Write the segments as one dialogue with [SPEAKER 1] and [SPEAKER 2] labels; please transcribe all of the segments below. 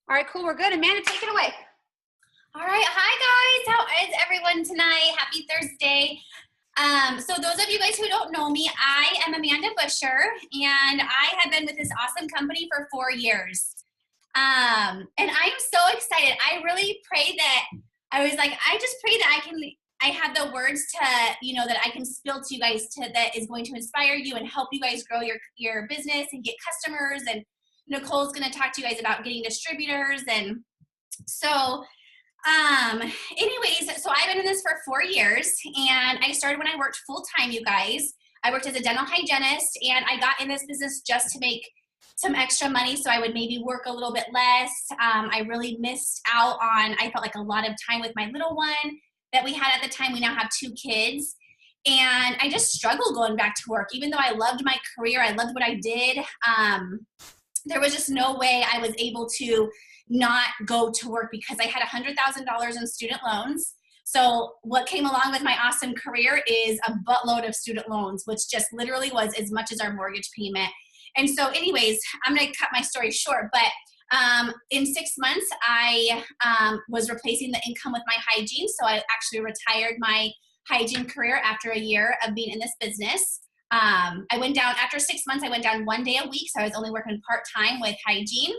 [SPEAKER 1] All right, cool. We're good. Amanda, take it away.
[SPEAKER 2] All right. Hi, guys. How is everyone tonight? Happy Thursday. So those of you guys who don't know me, I am Amanda Busher, and I have been with this awesome company for 4 years. And I am so excited. I really pray that I just pray that I have the words to, that I can spill to you guys that is going to inspire you and help you guys grow your business and get customers. And Nicole's going to talk to you guys about getting distributors. And so anyways, so I've been in this for 4 years, and I started when I worked full-time, you guys. I worked as a dental hygienist, and I got in this business just to make some extra money so I would maybe work a little bit less. I really missed out on, I felt like a lot of time with my little one that we had at the time. We now have 2 kids, and I just struggled going back to work. Even though I loved my career, I loved what I did, there was just no way I was able to not go to work because I had $100,000 in student loans. So what came along with my awesome career is a buttload of student loans, which just literally was as much as our mortgage payment. And so anyways, I'm going to cut my story short, but in 6 months, I was replacing the income with my hygiene. So I actually retired my hygiene career after a year of being in this business. I went down, after 6 months, I went down 1 day a week. So I was only working part-time with hygiene.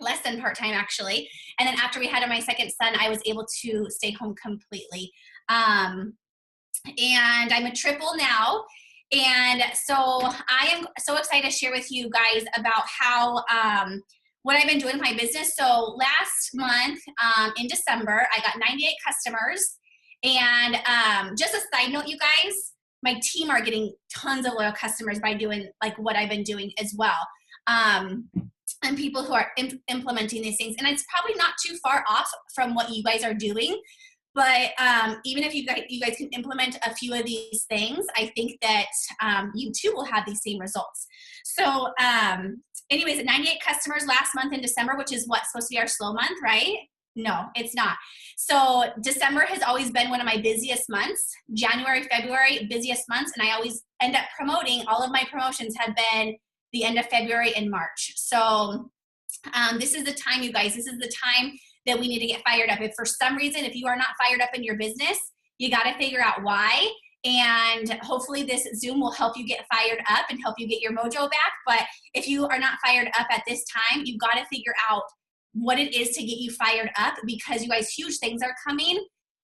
[SPEAKER 2] Less than part-time actually. And then after we had my second son, I was able to stay home completely. And I'm a triple now. And so I am so excited to share with you guys about how, what I've been doing in my business. So last month in December, I got 98 customers. And just a side note, you guys, my team are getting tons of loyal customers by doing like what I've been doing as well. And people who are implementing these things. And it's probably not too far off from what you guys are doing. But even if you guys can implement a few of these things, I think that you too will have these same results. So anyways, at 98 customers last month in December, which is what's supposed to be our slow month, right? No, it's not. So December has always been one of my busiest months. January, February, busiest months. And I always end up promoting. All of my promotions have been the end of February and March. So this is the time, you guys, this is the time that we need to get fired up. If for some reason, if you are not fired up in your business, you got to figure out why. And hopefully this Zoom will help you get fired up and help you get your mojo back. But if you are not fired up at this time, you've got to figure out what it is to get you fired up, because you guys, huge things are coming,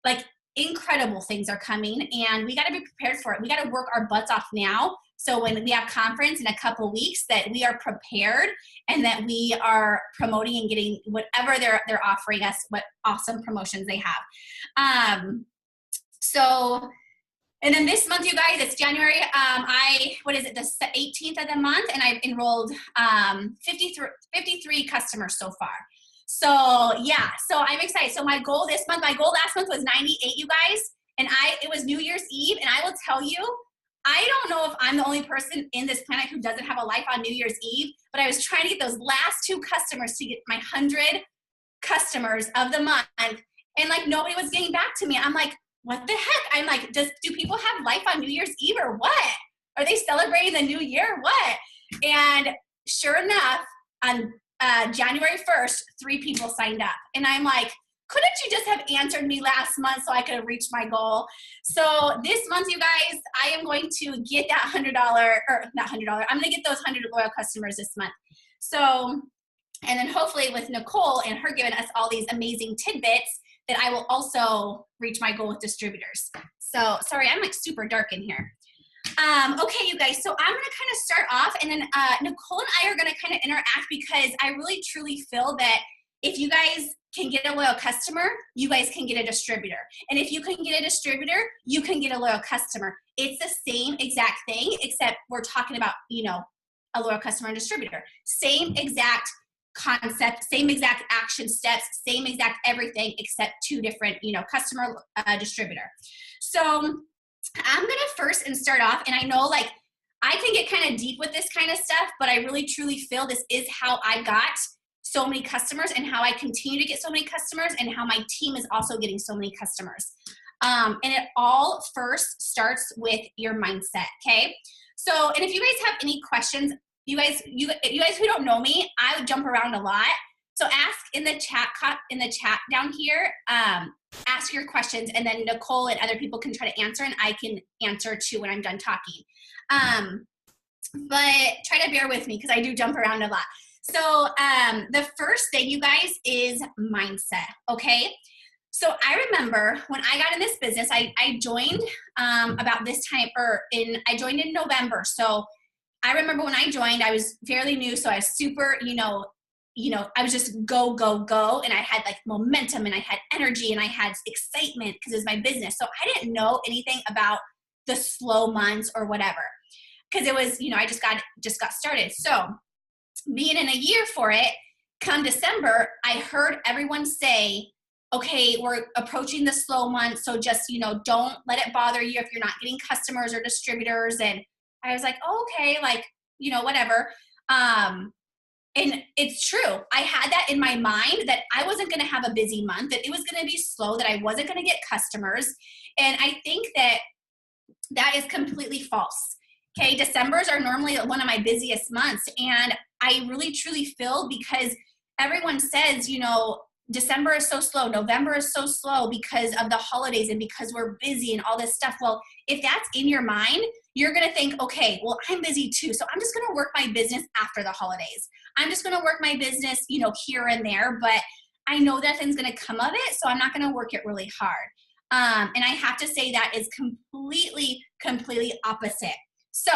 [SPEAKER 2] like incredible things are coming, and we got to be prepared for it. We got to work our butts off now. So when we have conference in a couple weeks, that we are prepared and that we are promoting and getting whatever they're offering us, what awesome promotions they have. And then this month, you guys, it's January. The 18th of the month, and I've enrolled 53 customers so far. So yeah, so I'm excited. So my goal last month was 98, you guys, and it was New Year's Eve, and I will tell you, I don't know if I'm the only person in this planet who doesn't have a life on New Year's Eve, but I was trying to get those last 2 customers to get my 100 customers of the month, and like nobody was getting back to me. I'm like, what the heck? I'm like, do people have life on New Year's Eve or what? Are they celebrating the new year or what? And sure enough, on January 1st, 3 people signed up. And I'm like, couldn't you just have answered me last month so I could have reached my goal? So this month, you guys, I am going to get that $100, or not $100, I'm going to get those 100 loyal customers this month. So, and then hopefully with Nicole and her giving us all these amazing tidbits, that I will also reach my goal with distributors. So, sorry, I'm like super dark in here. Okay, you guys, so I'm going to kind of start off, and then Nicole and I are going to kind of interact, because I really truly feel that if you guys can get a loyal customer, you guys can get a distributor. And if you can get a distributor, you can get a loyal customer. It's the same exact thing, except we're talking about, a loyal customer and distributor. Same exact concept, same exact action steps, same exact everything, except 2 different, customer, distributor. So I'm going to first start off, and I know like I can get kind of deep with this kind of stuff, but I really truly feel this is how I got so many customers, and how I continue to get so many customers, and how my team is also getting so many customers. And it all first starts with your mindset. Okay. So, and if you guys have any questions, you guys who don't know me, I would jump around a lot. So in the chat down here, ask your questions, and then Nicole and other people can try to answer, and I can answer too when I'm done talking. But try to bear with me because I do jump around a lot. So the first thing, you guys, is mindset, okay? So I remember when I got in this business, I joined about this time, I joined in November. So I remember when I joined, I was fairly new, so I was super, I was just go, go, go, and I had like momentum, and I had energy, and I had excitement because it was my business. So I didn't know anything about the slow months or whatever, because it was, I just got started. So being in a year for it, come December, I heard everyone say, okay, we're approaching the slow months, so just, don't let it bother you if you're not getting customers or distributors. And I was like, oh, okay, like, whatever. And it's true. I had that in my mind that I wasn't going to have a busy month, that it was going to be slow, that I wasn't going to get customers. And I think that is completely false. Okay, Decembers are normally one of my busiest months. And I really, truly feel, because everyone says, December is so slow, November is so slow because of the holidays and because we're busy and all this stuff. Well, if that's in your mind, you're going to think, okay, well, I'm busy too, so I'm just going to work my business after the holidays. I'm just going to work my business, here and there, but I know that thing's going to come of it, so I'm not going to work it really hard. And I have to say that is completely opposite. So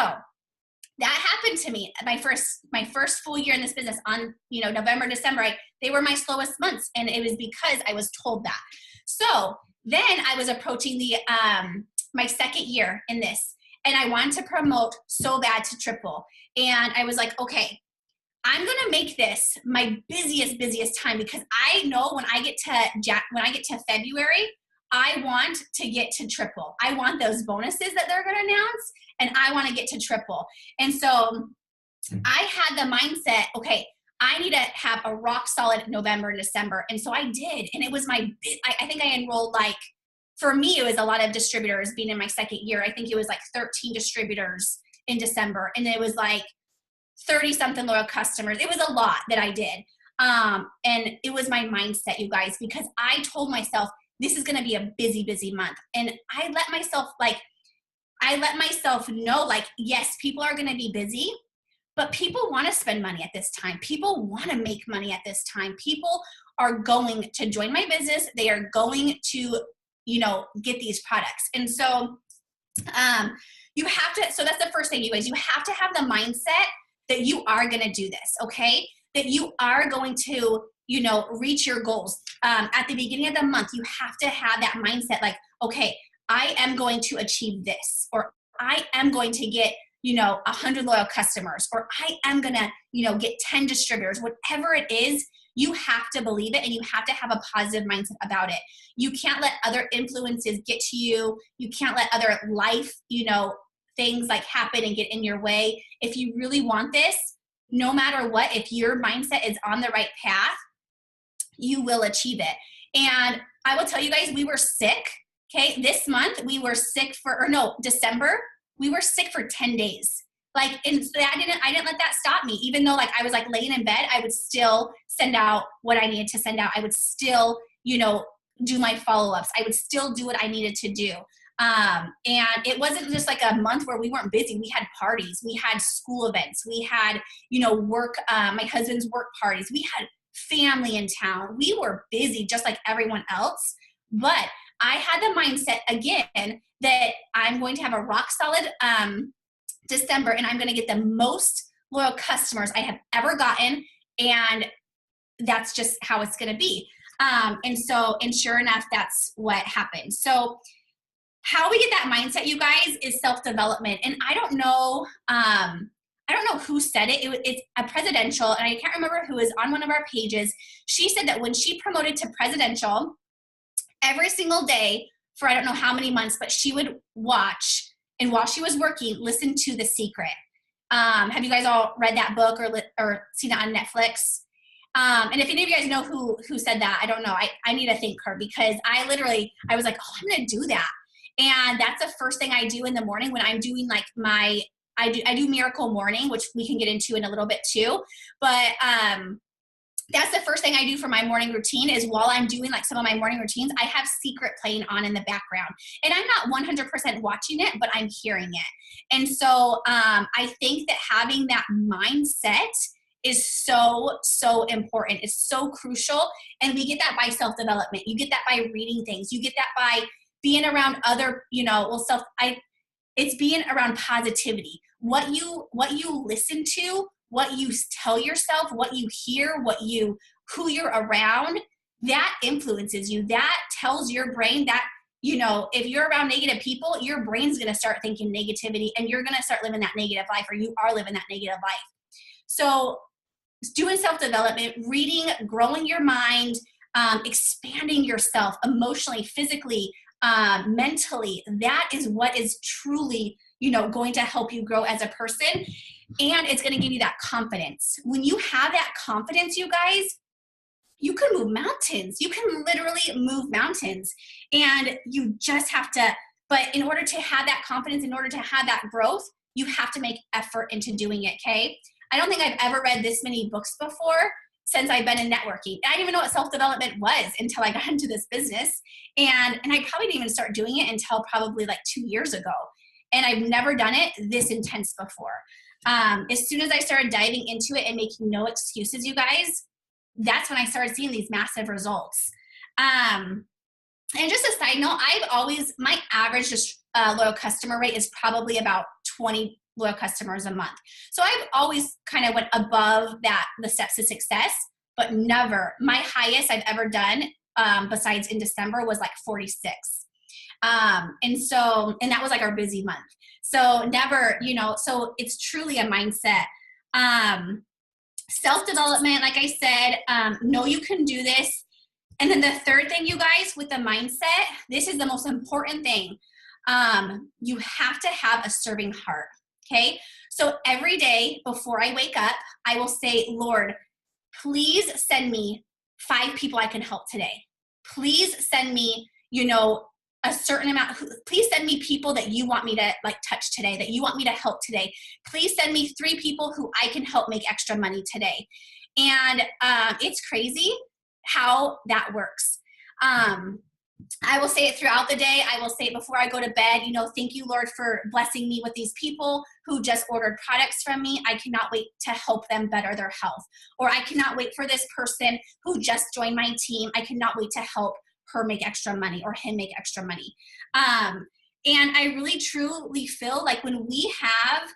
[SPEAKER 2] that happened to me. My first full year in this business, on November, December, they were my slowest months, and it was because I was told that. So then I was approaching the my second year in this, and I wanted to promote so bad to triple. And I was like, okay, I'm gonna make this my busiest time, because I know when I get to February, I want to get to triple. I want those bonuses that they're gonna announce, and I want to get to triple. And so I had the mindset, okay, I need to have a rock solid November and December. And so I did. And it was I think I enrolled, like, for me, it was a lot of distributors being in my second year. I think it was like 13 distributors in December. And it was like 30 something loyal customers. It was a lot that I did. And it was my mindset, you guys, because I told myself, this is going to be a busy month. And I let myself know, like, yes, people are going to be busy, but people want to spend money at this time. People want to make money at this time. People are going to join my business. They are going to, get these products. And so you have to, so that's the first thing, you guys, you have to have the mindset that you are going to do this, okay? That you are going to, reach your goals. At the beginning of the month, you have to have that mindset, like, okay, I am going to achieve this, or I am going to get, 100 loyal customers, or I am going to, get 10 distributors. Whatever it is, you have to believe it, and you have to have a positive mindset about it. You can't let other influences get to you. You can't let other life, things like happen and get in your way. If you really want this, no matter what, if your mindset is on the right path, you will achieve it. And I will tell you guys, we were sick. Okay, this month we were sick December, we were sick for 10 days. Like, and so I didn't let that stop me. Even though, like, I was like laying in bed, I would still send out what I needed to send out. I would still, do my follow-ups. I would still do what I needed to do. And it wasn't just like a month where we weren't busy. We had parties, we had school events, we had, work, my husband's work parties, we had family in town. We were busy just like everyone else, but I had the mindset again that I'm going to have a rock solid December, and I'm going to get the most loyal customers I have ever gotten, and that's just how it's going to be. And sure enough, that's what happened. So how we get that mindset, you guys, is self-development. And I don't know who said it. It's a presidential, and I can't remember who is on one of our pages. She said that when she promoted to presidential, every single day for I don't know how many months, but she would watch, and while she was working, listen to The Secret. Have you guys all read that book or seen it on Netflix? And if any of you guys know who said that, I don't know. I need to thank her, because I was like, oh, I'm going to do that. And that's the first thing I do in the morning when I'm doing like I do Miracle Morning, which we can get into in a little bit too. But that's the first thing I do for my morning routine is while I'm doing like some of my morning routines, I have secret playing on in the background. And I'm not 100% watching it, but I'm hearing it. And so I think that having that mindset is so, so important. It's so crucial. And we get that by self-development. You get that by reading things. You get that by being around other, it's being around positivity. What you listen to, what you tell yourself, what you hear, who you're around, that influences you. That tells your brain that, if you're around negative people, your brain's going to start thinking negativity and you're going to start living that negative life, or you are living that negative life. So doing self-development, reading, growing your mind, expanding yourself emotionally, physically, mentally, that is what is truly, going to help you grow as a person. And it's going to give you that confidence. When you have that confidence, you guys, you can move mountains. You can literally move mountains. And you just have to, but in order to have that confidence, in order to have that growth, you have to make effort into doing it, okay? I don't think I've ever read this many books before since I've been in networking. I didn't even know what self-development was until I got into this business. And I probably didn't even start doing it until probably like 2 years ago. And I've never done it this intense before. As soon as I started diving into it and making no excuses, you guys, that's when I started seeing these massive results. And just a side note, my average loyal customer rate is probably about 20 loyal customers a month. So I've always kind of went above the steps to success, but never. My highest I've ever done, besides in December, was like 46. And that was like our busy month. So never, so it's truly a mindset. Self-development, like I said, know you can do this. And then the third thing, you guys, with the mindset, this is the most important thing. You have to have a serving heart. Okay. So every day before I wake up, I will say, Lord, please send me 5 people I can help today. Please send me, a certain amount. Please send me people that you want me to touch today, that you want me to help today. Please send me 3 people who I can help make extra money today. And it's crazy how that works. I will say it throughout the day. I will say it before I go to bed. Thank you, Lord, for blessing me with these people who just ordered products from me. I cannot wait to help them better their health. Or I cannot wait for this person who just joined my team. I cannot wait to help her make extra money or him make extra money. And I really, truly feel like when we have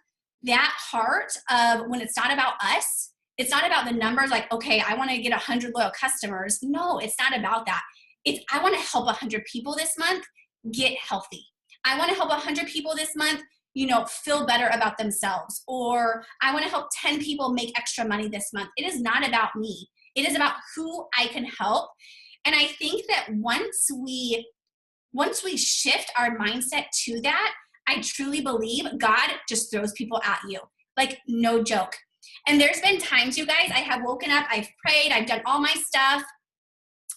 [SPEAKER 2] that heart of when it's not about us, it's not about the numbers like, okay, I want to get 100 loyal customers. No, it's not about that. I want to help 100 people this month get healthy. I want to help 100 people this month, feel better about themselves. Or I want to help 10 people make extra money this month. It is not about me. It is about who I can help. And I think that once we shift our mindset to that, I truly believe God just throws people at you. Like, no joke. And there's been times, you guys, I have woken up, I've prayed, I've done all my stuff,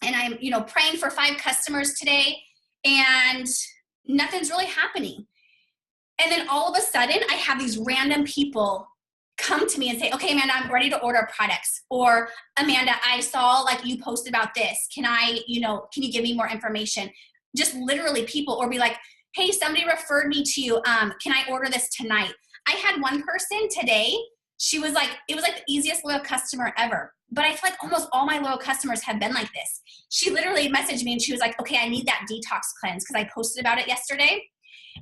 [SPEAKER 2] and I'm, praying for 5 customers today, and nothing's really happening. And then all of a sudden, I have these random people come to me and say, okay, Amanda, I'm ready to order products. Or, Amanda, I saw you posted about this. Can you give me more information? Just literally people, or be like, hey, somebody referred me to you. Can I order this tonight? I had one person today. She was like, it was like the easiest loyal customer ever. But I feel like almost all my loyal customers have been like this. She literally messaged me and she was like, okay, I need that detox cleanse because I posted about it yesterday.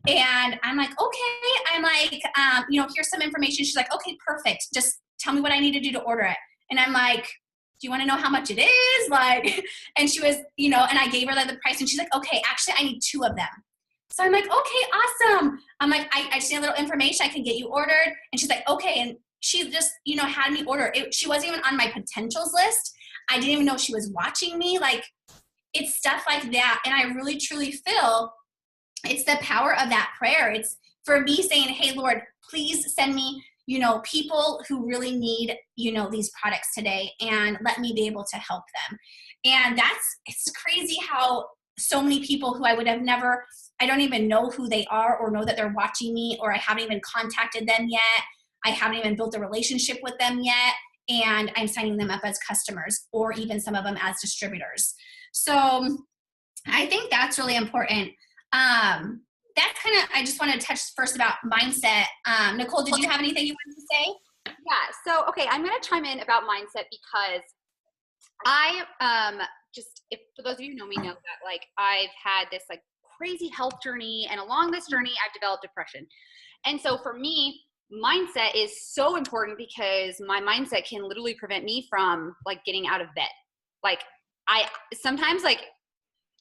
[SPEAKER 2] And I'm like, okay. I'm like, here's some information. She's like, okay, perfect. Just tell me what I need to do to order it. And I'm like, do you want to know how much it is? And she was, and I gave her the price, and she's like, okay, actually I need 2 of them. So I'm like, okay, awesome. I'm like, I just need a little information. I can get you ordered. And she's like, okay. And she just, had me order. She wasn't even on my potentials list. I didn't even know she was watching me. It's stuff like that. And I really, truly feel it's the power of that prayer. It's for me saying, hey, Lord, please send me, people who really need, these products today, and let me be able to help them. And it's crazy how so many people who I would have never, I don't even know who they are or know that they're watching me, or I haven't even contacted them yet. I haven't even built a relationship with them yet. and I'm signing them up as customers or even some of them as distributors. So I think that's really important. That's kind of, I just want to touch first about mindset. Nicole, did you have anything you wanted to say?
[SPEAKER 1] Yeah. So, okay, I'm going to chime in about mindset because I just, if for those of you who know me, know that like I've had this like crazy health journey, and along this journey, I've developed depression. And so for me, mindset is so important because my mindset can literally prevent me from like getting out of bed. Like I sometimes like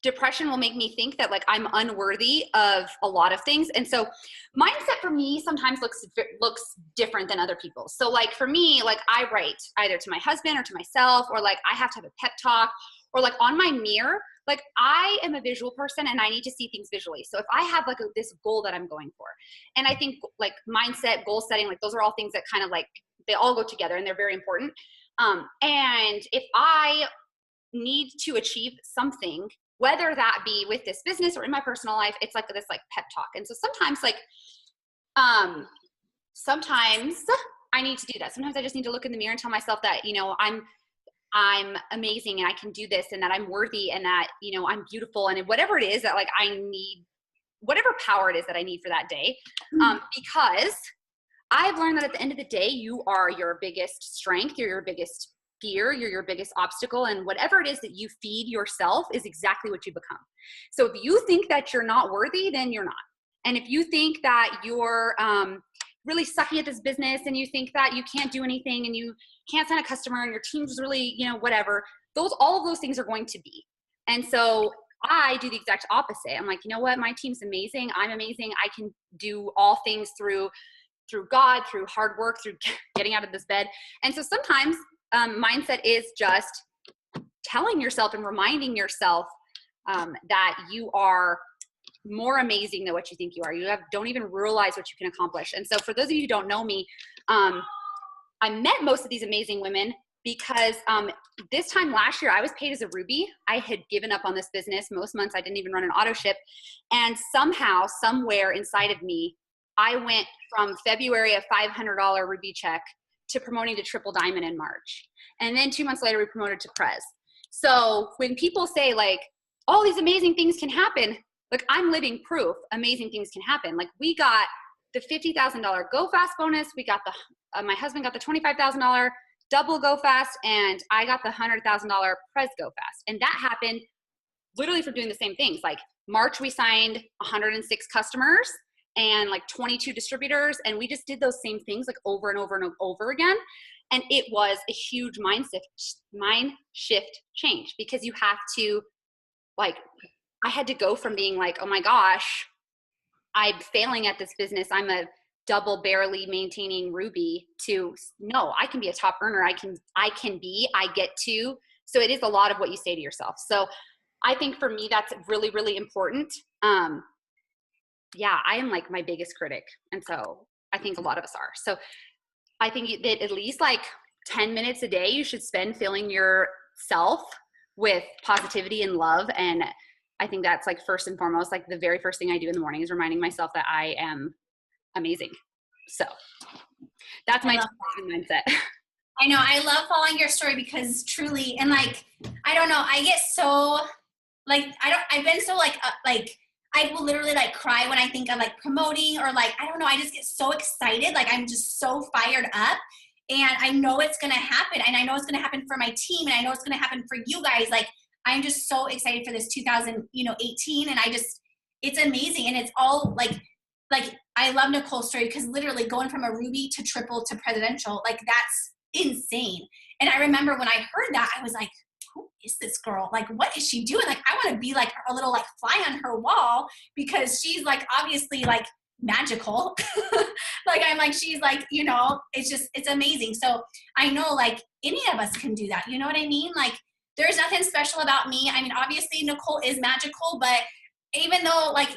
[SPEAKER 1] depression will make me think that like I'm unworthy of a lot of things. And so mindset for me sometimes looks different than other people. So like for me, like I write either to my husband or to myself, or like I have to have a pep talk, or like on my mirror, like I am a visual person and I need to see things visually. So if I have like this goal that I'm going for, and I think like mindset, goal setting, like those are all things that kind of like, they all go together and they're very important. And if I need to achieve something, whether that be with this business or in my personal life, it's like this like pep talk. And so sometimes like, sometimes I need to do that. Sometimes I just need to look in the mirror and tell myself that, you know, I'm amazing and I can do this, and that I'm worthy, and that, you know, I'm beautiful, and whatever it is that like I need, whatever power it is that I need for that day. Because I've learned that at the end of the day, you are your biggest strength, you're your biggest fear, you're your biggest obstacle, and whatever it is that you feed yourself is exactly what you become. So if you think that you're not worthy, then you're not. And if you think that you're really sucky at this business, and you think that you can't do anything, and you can't sign a customer, and your team's really, you know, whatever, all of those things are going to be. And so I do the exact opposite. I'm like, you know what, my team's amazing, I'm amazing, I can do all things through God, through hard work, through getting out of this bed. And so sometimes mindset is just telling yourself and reminding yourself that you are more amazing than what you think you are. Don't even realize what you can accomplish. And so for those of you who don't know me, I met most of these amazing women because this time last year I was paid as a Ruby. I had given up on this business. Most months I didn't even run an auto ship. And somehow, somewhere inside of me, I went from February a $500 Ruby check to promoting to triple diamond in March. And then 2 months later, we promoted to Prez. So when people say like, all these amazing things can happen, like I'm living proof amazing things can happen. Like we got the $50,000 Go Fast bonus. We got my husband got the $25,000 double Go Fast, and I got the $100,000 Prez Go Fast. And that happened literally from doing the same things. Like March, we signed 106 customers and like 22 distributors. And we just did those same things like over and over and over again. And it was a huge mind shift change, because you have to like, I had to go from being like, oh my gosh, I'm failing at this business, I'm a double barely maintaining Ruby, to no, I can be a top earner. I get to. So it is a lot of what you say to yourself. So I think for me, that's really, really important. Yeah, I am like my biggest critic. And so I think a lot of us are. So I think that at least like 10 minutes a day, you should spend filling yourself with positivity and love. And I think that's like first and foremost, like the very first thing I do in the morning is reminding myself that I am amazing. So that's my mindset.
[SPEAKER 2] I know. I love following your story because truly, and like, I don't know, I get so like, I've been so like I will literally like cry when I think of like promoting, or like, I don't know, I just get so excited. Like I'm just so fired up, and I know it's going to happen, and I know it's going to happen for my team, and I know it's going to happen for you guys. Like I'm just so excited for this 2018. And it's amazing. And it's all like I love Nicole's story, because literally going from a Ruby to triple to presidential, like that's insane. And I remember when I heard that, I was like, who is this girl? Like, what is she doing? Like, I want to be like a little like fly on her wall, because she's like obviously like magical. Like I'm like, she's like, it's amazing. So I know like any of us can do that. You know what I mean? Like there's nothing special about me. I mean, obviously Nicole is magical, but even though like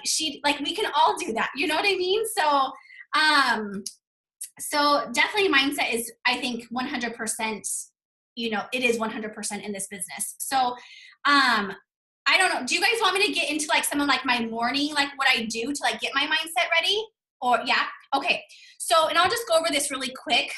[SPEAKER 2] we can all do that. You know what I mean? So, so definitely mindset is, I think 100%, it is 100% in this business. So, I don't know. Do you guys want me to get into like some of like my morning, like what I do to like get my mindset ready? Or yeah. Okay. So, and I'll just go over this really quick.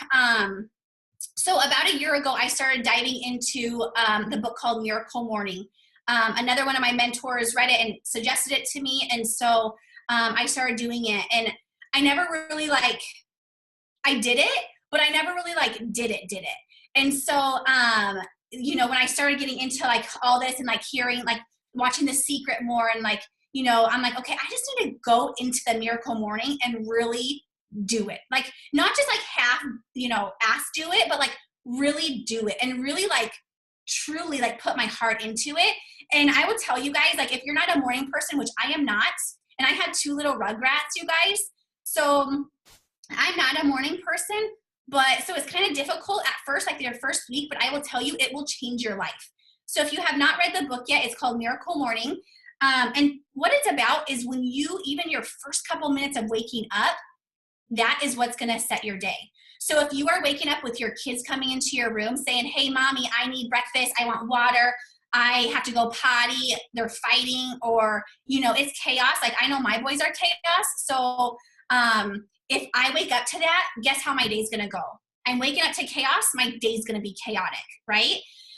[SPEAKER 2] So about a year ago, I started diving into the book called Miracle Morning. Another one of my mentors read it and suggested it to me. And so I started doing it. And I never really like, I did it, but I never really like did it. And so, you know, when I started getting into like all this and like hearing, like watching The Secret more and like, you know, I'm like, okay, I just need to go into the Miracle Morning and really do it. Like not just like half, you know, ass do it, but like really do it and really like truly like put my heart into it. And I will tell you guys, like if you're not a morning person, which I am not, and I had 2 little rugrats, you guys. So I'm not a morning person, but so it's kind of difficult at first, like their first week, but I will tell you, it will change your life. So if you have not read the book yet, it's called Miracle Morning. And what it's about is when you, even your first couple minutes of waking up, that is what's going to set your day. So if you are waking up with your kids coming into your room saying, hey, mommy, I need breakfast. I want water. I have to go potty. They're fighting, or, you know, it's chaos. Like I know my boys are chaos. So if I wake up to that, guess how my day's going to go? I'm waking up to chaos. My day's going to be chaotic, right?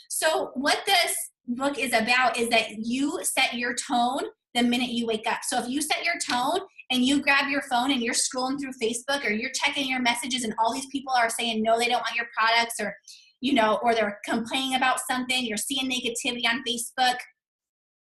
[SPEAKER 2] So what this book is about is that you set your tone the minute you wake up. So if you set your tone and you grab your phone and you're scrolling through Facebook or you're checking your messages and all these people are saying, no, they don't want your products, or, you know, or they're complaining about something, you're seeing negativity on Facebook,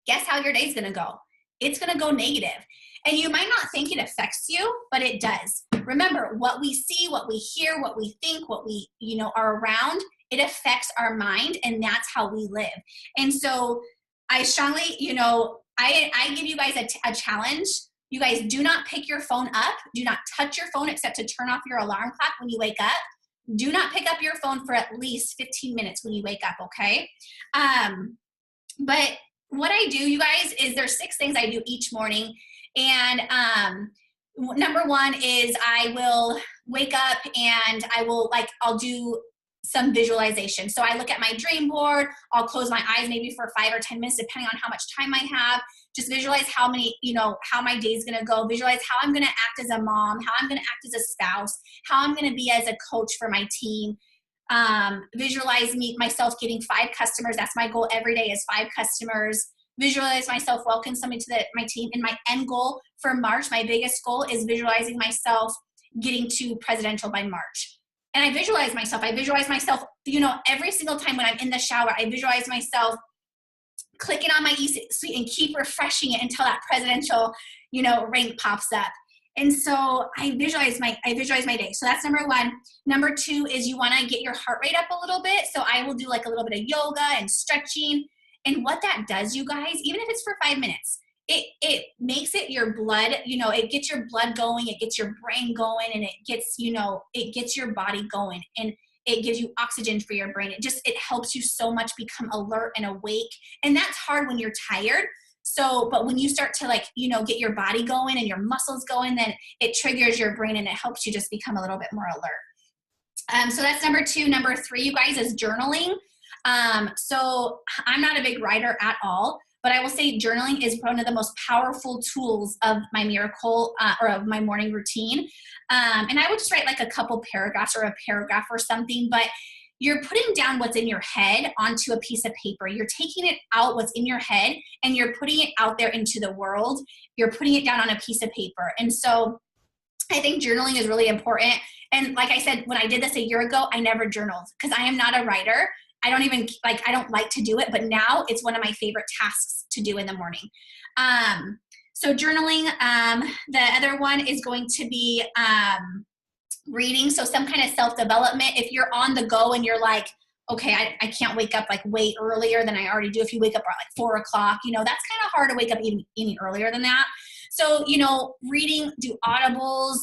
[SPEAKER 2] guess how your day's going to go? It's going to go negative. And you might not think it affects you, but it does. Remember, what we see, what we hear, what we think, what we, you know, are around, it affects our mind, and that's how we live. And so I strongly, you know, I give you guys a challenge. You guys do not pick your phone up. Do not touch your phone except to turn off your alarm clock when you wake up. Do not pick up your phone for at least 15 minutes when you wake up, okay? But what I do, you guys, is there's 6 things I do each morning. And number 1 is I will wake up and I'll do some visualization. So I look at my dream board, I'll close my eyes maybe for 5 or 10 minutes, depending on how much time I have. Just visualize how my day's gonna go, visualize how I'm gonna act as a mom, how I'm gonna act as a spouse, how I'm gonna be as a coach for my team. Visualize myself getting 5 customers. That's my goal every day, is 5 customers. Visualize myself welcoming somebody to my team. And my end goal for March, my biggest goal, is visualizing myself getting to presidential by March. And I visualize myself, you know, every single time when I'm in the shower, I visualize myself clicking on my e-suite and keep refreshing it until that presidential, you know, rank pops up. And so I visualize my day. So that's number 1. Number 2 is you want to get your heart rate up a little bit. So I will do like a little bit of yoga and stretching. And what that does, you guys, even if it's for 5 minutes, it makes it your blood, you know, it gets your blood going, it gets your brain going, and it gets, you know, it gets your body going, and it gives you oxygen for your brain. It helps you so much become alert and awake. And that's hard when you're tired. So, but when you start to, like, you know, get your body going and your muscles going, then it triggers your brain and it helps you just become a little bit more alert. So that's number 2. Number 3, you guys, is journaling. So I'm not a big writer at all, but I will say journaling is one of the most powerful tools of my miracle, or of my morning routine. And I would just write like a couple paragraphs or a paragraph or something, but you're putting down what's in your head onto a piece of paper. You're taking it out, what's in your head, and you're putting it out there into the world. You're putting it down on a piece of paper. And so I think journaling is really important. And like I said, when I did this a year ago, I never journaled because I am not a writer. I don't like to do it, but now it's one of my favorite tasks to do in the morning. So journaling. The other one is going to be reading. So some kind of self-development. If you're on the go and you're like, okay, I can't wake up like way earlier than I already do. If you wake up at like 4 o'clock, you know, that's kind of hard to wake up any earlier than that. So, you know, reading, do audibles.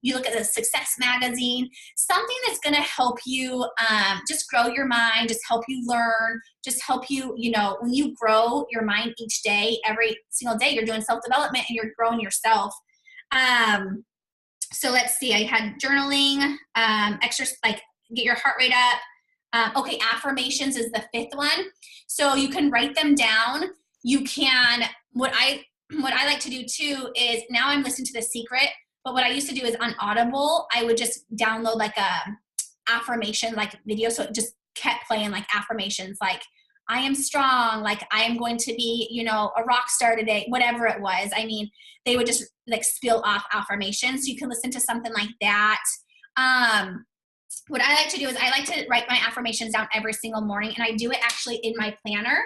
[SPEAKER 2] You look at the Success magazine, something that's going to help you just grow your mind, just help you learn, just help you, you know, when you grow your mind each day, every single day, you're doing self-development and you're growing yourself. So let's see, I had journaling, exercise, like get your heart rate up. Okay, affirmations is the 5th one. So you can write them down. You can, what I like to do too is, now I'm listening to The Secret, but what I used to do is on Audible, I would just download like affirmation like video. So it just kept playing like affirmations, like I am strong, like I am going to be, you know, a rock star today, whatever it was. I mean, they would just like spill off affirmations. So you can listen to something like that. What I like to do is I like to write my affirmations down every single morning, and I do it actually in my planner.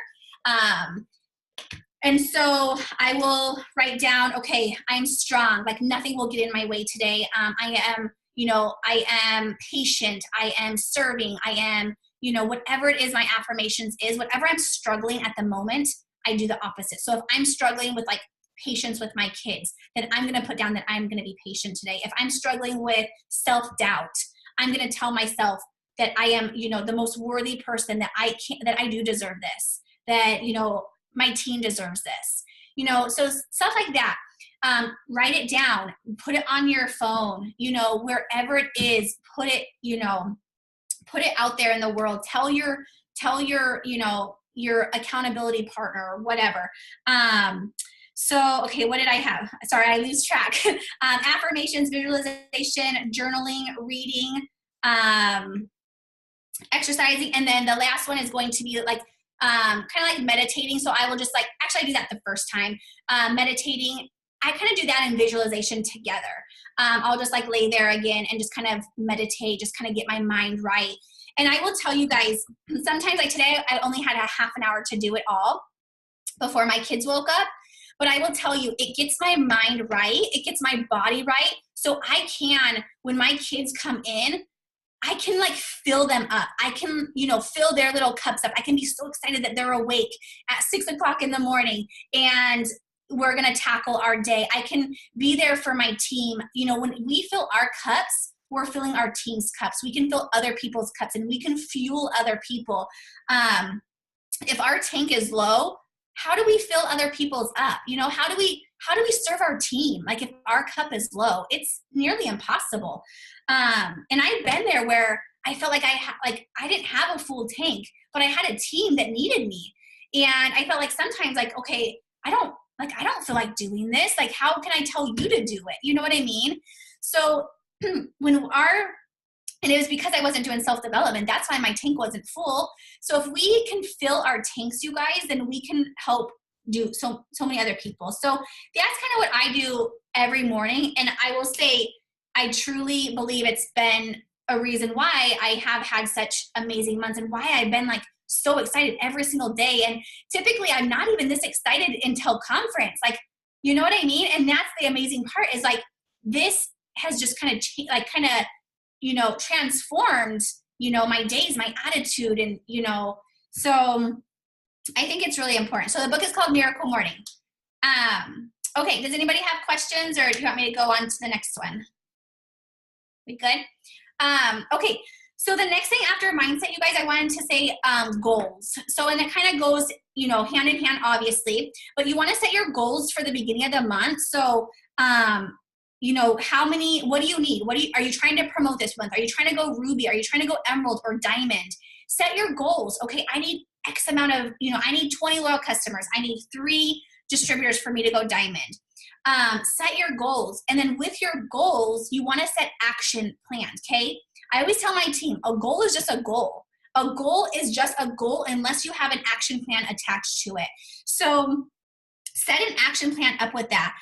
[SPEAKER 2] And so I will write down, okay, I'm strong, like nothing will get in my way today. I am, you know, I am patient, I am serving, I am, you know, whatever it is my affirmations is, whatever I'm struggling at the moment, I do the opposite. So if I'm struggling with like patience with my kids, then I'm going to put down that I'm going to be patient today. If I'm struggling with self-doubt, I'm going to tell myself that I am, you know, the most worthy person, that I can, that I do deserve this, that, you know, my team deserves this, you know, so stuff like that. Write it down, put it on your phone, you know, wherever it is, put it, you know, put it out there in the world. Tell your, you know, your accountability partner or whatever. So, okay, what did I have? Sorry, I lose track. Affirmations, visualization, journaling, reading, exercising. And then the last one is going to be like, kind of like meditating. So I will just like, actually I do that the first time. Meditating, I kind of do that in visualization together. I'll just like lay there again and just kind of meditate, just kind of get my mind right. And I will tell you guys, sometimes like today, I only had a half an hour to do it all before my kids woke up. But I will tell you, it gets my mind right. It gets my body right. So I can, when my kids come in, I can like fill them up. I can, you know, fill their little cups up. I can be so excited that they're awake at 6 o'clock in the morning and we're going to tackle our day. I can be there for my team. You know, when we fill our cups, we're filling our team's cups. We can fill other people's cups and we can fuel other people. If our tank is low, how do we fill other people's up? You know, how do we serve our team? Like if our cup is low, it's nearly impossible. And I've been there where I felt like I didn't have a full tank, but I had a team that needed me. And I felt like sometimes like, okay, I don't feel like doing this. Like, how can I tell you to do it? You know what I mean? So and it was because I wasn't doing self-development. That's why my tank wasn't full. So if we can fill our tanks, you guys, then we can help do so many other people. So that's kind of what I do every morning. And I will say, I truly believe it's been a reason why I have had such amazing months and why I've been like so excited every single day. And typically I'm not even this excited until conference. Like, you know what I mean? And that's the amazing part is like, this has just kind of you know, transformed, you know, my days, my attitude, and, you know, so I think it's really important. So the book is called Miracle Morning. Okay, does anybody have questions or do you want me to go on to the next one? We good? Okay, so the next thing after mindset, you guys, I wanted to say goals. So, and it kind of goes, you know, hand in hand, obviously, but you want to set your goals for the beginning of the month. So, you know, what do you need? Are you trying to promote this month? Are you trying to go Ruby? Are you trying to go Emerald or Diamond? Set your goals. Okay, I need X amount of, you know, I need 20 loyal customers. I need 3 distributors for me to go Diamond. Set your goals. And then with your goals, you want to set action plans, okay? I always tell my team, a goal is just a goal. A goal is just a goal unless you have an action plan attached to it. So set an action plan up with that.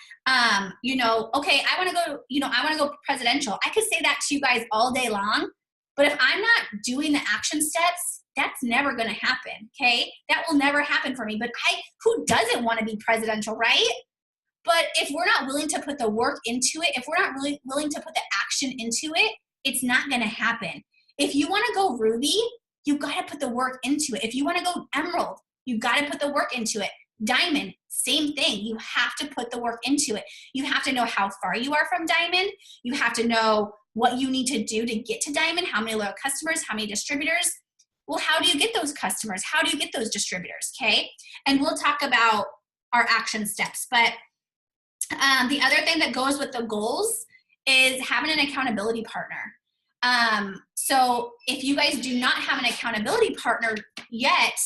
[SPEAKER 2] You know, okay, I want to go presidential. I could say that to you guys all day long, but if I'm not doing the action steps, that's never going to happen. Okay. That will never happen for me, but who doesn't want to be presidential, right? But if we're not willing to put the work into it, if we're not really willing to put the action into it, it's not going to happen. If you want to go Ruby, you got to put the work into it. If you want to go Emerald, you got to put the work into it. Diamond, same thing. You have to put the work into it. You have to know how far you are from Diamond. You have to know what you need to do to get to Diamond, how many loyal customers, how many distributors. Well, how do you get those customers? How do you get those distributors? Okay. And we'll talk about our action steps. But the other thing that goes with the goals is having an accountability partner. So if you guys do not have an accountability partner yet,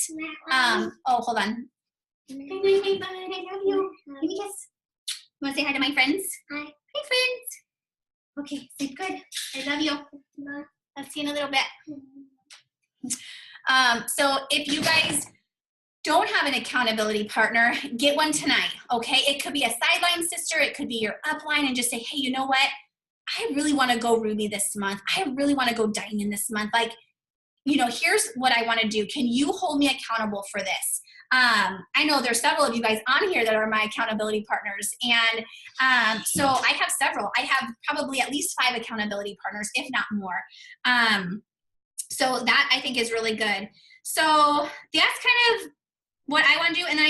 [SPEAKER 2] oh, hold on. Hi, bud. I love you. Give me a kiss. You want to say hi to my friends? Hi. Hi, friends. Okay, say good. I love you. Let's see in a little bit. So if you guys don't have an accountability partner, get one tonight, okay? It could be a sideline sister. It could be your upline, and just say, hey, you know what? I really want to go Ruby this month. I really want to go Diamond this month. Like, you know, here's what I want to do. Can you hold me accountable for this? I know there's several of you guys on here that are my accountability partners. And so I have several. I have probably at least 5 accountability partners, if not more. So that I think is really good. So that's kind of what I want to do. And then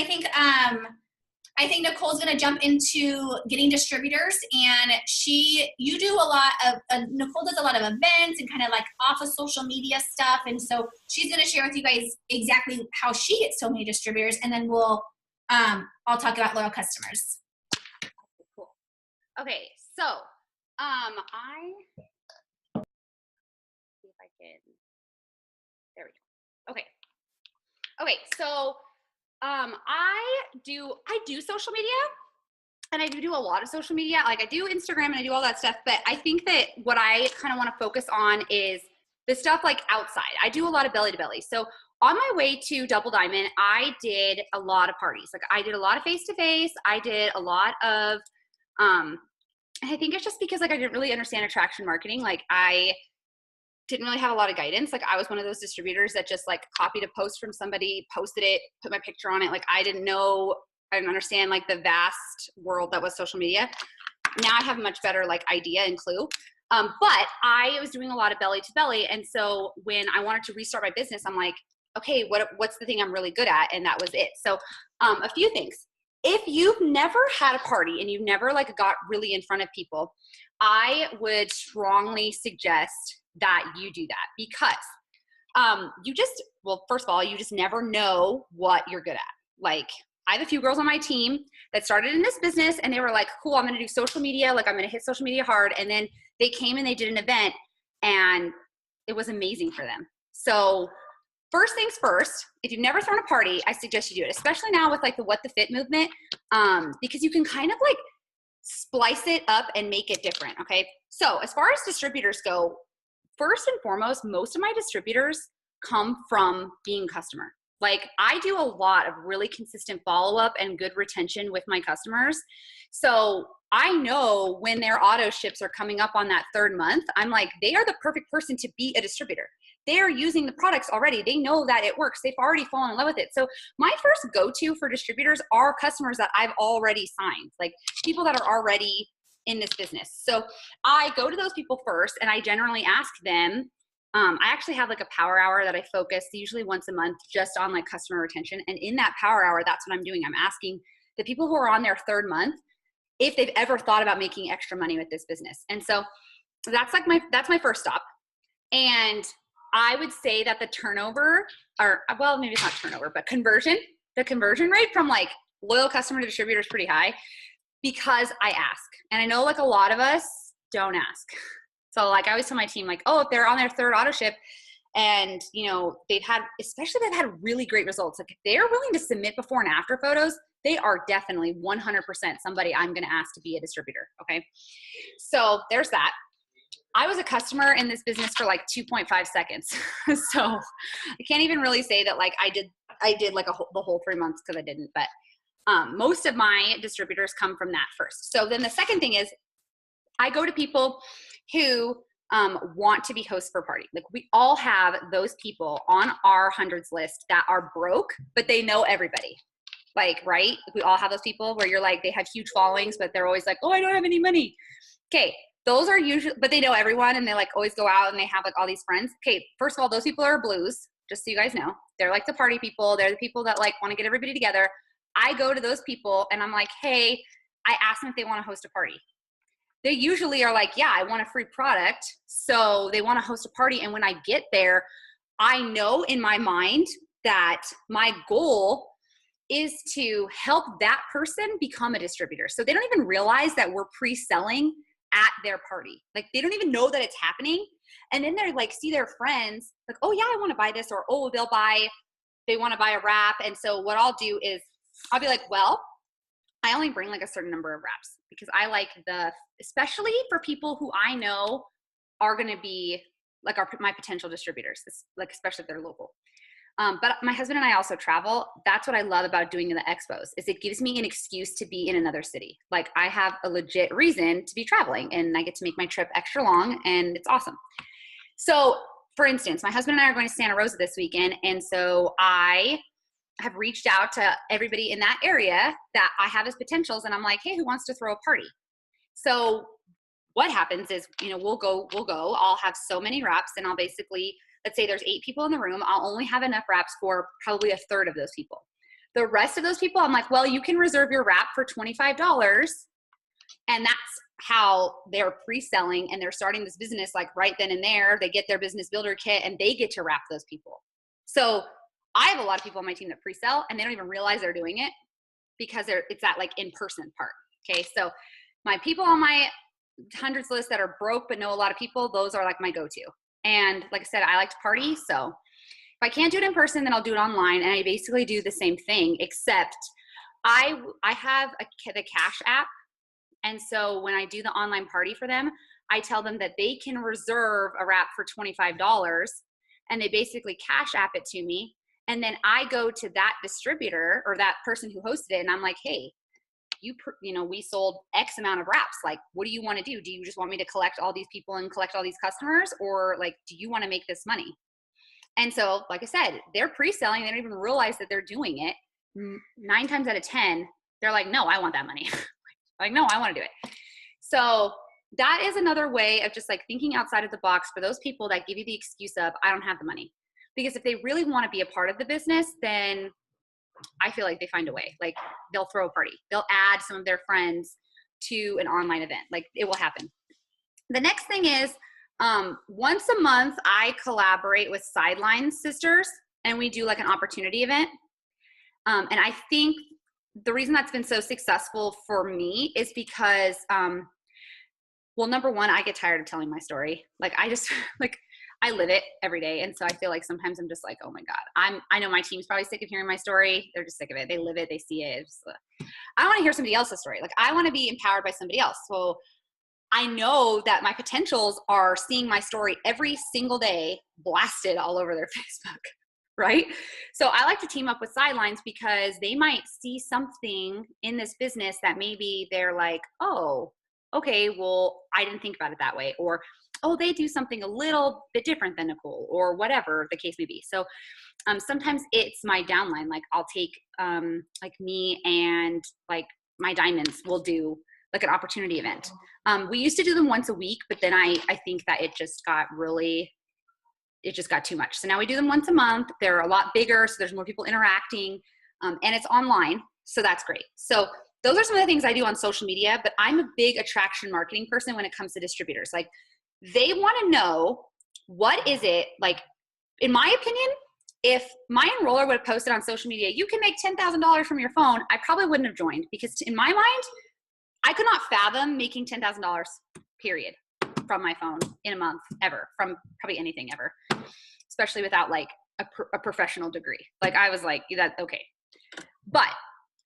[SPEAKER 2] I think Nicole's going to jump into getting distributors, and you do a lot of, Nicole does a lot of events and kind of like off of social media stuff. And so she's going to share with you guys exactly how she gets so many distributors. And then I'll talk about loyal customers.
[SPEAKER 1] Cool. Okay. So, see if I can, there we go. Okay. So, I do social media, and I do a lot of social media. Like I do Instagram and I do all that stuff, but I think that what I kind of want to focus on is the stuff like outside. I do a lot of belly to belly. So on my way to Double Diamond, I did a lot of parties. Like I did a lot of face-to-face. I did a lot of, I think it's just because like I didn't really understand attraction marketing. Like I didn't really have a lot of guidance. Like I was one of those distributors that just like copied a post from somebody, posted it, put my picture on it. Like I didn't understand like the vast world that was social media. Now I have a much better like idea and clue. But I was doing a lot of belly to belly. And so when I wanted to restart my business, I'm like, okay, what's the thing I'm really good at? And that was it. So a few things. If you've never had a party and you've never like got really in front of people, I would strongly suggest that you do that, because first of all, you just never know what you're good at. Like I have a few girls on my team that started in this business and they were like, cool, I'm going to do social media. Like I'm going to hit social media hard. And then they came and they did an event and it was amazing for them. So first things first, if you've never thrown a party, I suggest you do it, especially now with like the What the Fit movement, because you can kind of like splice it up and make it different. Okay. So as far as distributors go, first and foremost, most of my distributors come from being a customer. Like I do a lot of really consistent follow-up and good retention with my customers. So I know when their auto ships are coming up on that 3rd month, I'm like, they are the perfect person to be a distributor. They're using the products already. They know that it works. They've already fallen in love with it. So my first go-to for distributors are customers that I've already signed, like people that are already in this business. So I go to those people first and I generally ask them, I actually have like a power hour that I focus usually once a month just on like customer retention. And in that power hour, that's what I'm doing. I'm asking the people who are on their 3rd month if they've ever thought about making extra money with this business. And so that's my first stop. And I would say that the turnover, maybe it's not turnover, but the conversion rate from like loyal customer to distributor is pretty high because I ask. And I know like a lot of us don't ask. So like I always tell my team like, oh, if they're on their 3rd auto ship and you know, they've had really great results. Like if they're willing to submit before and after photos, they are definitely 100% somebody I'm going to ask to be a distributor. Okay. So there's that. I was a customer in this business for like 2.5 seconds. So I can't even really say that like I did like the whole 3 months, because I didn't, but most of my distributors come from that first. So then the second thing is I go to people who want to be hosts for a party. Like we all have those people on our hundreds list that are broke, but they know everybody. Like, right? We all have those people where you're like, they have huge followings, but they're always like, oh, I don't have any money. Okay. Those are usually, but they know everyone and they like always go out and they have like all these friends. Okay. First of all, those people are blues, just so you guys know. They're like the party people. They're the people that like want to get everybody together. I go to those people and I'm like, hey, I ask them if they want to host a party. They usually are like, yeah, I want a free product. So they want to host a party. And when I get there, I know in my mind that my goal is to help that person become a distributor. So they don't even realize that we're pre-selling at their party. Like they don't even know that it's happening. And then they're like, see their friends like, oh yeah, I want to buy this, or, oh, they want to buy a wrap. And so what I'll do is I'll be like, well, I only bring like a certain number of wraps because I like especially for people who I know are going to be like my potential distributors, like especially if they're local. But my husband and I also travel. That's what I love about doing the expos is it gives me an excuse to be in another city. Like I have a legit reason to be traveling and I get to make my trip extra long and it's awesome. So for instance, my husband and I are going to Santa Rosa this weekend. And so I have reached out to everybody in that area that I have as potentials. And I'm like, hey, who wants to throw a party? So what happens is, we'll go, I'll have so many wraps and I'll basically, let's say there's 8 people in the room. I'll only have enough wraps for probably a third of those people. The rest of those people, I'm like, well, you can reserve your wrap for $25. And that's how they're pre-selling and they're starting this business like right then and there. They get their business builder kit and they get to wrap those people. So I have a lot of people on my team that pre-sell and they don't even realize they're doing it because it's that like in-person part. Okay. So my people on my hundreds list that are broke but know a lot of people, those are like my go-to. And like I said, I like to party. So if I can't do it in person, then I'll do it online. And I basically do the same thing, except I have the Cash app. And so when I do the online party for them, I tell them that they can reserve a wrap for $25 and they basically Cash app it to me. And then I go to that distributor or that person who hosted it. And I'm like, hey, we sold X amount of wraps. Like, what do you want to do? Do you just want me to collect all these people and collect all these customers? Or like, do you want to make this money? And so, like I said, they're pre-selling. They don't even realize that they're doing it. 9 times out of 10, they're like, no, I want that money. Like, no, I want to do it. So that is another way of just like thinking outside of the box for those people that give you the excuse of, I don't have the money. Because if they really want to be a part of the business, then I feel like they find a way. Like they'll throw a party. They'll add some of their friends to an online event. Like it will happen. The next thing is once a month, I collaborate with Sideline Sisters and we do like an opportunity event. And I think the reason that's been so successful for me is because, well, number one, I get tired of telling my story. Like I just like, I live it every day. And so I feel like sometimes I'm just like, oh my God, I know my team's probably sick of hearing my story. They're just sick of it. They live it. They see it. I want to hear somebody else's story. Like I want to be empowered by somebody else. So I know that my potentials are seeing my story every single day blasted all over their Facebook, right? So I like to team up with Sidelines because they might see something in this business that maybe they're like, oh, okay, well, I didn't think about it that way. Or, oh, they do something a little bit different than Nicole or whatever the case may be. So sometimes it's my downline. Like I'll take like me and like my diamonds will do like an opportunity event. We used to do them once a week, but then I think that it just got too much. So now we do them once a month. They're a lot bigger. So there's more people interacting and it's online. So that's great. So those are some of the things I do on social media, but I'm a big attraction marketing person when it comes to distributors. Like they want to know what is it like, in my opinion, if my enroller would have posted on social media, you can make $10,000 from your phone, I probably wouldn't have joined because in my mind, I could not fathom making $10,000 period from my phone in a month ever, from probably anything ever, especially without like a professional degree. Like I was like, that okay. But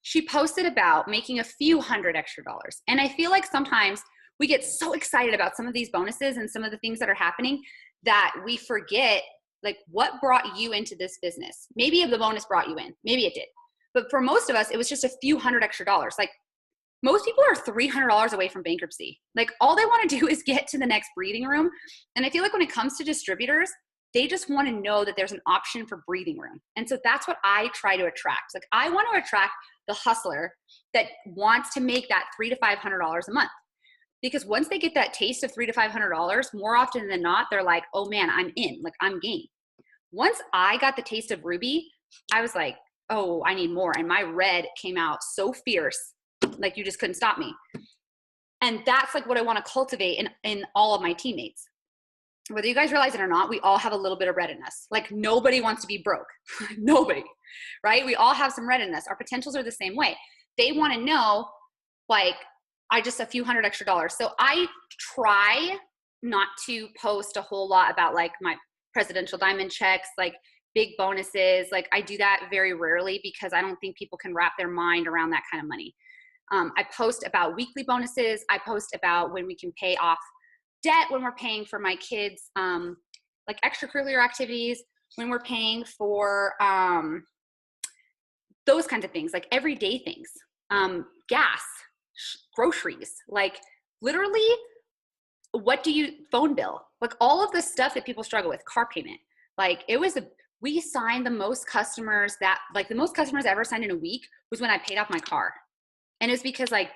[SPEAKER 1] she posted about making a few hundred extra dollars. And I feel like sometimes we get so excited about some of these bonuses and some of the things that are happening that we forget like what brought you into this business. Maybe the bonus brought you in, maybe it did. But for most of us, it was just a few hundred extra dollars. Like most people are $300 away from bankruptcy. Like all they want to do is get to the next breathing room. And I feel like when it comes to distributors, they just want to know that there's an option for breathing room. And so that's what I try to attract. Like I want to attract the hustler that wants to make that $300 to $500 a month. Because once they get that taste of $300 to $500, more often than not, they're like, oh man, I'm in, like I'm game. Once I got the taste of Ruby, I was like, oh, I need more. And my red came out so fierce, like you just couldn't stop me. And that's like what I want to cultivate in all of my teammates. Whether you guys realize it or not, we all have a little bit of red in us. Like nobody wants to be broke. Nobody, right? We all have some red in us. Our potentials are the same way. They want to know, like, I just a few hundred extra dollars. So I try not to post a whole lot about like my presidential diamond checks, like big bonuses. Like I do that very rarely because I don't think people can wrap their mind around that kind of money. I post about weekly bonuses. I post about when we can pay off debt when we're paying for my kids' like extracurricular activities, when we're paying for those kinds of things, like everyday things, gas, groceries, like literally, what do you, phone bill, like all of the stuff that people struggle with, car payment. Like we signed the most customers the most customers I ever signed in a week was when I paid off my car. And it's because like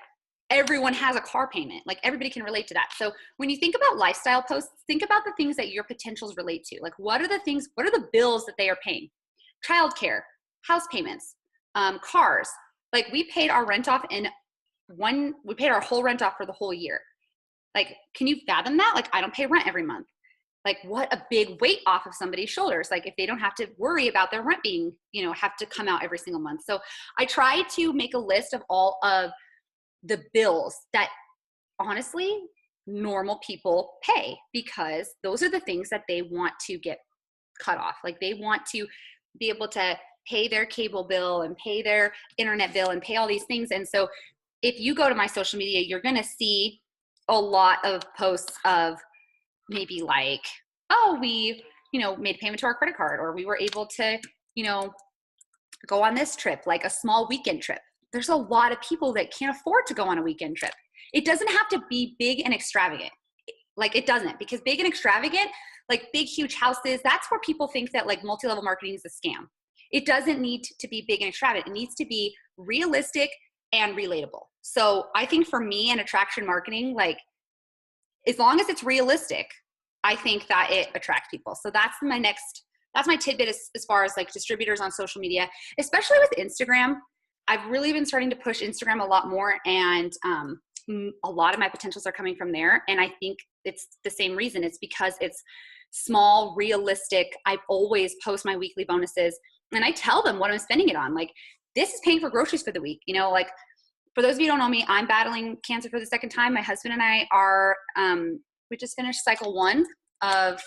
[SPEAKER 1] everyone has a car payment. Like everybody can relate to that. So when you think about lifestyle posts, think about the things that your potentials relate to. Like what are the bills that they are paying? Childcare, house payments, cars. Like we paid our rent off we paid our whole rent off for the whole year. Like, can you fathom that? Like, I don't pay rent every month. Like, what a big weight off of somebody's shoulders. Like, if they don't have to worry about their rent being, have to come out every single month. So I try to make a list of all of the bills that honestly normal people pay, because those are the things that they want to get cut off. Like, they want to be able to pay their cable bill and pay their internet bill and pay all these things. And so if you go to my social media, you're going to see a lot of posts of maybe like, oh, we, made a payment to our credit card, or we were able to, go on this trip, like a small weekend trip. There's a lot of people that can't afford to go on a weekend trip. It doesn't have to be big and extravagant. Like it doesn't, because big and extravagant, like big, huge houses, that's where people think that like multi-level marketing is a scam. It doesn't need to be big and extravagant. It needs to be realistic and relatable. So I think for me in attraction marketing, like as long as it's realistic, I think that it attracts people. So that's my tidbit as far as like distributors on social media, especially with Instagram. I've really been starting to push Instagram a lot more, and a lot of my potentials are coming from there. And I think it's the same reason. It's because it's small, realistic. I always post my weekly bonuses, and I tell them what I'm spending it on. Like, this is paying for groceries for the week. Like, for those of you who don't know me, I'm battling cancer for the second time. My husband and I are, we just finished cycle 1 of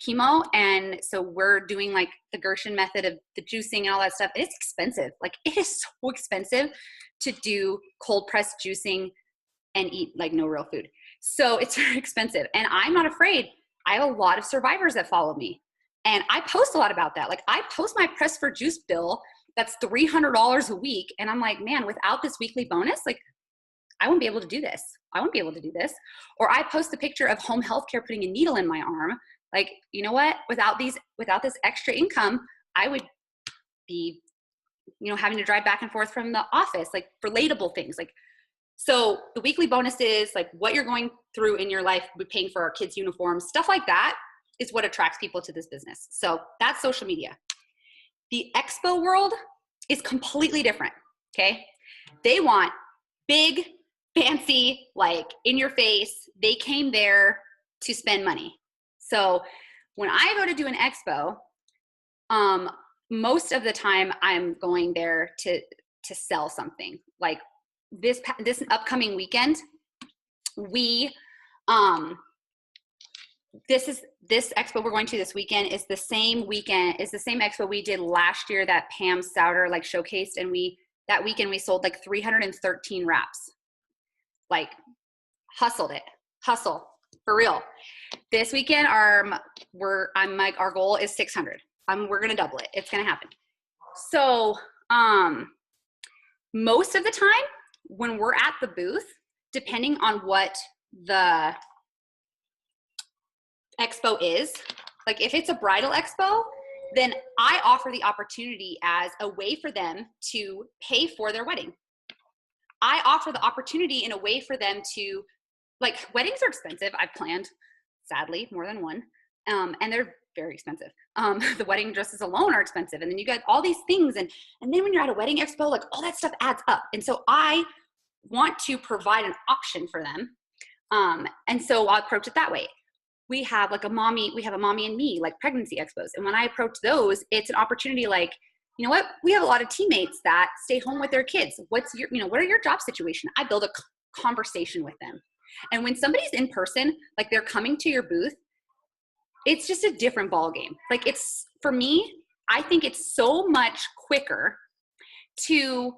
[SPEAKER 1] chemo. And so we're doing like the Gershon method of the juicing and all that stuff. It's expensive. Like, it is so expensive to do cold pressed juicing and eat like no real food. So it's very expensive. And I'm not afraid. I have a lot of survivors that follow me, and I post a lot about that. Like, I post my press for juice bill that's $300 a week. And I'm like, man, without this weekly bonus, like I wouldn't be able to do this. I wouldn't be able to do this. Or I post a picture of home healthcare putting a needle in my arm. Like, you know what? Without this extra income, I would be, having to drive back and forth from the office, like relatable things. Like, so the weekly bonuses, like what you're going through in your life, we're paying for our kids' uniforms, stuff like that is what attracts people to this business. So that's social media. The expo world is completely different, okay? They want big, fancy, like in your face. They came there to spend money. So when I go to do an expo, most of the time I'm going there to sell something. Like this upcoming weekend, this expo we're going to this weekend is the same expo we did last year that Pam Souter like showcased, and that weekend we sold like 313 wraps. Like, hustle for real. This weekend our goal is 600. We're gonna double it. It's gonna happen. So most of the time when we're at the booth, depending on what the expo is, like if it's a bridal expo, then I offer the opportunity as a way for them to pay for their wedding. I offer the opportunity in a way for them to, like, weddings are expensive. I've planned, sadly, more than one, and they're very expensive. The wedding dresses alone are expensive, and then you got all these things, and then when you're at a wedding expo, like all that stuff adds up. And so I want to provide an option for them, and so I'll approach it that way. We have a mommy and me, like pregnancy expos. And when I approach those, it's an opportunity like, you know what? We have a lot of teammates that stay home with their kids. What are your job situation? I build a conversation with them. And when somebody's in person, like they're coming to your booth, it's just a different ball game. Like, it's, for me, I think it's so much quicker to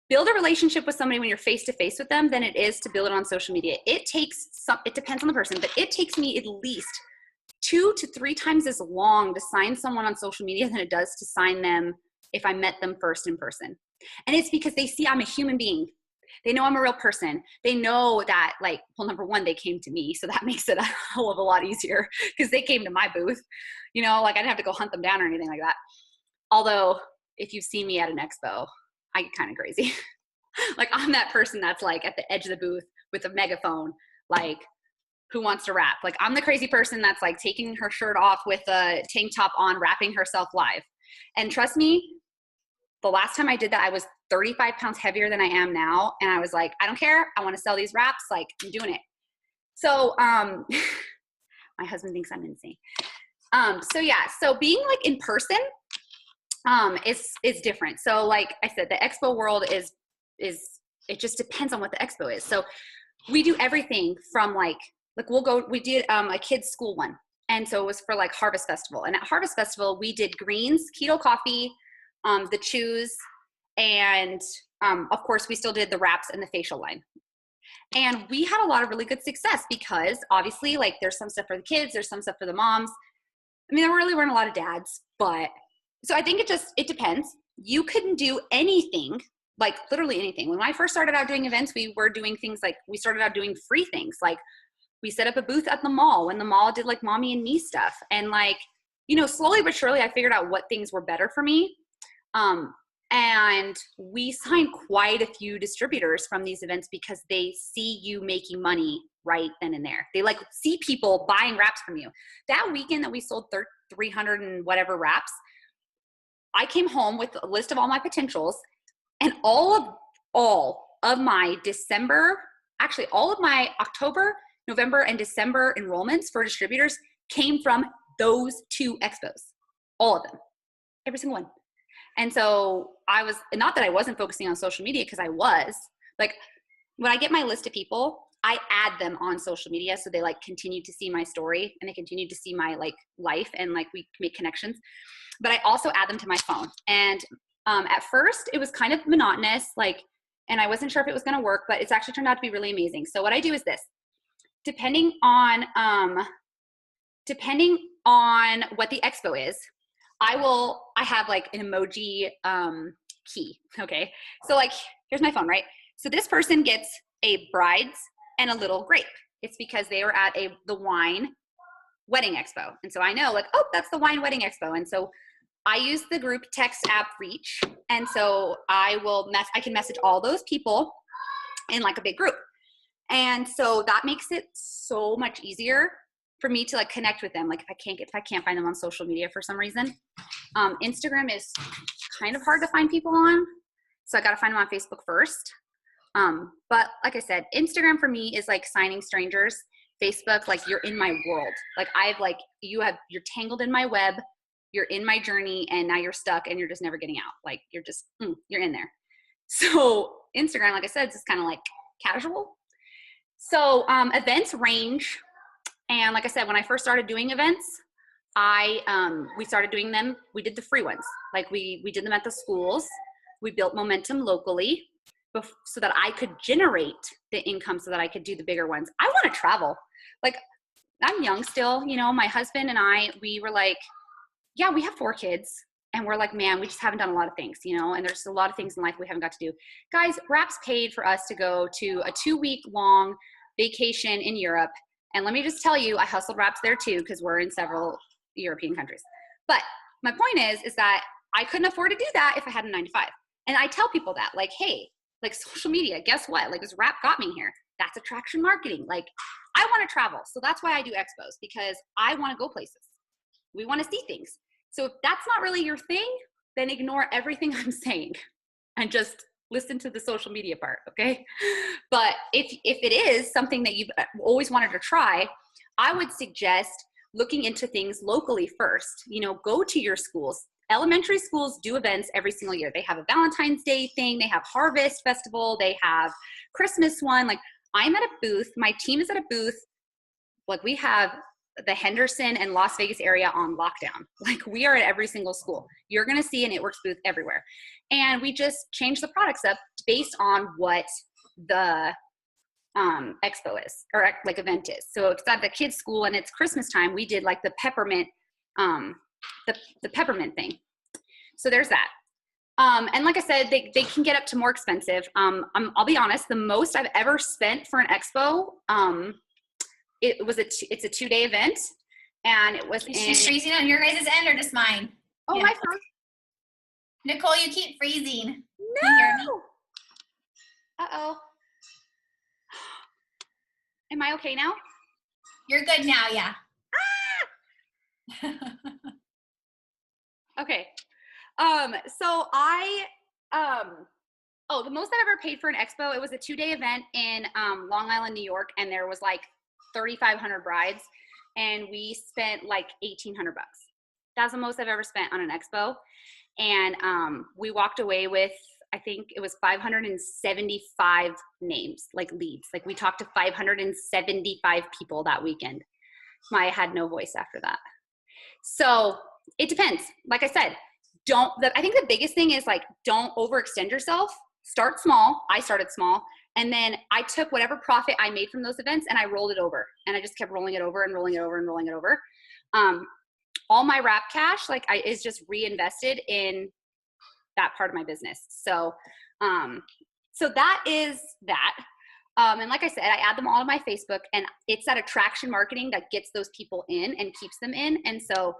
[SPEAKER 1] build a relationship with somebody when you're face to face with them than it is to build it on social media. It depends on the person, but it takes me at least 2 to 3 times as long to sign someone on social media than it does to sign them if I met them first in person. And it's because they see I'm a human being. They know I'm a real person. They know that, like, well, number one, they came to me. So that makes it a hell of a lot easier because they came to my booth, you know, like I didn't have to go hunt them down or anything like that. Although if you've seen me at an expo, I get kind of crazy. Like I'm that person that's like at the edge of the booth with a megaphone, like, who wants to rap? Like I'm the crazy person that's like taking her shirt off with a tank top on, rapping herself live. And trust me, the last time I did that, I was 35 pounds heavier than I am now. And I was like, I don't care. I want to sell these raps. Like I'm doing it. So, my husband thinks I'm insane. So yeah, so being like in person, is different. So like I said, the expo world is, it just depends on what the expo is. So we do everything from like we did a kids school one. And so it was for like Harvest Festival. And at Harvest Festival, we did greens, keto coffee, the chews, and of course we still did the wraps and the facial line. And we had a lot of really good success because obviously like there's some stuff for the kids, there's some stuff for the moms. I mean, there really weren't a lot of dads, but so I think it depends. You couldn't do anything, like literally anything. When I first started out doing events, we were doing things like we started out doing free things. Like we set up a booth at the mall when the mall did like mommy and me stuff. And like, you know, slowly but surely I figured out what things were better for me. And we signed quite a few distributors from these events because they see you making money right then and there. They like see people buying wraps from you. That weekend that we sold 300 and whatever wraps, I came home with a list of all my potentials, and all of my December, actually all of my October, November, and December enrollments for distributors came from those 2 expos. All of them. Every single one. And so I was, not that I wasn't focusing on social media, because I was. Like when I get my list of people, I add them on social media so they like continue to see my story and they continue to see my like life and like we make connections. But I also add them to my phone. And at first it was kind of monotonous, like, and I wasn't sure if it was going to work, but it's actually turned out to be really amazing. So what I do is this, depending on what the expo is, I have like an emoji key. Okay. So like, here's my phone, right? So this person gets a bride's and a little grape. It's because they were at the wine wedding expo. And so I know like, oh, that's the wine wedding expo. And so I use the group text app Reach. And so I can message all those people in like a big group. And so that makes it so much easier for me to like connect with them. Like if I can't find them on social media for some reason, Instagram is kind of hard to find people on. So I got to find them on Facebook first. But like I said, Instagram for me is like signing strangers. Facebook, like you're in my world. Like you're tangled in my web, you're in my journey, and now you're stuck and you're just never getting out. Like you're just, you're in there. So Instagram, like I said, is just kind of like casual. So events range. And like I said, when I first started doing events, we started doing them. We did the free ones. Like we did them at the schools. We built momentum locally so that I could generate the income so that I could do the bigger ones. I want to travel. Like I'm young still, you know, my husband and I, we were like, yeah, we have 4 kids. And we're like, man, we just haven't done a lot of things, you know, and there's a lot of things in life we haven't got to do. Guys, Wraps paid for us to go to a 2-week long vacation in Europe. And let me just tell you, I hustled Wraps there too, because we're in several European countries. But my point is that I couldn't afford to do that if I had a 9-to-5. And I tell people that, like, hey, like social media, guess what? Like this Wrap got me here. That's attraction marketing. Like I want to travel. So that's why I do expos, because I want to go places. We want to see things. So if that's not really your thing, then ignore everything I'm saying and just listen to the social media part, okay? But if it is something that you've always wanted to try, I would suggest looking into things locally first. You know, go to your schools. Elementary schools do events every single year. They have a Valentine's Day thing. They have Harvest Festival. They have Christmas one. Like I'm at a booth. My team is at a booth. Like we have the Henderson and Las Vegas area on lockdown. Like we are at every single school. You're going to see an It Works booth everywhere. And we just change the products up based on what the expo is, or like event is. So it's at the kids' school and it's Christmas time. We did like the peppermint, the peppermint thing. So there's that. And like I said, they can get up to more expensive. I'll be honest, the most I've ever spent for an expo, it's a 2-day event, and it was.
[SPEAKER 2] Is she freezing on your guys' end or just mine?
[SPEAKER 1] Oh,
[SPEAKER 2] yeah.
[SPEAKER 1] My phone.
[SPEAKER 2] Nicole, you keep freezing.
[SPEAKER 1] No.
[SPEAKER 2] Can you hear me?
[SPEAKER 1] Uh-oh. Am I okay now?
[SPEAKER 2] You're good now, yeah.
[SPEAKER 1] Okay. So the most I've ever paid for an expo, it was a 2-day event in Long Island, New York, and there was like 3,500 brides, and we spent like $1,800. That's the most I've ever spent on an expo. And we walked away with, I think it was 575 names, like leads. Like we talked to 575 people that weekend. I had no voice after that. So it depends. Like I said, I think the biggest thing is like, don't overextend yourself. Start small. I started small. And then I took whatever profit I made from those events and I rolled it over. And I just kept rolling it over and rolling it over and rolling it over. All my wrap cash is just reinvested in that part of my business. So that is that. And like I said, I add them all to my Facebook, and it's that attraction marketing that gets those people in and keeps them in. And so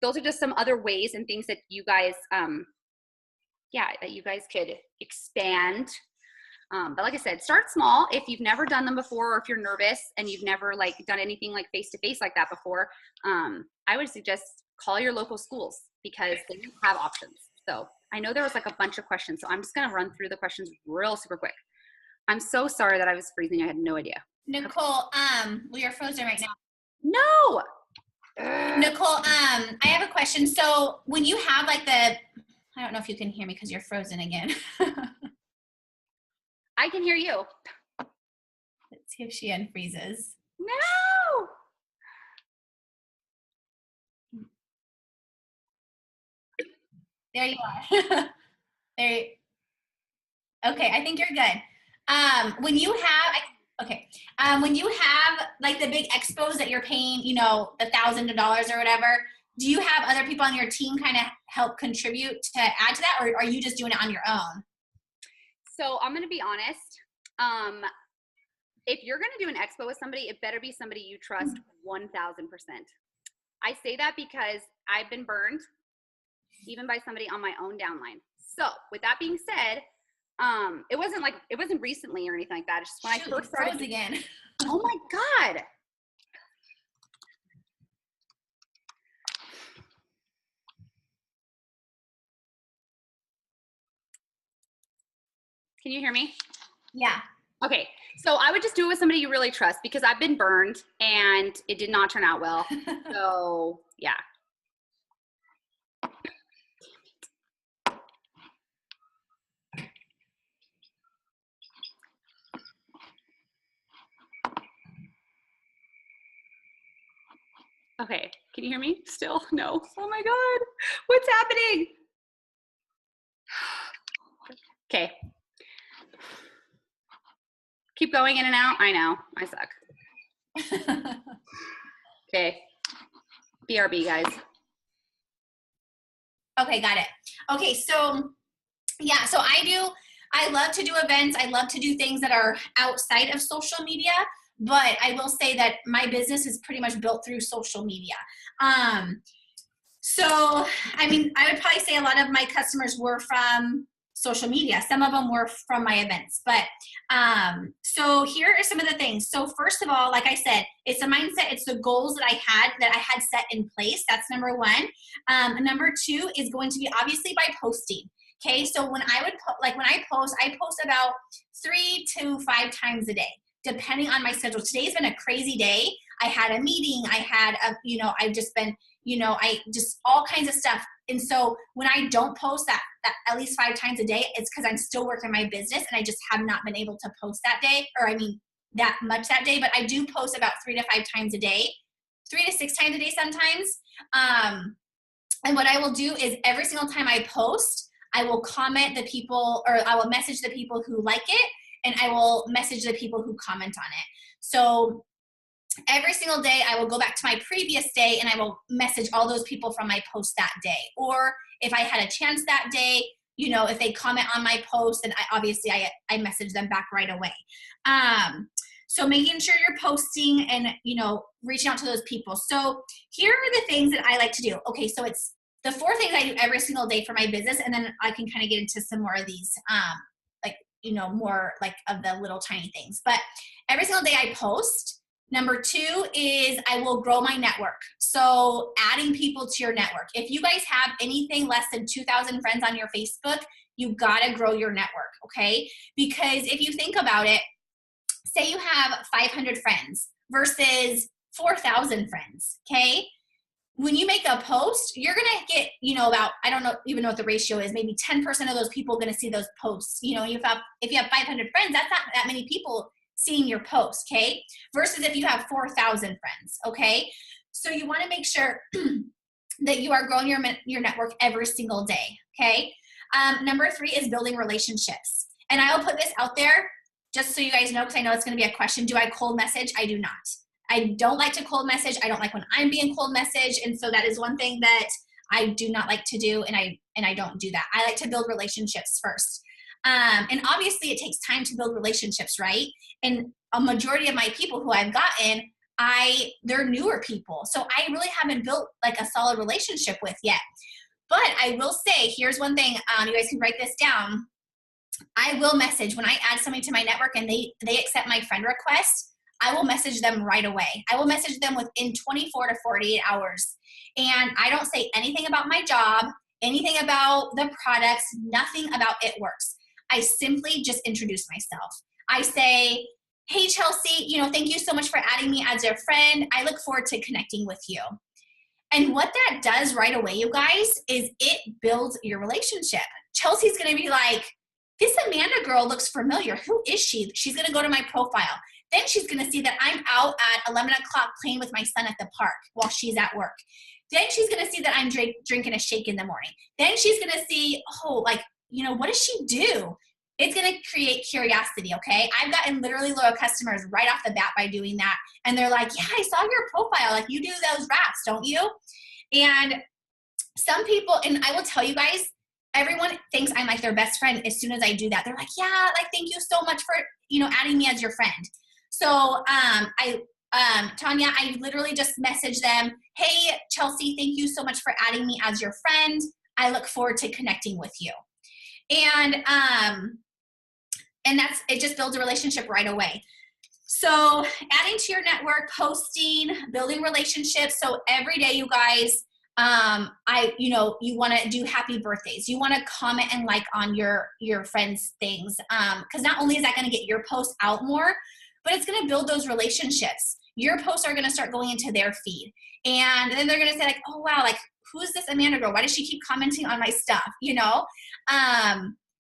[SPEAKER 1] those are just some other ways and things that you guys, that you guys could expand. But like I said, start small. If you've never done them before, or if you're nervous and you've never like done anything like face-to-face like that before, I would suggest call your local schools because they have options. So I know there was like a bunch of questions, so I'm just going to run through the questions real super quick. I'm so sorry that I was freezing. I had no idea.
[SPEAKER 2] Nicole, we are frozen right now.
[SPEAKER 1] No.
[SPEAKER 2] Nicole, I have a question. So when you have like I don't know if you can hear me because you're frozen again.
[SPEAKER 1] I can hear you.
[SPEAKER 2] Let's see if she unfreezes.
[SPEAKER 1] No.
[SPEAKER 2] There you are. Okay, I think you're good. When you have like the big expos that you're paying, the $1,000 or whatever, do you have other people on your team kind of help contribute to add to that, or are you just doing it on your own?
[SPEAKER 1] So I'm going to be honest. If you're going to do an expo with somebody, it better be somebody you trust 1,000%. I say that because I've been burned even by somebody on my own downline. So with that being said, it wasn't recently or anything like that. It's just when I first started
[SPEAKER 2] again.
[SPEAKER 1] Oh my God. Can you hear me?
[SPEAKER 2] Yeah.
[SPEAKER 1] Okay. So I would just do it with somebody you really trust because I've been burned and it did not turn out well. So yeah. Okay, can you hear me still? No. Oh my God, what's happening? Okay. Keep going in and out. I know, I suck. Okay, BRB guys.
[SPEAKER 2] Okay, got it. Okay, so yeah, so I love to do events. I love to do things that are outside of social media. But I will say that my business is pretty much built through social media. So, I mean, I would probably say a lot of my customers were from social media. Some of them were from my events. But so here are some of the things. So first of all, like I said, it's a mindset. It's the goals that I had set in place. That's number one. Number two is going to be obviously by posting. Okay, so when I post about 3 to 5 times a day, depending on my schedule. Today's been a crazy day. I had a meeting. I had I've just been, all kinds of stuff. And so when I don't post that at least 5 times a day, it's because I'm still working my business and I just have not been able to post that day, that much that day. But I do post about 3 to 5 times a day, 3 to 6 times a day sometimes. And what I will do is every single time I post, I will comment the people, or I will message the people who like it. and I will message the people who comment on it. So every single day I will go back to my previous day and I will message all those people from my post that day. Or if I had a chance that day, you know, if they comment on my post, then I message them back right away. So making sure you're posting and, you know, reaching out to those people. So here are the things that I like to do. Okay, so it's the 4 things I do every single day for my business, and then I can kind of get into some more of these, like, you know, more like of the little tiny things. But every single day I post. Number 2 is I will grow my network. So adding people to your network. If you guys have anything less than 2,000 friends on your Facebook, you gotta grow your network, okay? Because if you think about it, say you have 500 friends versus 4,000 friends, okay? When you make a post, you're gonna get, you know, about, I don't know, even know what the ratio is, maybe 10% of those people are gonna see those posts. You know, if you have 500 friends, that's not that many people seeing your post, okay? Versus if you have 4,000 friends, okay? So you wanna make sure that you are growing your network every single day, okay? Number 3 is building relationships. And I will put this out there just so you guys know, because I know it's gonna be a question. Do I cold message? I do not. I don't like to cold message. I don't like when I'm being cold messaged. And so that is one thing that I do not like to do, and I don't do that. I like to build relationships first. And obviously it takes time to build relationships, right? And a majority of my people who I've gotten, they're newer people. So I really haven't built like a solid relationship with yet. But I will say, here's one thing, you guys can write this down. I will message when I add somebody to my network and they accept my friend request. I will message them right away. I will message them within 24 to 48 hours. And I don't say anything about my job, anything about the products, nothing about It Works. I simply just introduce myself. I say, hey, Chelsea, you know, thank you so much for adding me as your friend. I look forward to connecting with you. And what that does right away, you guys, is it builds your relationship. Chelsea's going to be like, this Amanda girl looks familiar. Who is she? She's going to go to my profile. Then she's going to see that I'm out at 11 o'clock playing with my son at the park while she's at work. Then she's going to see that I'm drinking a shake in the morning. Then she's going to see, oh, like, you know, what does she do? It's going to create curiosity, okay? I've gotten literally loyal customers right off the bat by doing that. And they're like, yeah, I saw your profile. Like, you do those wraps, don't you? And some people, and I will tell you guys, everyone thinks I'm like their best friend as soon as I do that. They're like, yeah, like, thank you so much for, you know, adding me as your friend. So Tanya, I literally just messaged them, hey, Chelsea, thank you so much for adding me as your friend. I look forward to connecting with you. And that's, it just builds a relationship right away. So adding to your network, posting, building relationships. So every day, you guys, you want to do happy birthdays. You want to comment and like on your friends' things. Because not only is that going to get your post out more, but it's going to build those relationships. Your posts are going to start going into their feed. And then they're going to say like, oh, wow, like, who's this Amanda girl? Why does she keep commenting on my stuff? You know,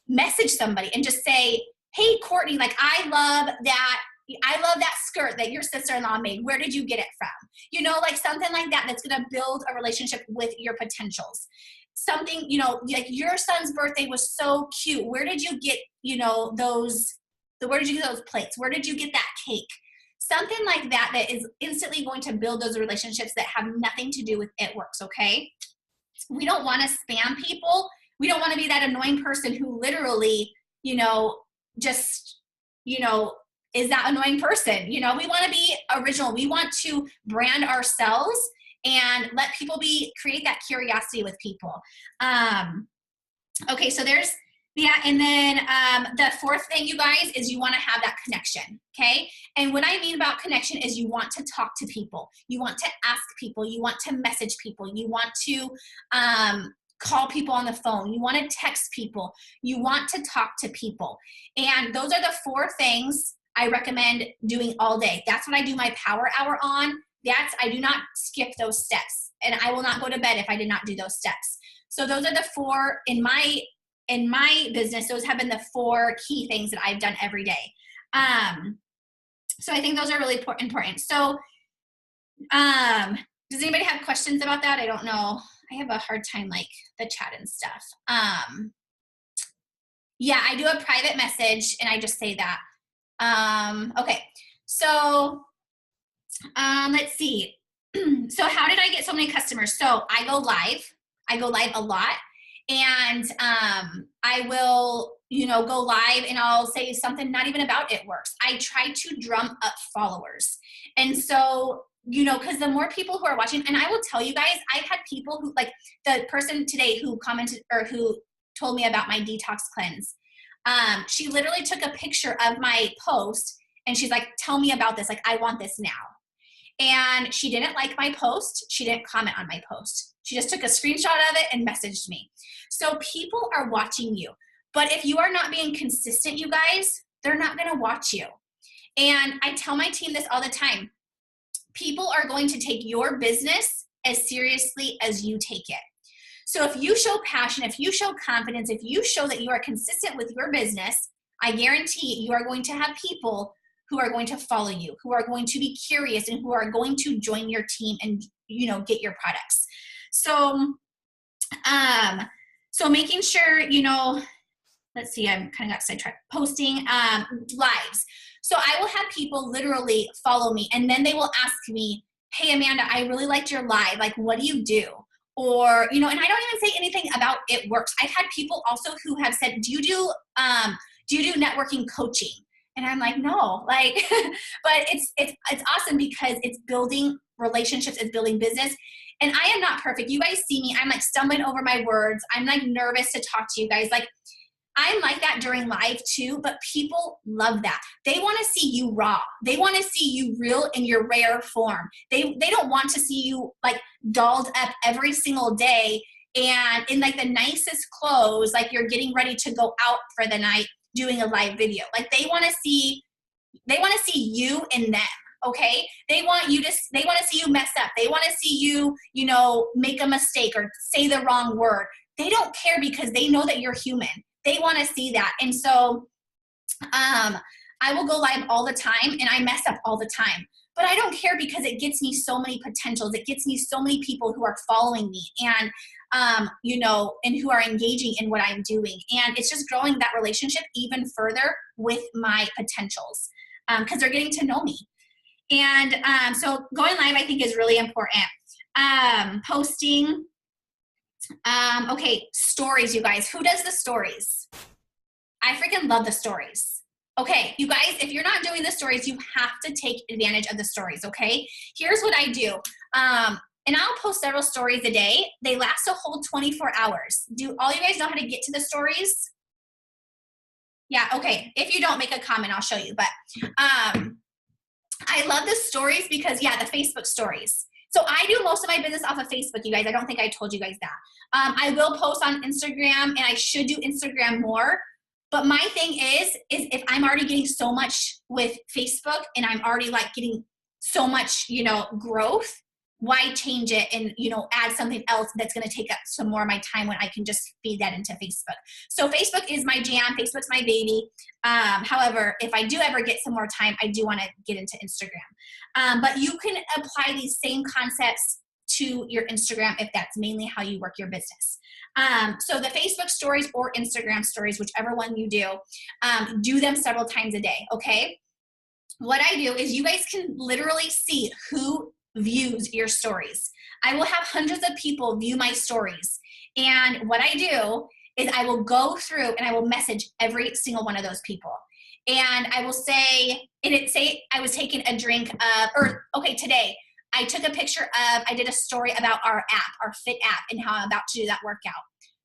[SPEAKER 2] message somebody and just say, hey, Courtney, like, I love that skirt that your sister-in-law made. Where did you get it from? You know, like something like that, that's going to build a relationship with your potentials. Something, you know, like your son's birthday was so cute. Where did you get, you know, where did you get those plates? Where did you get that cake? Something like that is instantly going to build those relationships that have nothing to do with It Works, okay? We don't want to spam people. We don't want to be that annoying person who literally, you know, just, you know, is that annoying person. You know, we want to be original. We want to brand ourselves and let people create that curiosity with people. Okay, so there's, yeah, and then the 4th thing, you guys, is you want to have that connection, okay? And what I mean about connection is you want to talk to people. You want to ask people. You want to message people. You want to call people on the phone. You want to text people. You want to talk to people. And those are the 4 things I recommend doing all day. That's what I do my power hour on. I do not skip those steps. And I will not go to bed if I did not do those steps. So those are the 4 in my business. Those have been the 4 key things that I've done every day. So I think those are really important. So does anybody have questions about that? I don't know. I have a hard time like the chat and stuff. Yeah, I do a private message and I just say that. Okay. So, let's see. So how did I get so many customers? So I go live. I go live a lot. And I will, go live and I'll say something not even about It Works. I try to drum up followers. And so, because the more people who are watching, and I will tell you guys, I've had people who, like the person today who commented or who told me about my detox cleanse. She literally took a picture of my post and she's like, tell me about this. Like, I want this now. And she didn't like my post. She didn't comment on my post. She just took a screenshot of it and messaged me. So people are watching you. But if you are not being consistent, you guys, they're not going to watch you. And I tell my team this all the time. People are going to take your business as seriously as you take it. So if you show passion, if you show confidence, if you show that you are consistent with your business, I guarantee you are going to have people who are going to follow you, who are going to be curious, and who are going to join your team and, get your products. So, so making sure, let's see, I'm kind of got sidetracked. Posting lives. So I will have people literally follow me, and then they will ask me, hey, Amanda, I really liked your live. Like, what do you do? Or, and I don't even say anything about It Works. I've had people also who have said, do you do networking coaching? And I'm like, no, like, but it's awesome because it's building relationships, it's building business. And I am not perfect. You guys see me, I'm like stumbling over my words. I'm like nervous to talk to you guys. Like, I'm like that during live too, but people love that. They want to see you raw. They want to see you real in your rare form. They don't want to see you like dolled up every single day and in like the nicest clothes, like you're getting ready to go out for the night doing a live video. Like they want to see you in them. Okay. They want to see you mess up. They want to see you, make a mistake or say the wrong word. They don't care because they know that you're human. They want to see that. And so, I will go live all the time and I mess up all the time, but I don't care because it gets me so many potentials. It gets me so many people who are following me and, and who are engaging in what I'm doing. And it's just growing that relationship even further with my potentials, because they're getting to know me. And so going live, I think, is really important. Posting. Okay, stories, you guys. Who does the stories? I freaking love the stories. Okay, you guys, if you're not doing the stories, you have to take advantage of the stories, okay? Here's what I do. And I'll post several stories a day. They last a whole 24 hours. Do all you guys know how to get to the stories? Yeah, okay. If you don't, make a comment, I'll show you. But I love the stories because, the Facebook stories. So I do most of my business off of Facebook, you guys. I don't think I told you guys that. I will post on Instagram, and I should do Instagram more. But my thing is if I'm already getting so much with Facebook and I'm already like getting so much, growth, why change it and, add something else that's going to take up some more of my time when I can just feed that into Facebook. So Facebook is my jam. Facebook's my baby. However, if I do ever get some more time, I do want to get into Instagram. But you can apply these same concepts to your Instagram if that's mainly how you work your business. So the Facebook stories or Instagram stories, whichever one you do them several times a day, okay? What I do is you guys can literally see who views your stories. I will have hundreds of people view my stories. And what I do is I will go through and I will message every single one of those people. And I will say, I was taking a drink today I took a picture of, I did a story about our app, our Fit app, and how I'm about to do that workout.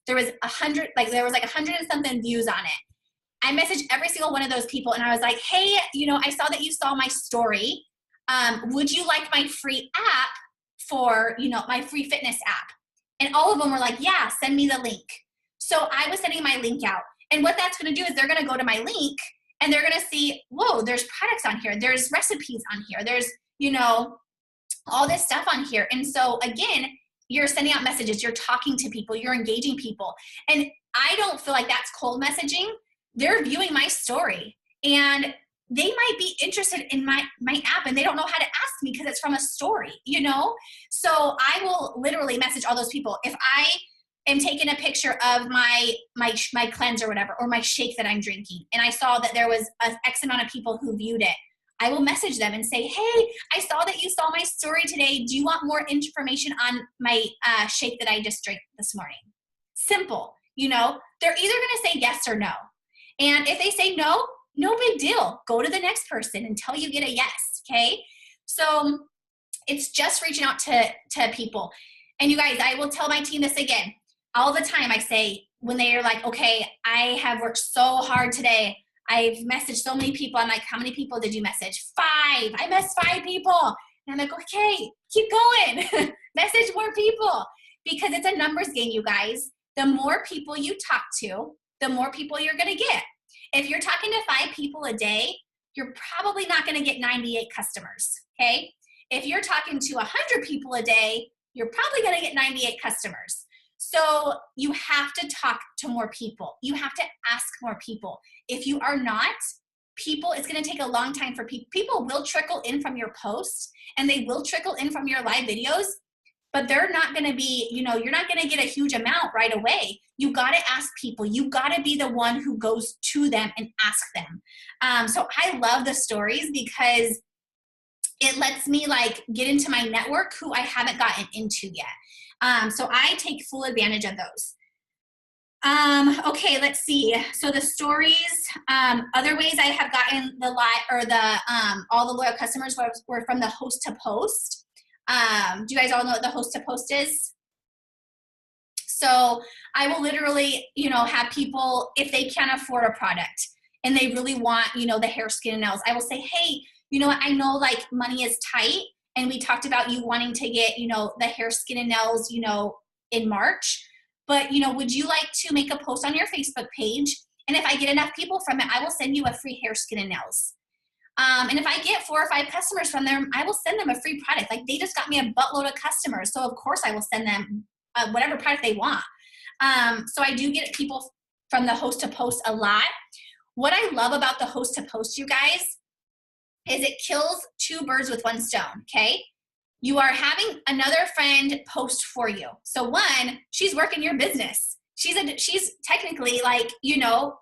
[SPEAKER 2] There was 100 and something views on it. I messaged every single one of those people and I was like, hey, I saw that you saw my story. Would you like my free app for, my free fitness app? And all of them were like, yeah, send me the link. So I was sending my link out. And what that's going to do is they're going to go to my link and they're going to see, whoa, there's products on here. There's recipes on here. There's, all this stuff on here. And so again, you're sending out messages, you're talking to people, you're engaging people. And I don't feel like that's cold messaging. They're viewing my story and they might be interested in my app and they don't know how to ask me because it's from a story, So I will literally message all those people. If am taking a picture of my cleanse or whatever, or my shake that I'm drinking, and I saw that there was a X amount of people who viewed it, I will message them and say, hey, I saw that you saw my story today. Do you want more information on my shake that I just drank this morning? Simple. You know, they're either going to say yes or no. And if they say no, no big deal. Go to the next person until you get a yes, okay? So it's just reaching out to people. And you guys, I will tell my team this again. All the time I say, when they are like, okay, I have worked so hard today. I've messaged so many people. I'm like, how many people did you message? 5. I messaged 5 people. And I'm like, okay, keep going. Message more people. Because it's a numbers game, you guys. The more people you talk to, the more people you're going to get. If you're talking to 5 people a day, you're probably not going to get 98 customers, okay? If you're talking to 100 people a day, you're probably going to get 98 customers. So you have to talk to more people. You have to ask more people. If you are not, it's going to take a long time for people. People will trickle in from your posts, and they will trickle in from your live videos, but they're not going to be, you're not going to get a huge amount right away. You got to ask people. You got to be the one who goes to them and ask them. So I love the stories because it lets me get into my network who I haven't gotten into yet. So I take full advantage of those. Okay, let's see. So the stories, other ways I have gotten all the loyal customers were from the host to post. Do you guys all know what the host to post is? So I will literally, have people, if they can't afford a product and they really want, the hair, skin, and nails, I will say, hey, you know what? I know money is tight, and we talked about you wanting to get, the hair, skin, and nails, in March, but, would you like to make a post on your Facebook page? And if I get enough people from it, I will send you a free hair, skin, and nails. And if I get 4 or 5 customers from them, I will send them a free product. They just got me a buttload of customers. So of course I will send them whatever product they want. So I do get people from the host to post a lot. What I love about the host to post, you guys, is it kills 2 birds with 1 stone, okay? You are having another friend post for you. So 1, she's working your business. She's technically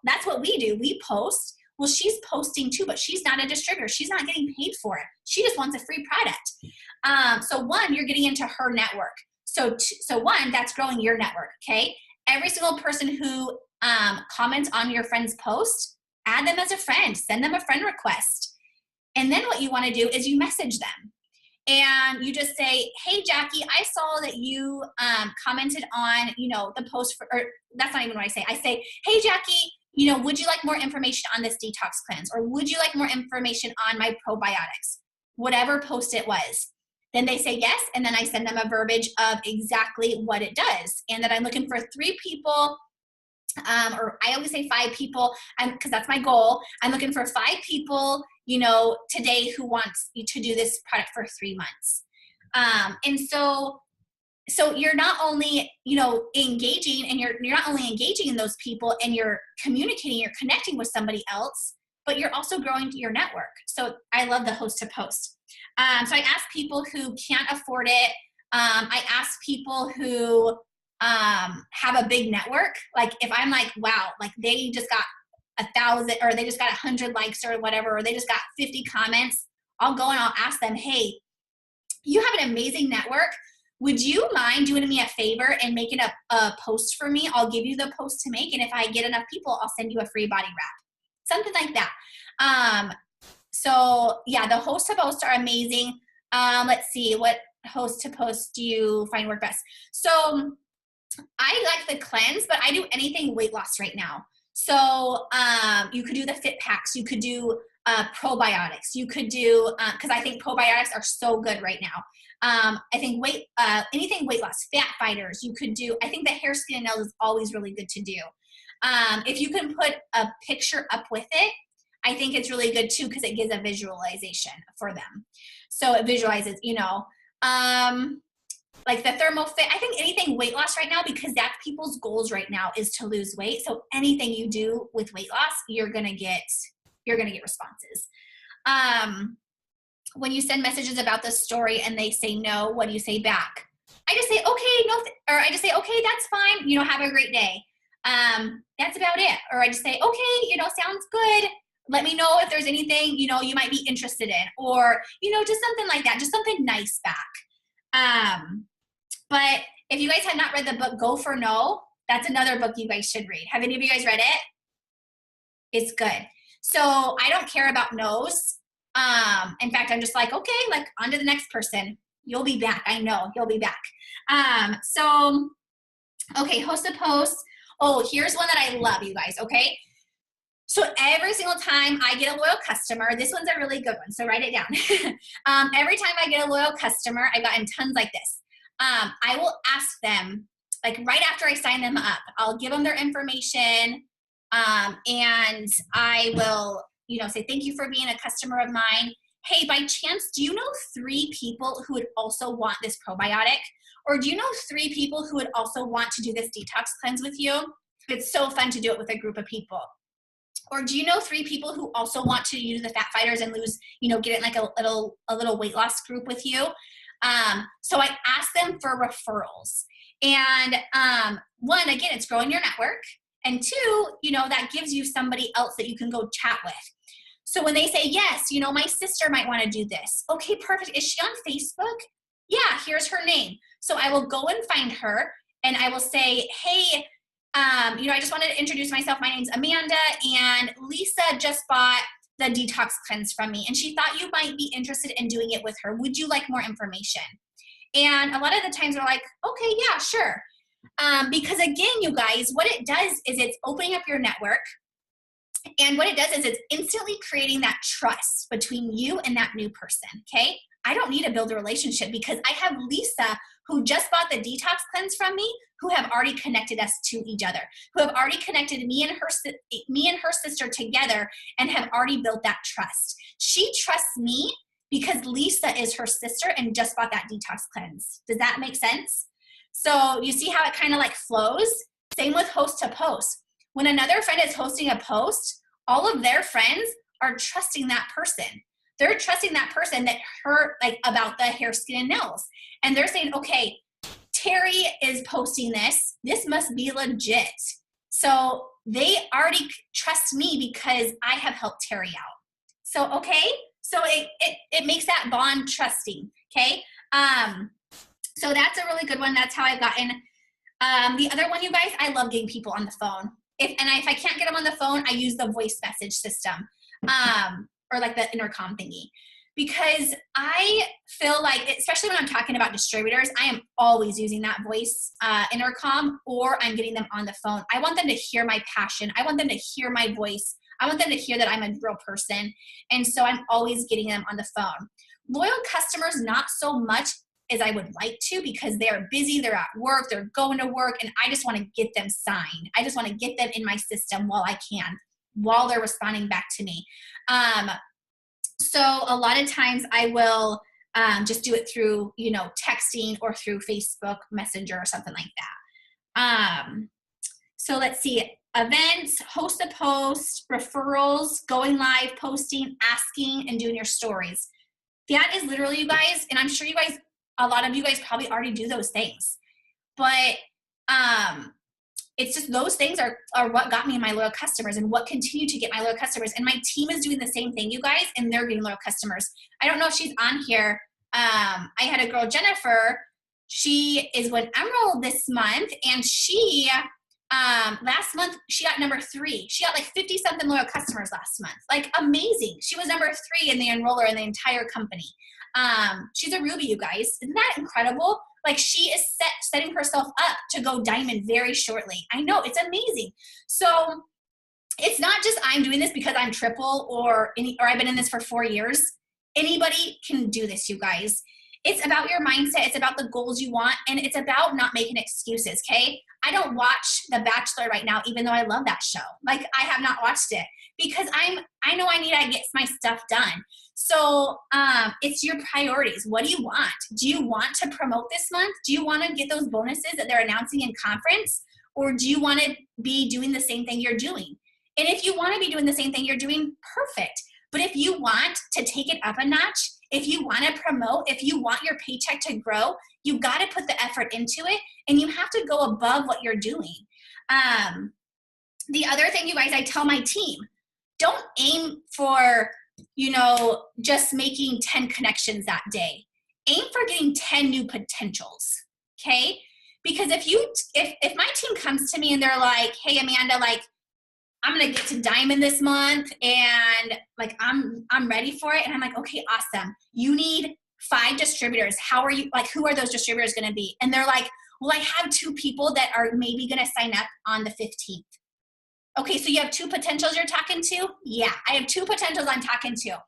[SPEAKER 2] that's what we do. We post. Well, she's posting too, but she's not a distributor. She's not getting paid for it. She just wants a free product. So 1, you're getting into her network. So 1, that's growing your network, okay? Every single person who comments on your friend's post, add them as a friend. Send them a friend request. And then what you want to do is you message them. And you just say, hey, Jackie, I saw that you commented on, the post, or that's not even what I say. I say, hey, Jackie, would you like more information on this detox cleanse? Or would you like more information on my probiotics? Whatever post it was. Then they say yes, and then I send them a verbiage of exactly what it does. And that I'm looking for 3 people, or I always say 5 people, because that's my goal. I'm looking for 5 people, today who wants to do this product for 3 months. And so you're not only, engaging, and you're not only engaging in those people, and you're communicating, you're connecting with somebody else, but you're also growing your network. So I love the host to post. So I ask people who can't afford it. I ask people who have a big network. If I'm wow, they just got 1,000, or they just got 100 likes or whatever, or they just got 50 comments, I'll go and I'll ask them, hey, you have an amazing network. Would you mind doing me a favor and making a post for me? I'll give you the post to make, and if I get enough people, I'll send you a free body wrap. Something like that. So yeah, the host to post are amazing. Let's see, what host to post do you find work best? So I like the cleanse, but I do anything weight loss right now. So you could do the fit packs. You could do probiotics. You could do, because I think probiotics are so good right now. I think anything weight loss, fat fighters, you could do. I think the hair, skin, and nails is always really good to do. If you can put a picture up with it, I think it's really good too, because it gives a visualization for them. So it visualizes, like the thermal fit. I think anything weight loss right now, because that's people's goals right now, is to lose weight. So anything you do with weight loss, you're gonna get responses. When you send messages about the story and they say no, what do you say back? I just say, okay, no, or I just say, okay, that's fine. You know, have a great day. That's about it. Or I just say, okay, you know, sounds good. Let me know if there's anything, you know, you might be interested in, or, you know, just something like that, just something nice back. But if you guys have not read the book, Go for No, that's another book you guys should read. Have any of you guys read it? It's good. So I don't care about no's. In fact, I'm just like, okay, like on to the next person. You'll be back. I know you'll be back. So, okay, host a post. Oh, here's one that I love, you guys, okay? So every single time I get a loyal customer, this one's a really good one, so write it down. Every time I get a loyal customer, I've gotten tons like this. I will ask them, like right after I sign them up, I'll give them their information, and I will, you know, say, thank you for being a customer of mine. Hey, by chance, do you know 3 people who would also want this probiotic? Or do you know 3 people who would also want to do this detox cleanse with you? It's so fun to do it with a group of people. Or do you know 3 people who also want to use the Fat Fighters and lose, you know, get in like a little weight loss group with you? So I ask them for referrals. And 1, again, it's growing your network. And 2, you know, that gives you somebody else that you can go chat with. So when they say, yes, you know, my sister might want to do this. Okay, perfect. Is she on Facebook? Yeah, here's her name. So I will go and find her and I will say, hey, you know, I just wanted to introduce myself. My name's Amanda, and Lisa just bought the detox cleanse from me, and she thought you might be interested in doing it with her. Would you like more information? And a lot of the times we're like, okay, yeah, sure. Because again, you guys, what it does is it's opening up your network. And what it does is it's instantly creating that trust between you and that new person, okay? I don't need to build a relationship because I have Lisa, who just bought the detox cleanse from me, who have already connected us to each other, who have already connected me and her sister together and have already built that trust. She trusts me because Lisa is her sister and just bought that detox cleanse. Does that make sense? So you see how it kind of like flows? Same with host to post. When another friend is hosting a post, all of their friends are trusting that person. They're trusting that person that like about the hair, skin, and nails. And they're saying, okay, Terry is posting this. This must be legit. So they already trust me because I have helped Terry out. So, okay. So it makes that bond trusting. Okay. So that's a really good one. That's how I've gotten. The other one, you guys, I love getting people on the phone. If I can't get them on the phone, I use the voice message system, or like the intercom thingy, because I feel like, especially when I'm talking about distributors, I am always using that voice intercom, or I'm getting them on the phone. I want them to hear my passion. I want them to hear my voice. I want them to hear that I'm a real person. And so I'm always getting them on the phone. Loyal customers, not so much as I would like to, because they're busy, they're at work, they're going to work, and I just want to get them signed. I just want to get them in my system while I can, while they're responding back to me. So a lot of times I will just do it through, you know, texting or through Facebook Messenger or something like that. So let's see, events, host a post, referrals, going live, posting, asking, and doing your stories. That is literally, you guys, and I'm sure you guys, a lot of you guys probably already do those things, but it's just those things are what got me my loyal customers and what continue to get my loyal customers. And my team is doing the same thing, you guys, and they're getting loyal customers. I don't know if she's on here. I had a girl, Jennifer. She is with Emerald this month, and she last month she got number 3. She got like 50 something loyal customers last month. Like amazing. She was number 3 in the enroller in the entire company. She's a Ruby, you guys. Isn't that incredible? Like she is setting herself up to go diamond very shortly. I know, it's amazing. So it's not just I'm doing this because I'm triple or I've been in this for 4 years. Anybody can do this, you guys. It's about your mindset. It's about the goals you want. And it's about not making excuses, okay? I don't watch The Bachelor right now, even though I love that show. Like I have not watched it because I know I need to get my stuff done. So it's your priorities. What do you want? Do you want to promote this month? Do you want to get those bonuses that they're announcing in conference? Or do you want to be doing the same thing you're doing? And if you want to be doing the same thing you're doing, perfect. But if you want to take it up a notch If you want to promote, if you want your paycheck to grow, you got to put the effort into it, and you have to go above what you're doing. The other thing, you guys, I tell my team, don't aim for, just making 10 connections that day. Aim for getting 10 new potentials, okay? Because if my team comes to me and they're like, hey, Amanda, like, I'm going to get to diamond this month and like, I'm ready for it. And I'm like, okay, awesome. You need 5 distributors. How are you, like, who are those distributors going to be? And they're like, well, I have 2 people that are maybe going to sign up on the 15th. Okay, so you have 2 potentials you're talking to? Yeah, I have 2 potentials I'm talking to.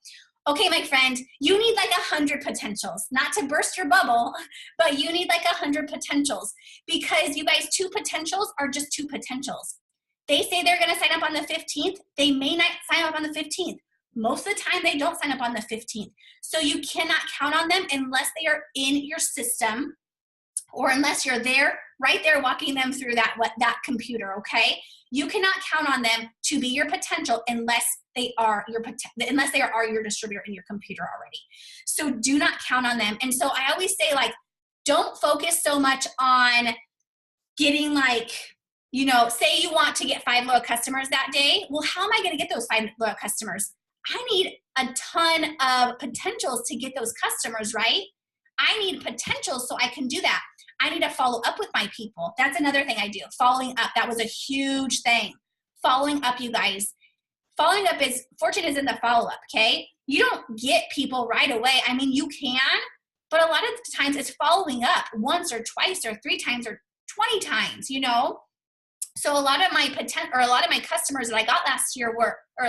[SPEAKER 2] Okay, my friend, you need like 100 potentials. Not to burst your bubble, but you need like 100 potentials, because you guys, 2 potentials are just 2 potentials. They say they're going to sign up on the 15th. They may not sign up on the 15th. Most of the time, they don't sign up on the 15th. So you cannot count on them unless they are in your system, or unless you're there, right there, walking them through that computer, okay? You cannot count on them to be your potential unless they are your distributor in your computer already. So do not count on them. And so I always say, like, don't focus so much on getting, like, say you want to get 5 loyal customers that day. Well, how am I going to get those 5 loyal customers? I need a ton of potentials to get those customers, right? I need potentials so I can do that. I need to follow up with my people. That's another thing I do. Following up. That was a huge thing. Following up, you guys. Following up fortune is in the follow-up, okay? You don't get people right away. I mean, you can, but a lot of times it's following up once or twice or 3 times or 20 times, So a lot of my customers that I got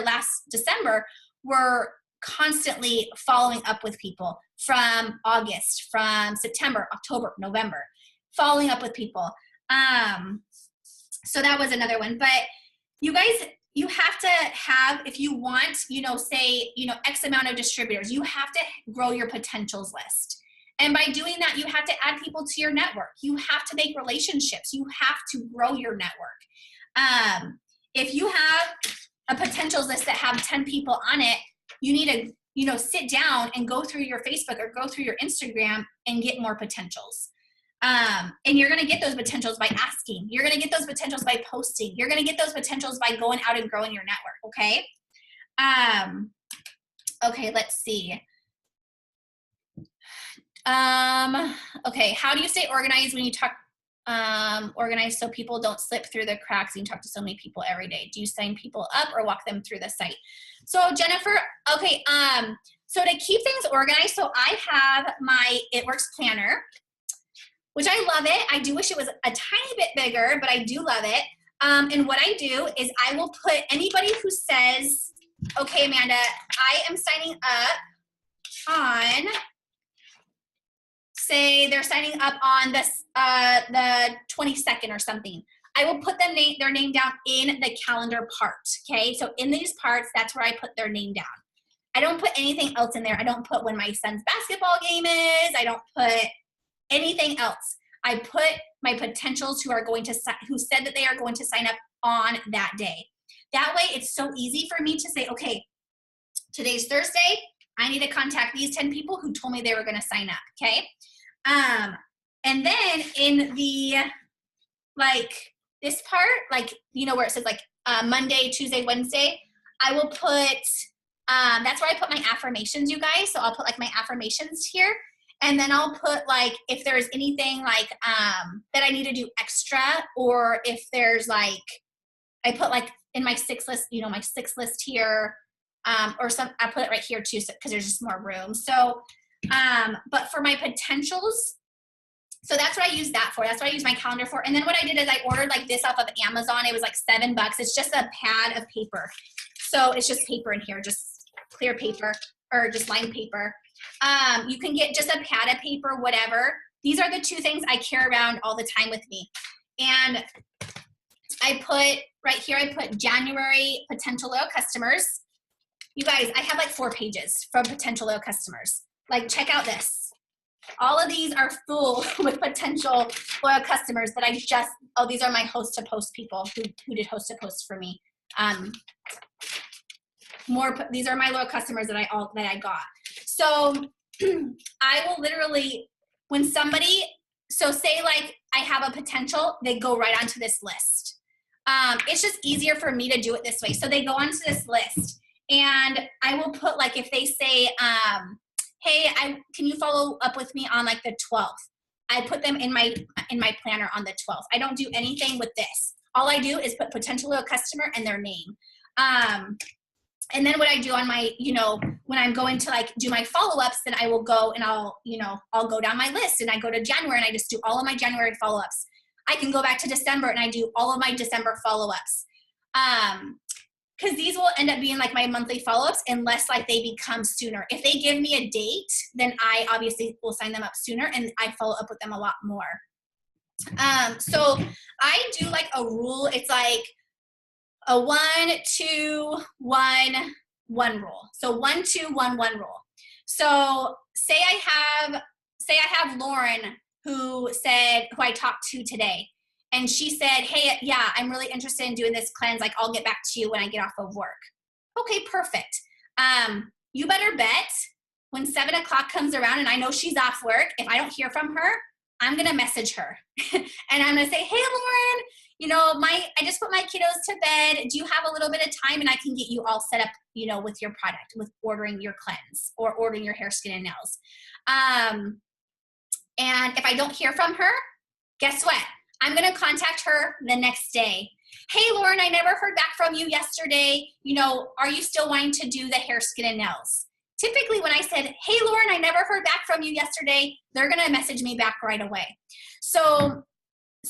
[SPEAKER 2] last December were constantly following up with people from August, from September, October, November, following up with people. So that was another one. But you guys, you have to have, if you want, say, X amount of distributors, you have to grow your potentials list. And by doing that, you have to add people to your network. You have to make relationships. You have to grow your network. If you have a potentials list that have 10 people on it, you need to, sit down and go through your Facebook or go through your Instagram and get more potentials. And you're going to get those potentials by asking. You're going to get those potentials by posting. You're going to get those potentials by going out and growing your network. Okay. Okay. Let's see. Okay. How do you stay organized when you talk, organized so people don't slip through the cracks and you talk to so many people every day? Do you sign people up or walk them through the site? So Jennifer, okay. So to keep things organized, so I have my It Works planner, which I love it. I do wish it was a tiny bit bigger, but I do love it. And what I do is I will put anybody who says, okay, Amanda, I am signing up on, say they're signing up on this, the 22nd or something. I will put their name down in the calendar part, okay? So in these parts, that's where I put their name down. I don't put anything else in there. I don't put when my son's basketball game is. I don't put anything else. I put my potentials who said that they are going to sign up on that day. That way, it's so easy for me to say, okay, today's Thursday. I need to contact these 10 people who told me they were going to sign up, okay? And then in the, like, this part, like, where it says, like, Monday, Tuesday, Wednesday, I will put, that's where I put my affirmations, you guys. So I'll put, like, my affirmations here. And then I'll put, like, if there's anything, like, that I need to do extra, or if there's, like, I put, like, in my 6 list, my 6 list here, or I put it right here too, because there's just more room. So, but for my potentials, so that's what I use that for. That's what I use my calendar for. And then what I did is I ordered, like, this off of Amazon. It was like $7. It's just a pad of paper. So it's just paper in here, just clear paper, or just lined paper. You can get just a pad of paper, whatever. These are the 2 things I carry around all the time with me. And I put right here, I put January potential loyal customers. You guys, I have like 4 pages from potential loyal customers. Like, check out this. All of these are full with potential loyal customers that these are my host to post people who did host to post for me. These are my loyal customers that I got. So I will literally, when somebody, so say like I have a potential, they go right onto this list. It's just easier for me to do it this way. So they go onto this list, and I will put like, if they say, hey, can you follow up with me on like the 12th? I put them in my planner on the 12th. I don't do anything with this. All I do is put potential customer and their name. And then what I do on my, when I'm going to like do my follow-ups, then I will go and I'll go down my list, and I go to January and I just do all of my January follow-ups. I can go back to December and I do all of my December follow-ups. Because these will end up being like my monthly follow-ups unless like they become sooner. If they give me a date, then I obviously will sign them up sooner and I follow up with them a lot more. So I do like a rule. It's like a 1, 2, 1, 1 rule. So 1, 2, 1, 1 rule. So say I have Lauren who I talked to today. And she said, hey, yeah, I'm really interested in doing this cleanse. Like, I'll get back to you when I get off of work. Okay, perfect. You better bet when 7 o'clock comes around and I know she's off work, if I don't hear from her, I'm going to message her. And I'm going to say, hey, Lauren, I just put my kiddos to bed. Do you have a little bit of time? And I can get you all set up, with your product, with ordering your cleanse or ordering your hair, skin, and nails. And if I don't hear from her, guess what? I'm going to contact her the next day. Hey, Lauren, I never heard back from you yesterday. Are you still wanting to do the hair, skin, and nails? Typically when I said, hey, Lauren, I never heard back from you yesterday, they're going to message me back right away. So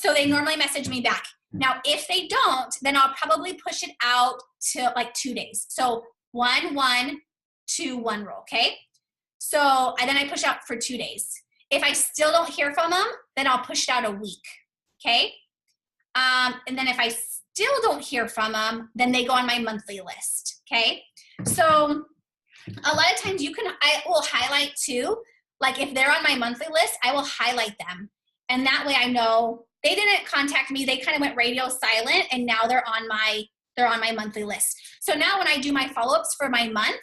[SPEAKER 2] they normally message me back. Now, if they don't, then I'll probably push it out to like 2 days. So 1, 1, 2, 1 rule, okay? So then I push out for 2 days. If I still don't hear from them, then I'll push it out a week. Okay. And then if I still don't hear from them, then they go on my monthly list. Okay. So a lot of times I will highlight too. Like if they're on my monthly list, I will highlight them. And that way I know they didn't contact me. They kind of went radio silent, and now they're on my monthly list. So now when I do my follow-ups for my month,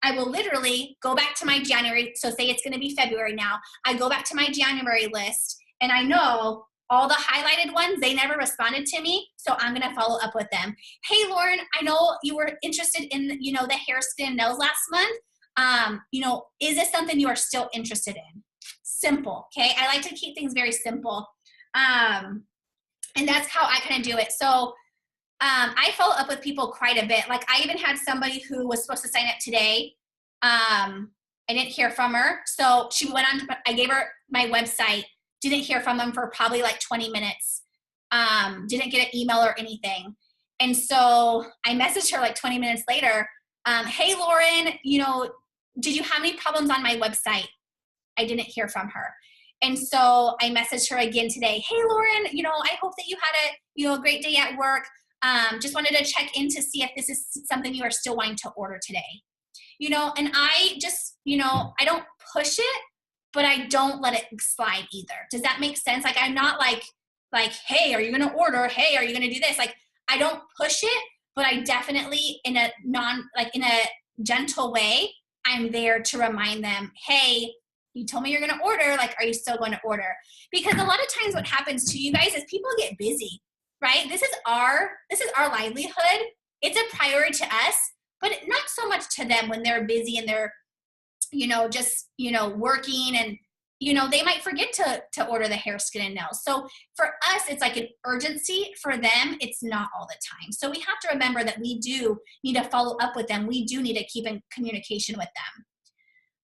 [SPEAKER 2] I will literally go back to my January. So say it's going to be February now. I go back to my January list, and I know all the highlighted ones, they never responded to me, so I'm going to follow up with them. Hey, Lauren, I know you were interested in, the hair, skin, and nails last month. Is this something you are still interested in? Simple, okay? I like to keep things very simple. And that's how I kind of do it. So I follow up with people quite a bit. Like I even had somebody who was supposed to sign up today. I didn't hear from her. So she went on, I gave her my website. Didn't hear from them for probably like 20 minutes. Didn't get an email or anything. And so I messaged her like 20 minutes later. Hey, Lauren, did you have any problems on my website? I didn't hear from her. And so I messaged her again today. Hey, Lauren, I hope that you had a great day at work. Just wanted to check in to see if this is something you are still wanting to order today. And I just, I don't push it, but I don't let it slide either. Does that make sense? Like, I'm not like, hey, are you going to order? Hey, are you going to do this? Like, I don't push it, but I definitely in a gentle way, I'm there to remind them, hey, you told me you're going to order. Like, are you still going to order? Because a lot of times what happens to you guys is people get busy, right? This is our livelihood. It's a priority to us, but not so much to them when they're busy and they're, working, and, they might forget to order the hair, skin, and nails. So for us, it's like an urgency. For them, it's not all the time. So we have to remember that we do need to follow up with them. We do need to keep in communication with